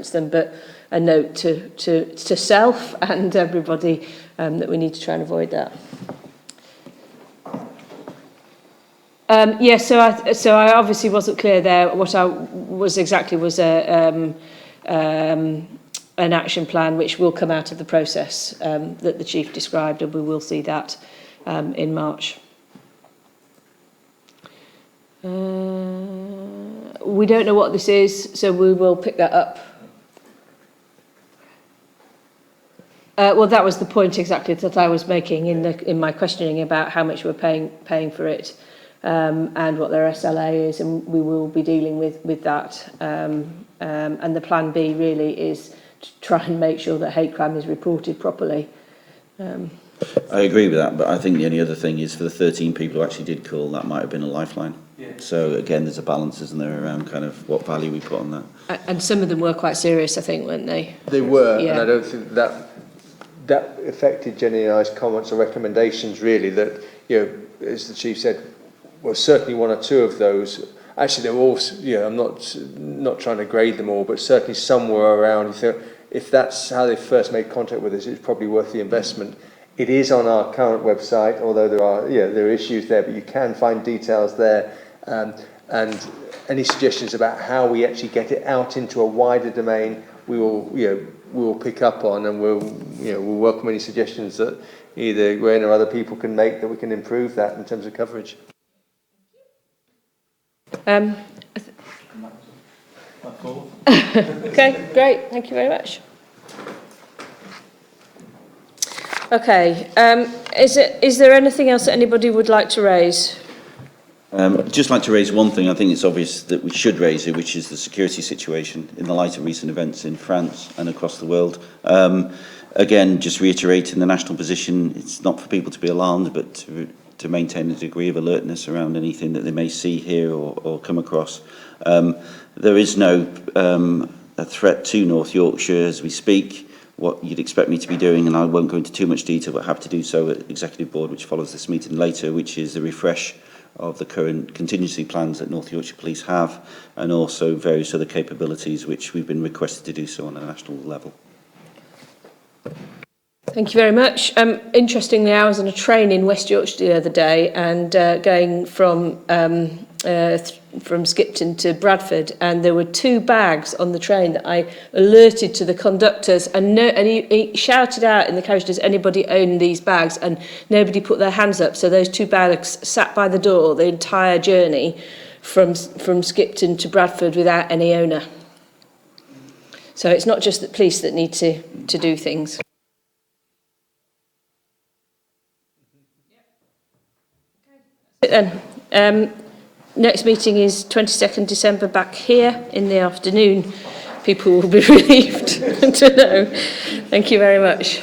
them. But a note to self and everybody that we need to try and avoid that. So I obviously wasn't clear there. What I was exactly was an action plan which will come out of the process that the Chief described, and we will see that in March. We don't know what this is, so we will pick that up. Well, that was the point exactly that I was making in my questioning about how much we're paying for it, and what their SLA is, and we will be dealing with that. And the plan B really is to try and make sure that hate crime is reported properly. I agree with that, but I think the only other thing is for the 13 people who actually did call, that might have been a lifeline. Yeah. So again, there's a balance, isn't there, around kind of what value we put on that. And some of them were quite serious, I think, weren't they? They were, yeah. And I don't think that affected Jenny and I's comments or recommendations really, that, as the Chief said, well, certainly one or two of those, actually they're all, I'm not trying to grade them all, but certainly some were around, you think, if that's how they first made contact with us, it's probably worth the investment. It is on our current website, although there are issues there, but you can find details there, and any suggestions about how we actually get it out into a wider domain, we will pick up on, and we'll welcome any suggestions that either Gwen or other people can make that we can improve that in terms of coverage. Okay, great. Thank you very much. Okay, is there anything else that anybody would like to raise? I'd just like to raise one thing. I think it's obvious that we should raise it, which is the security situation in the light of recent events in France and across the world. Again, just reiterating the national position, it's not for people to be alarmed, but to maintain a degree of alertness around anything that they may see, hear or come across. There is no a threat to North Yorkshire as we speak. What you'd expect me to be doing, and I won't go into too much detail, but have to do so at Executive Board, which follows this meeting later, which is the refresh of the current contingency plans that North Yorkshire Police have, and also various other capabilities which we've been requested to do so on a national level. Thank you very much. Interestingly, I was on a train in West Yorkshire the other day and going from Skipton to Bradford, and there were 2 bags on the train that I alerted to the conductors, and he shouted out in the carriage, does anybody own these bags? And nobody put their hands up, so those 2 bags sat by the door the entire journey from Skipton to Bradford without any owner. So it's not just the police that need to do things. Then, next meeting is 22nd December back here in the afternoon. People will be relieved to know. Thank you very much.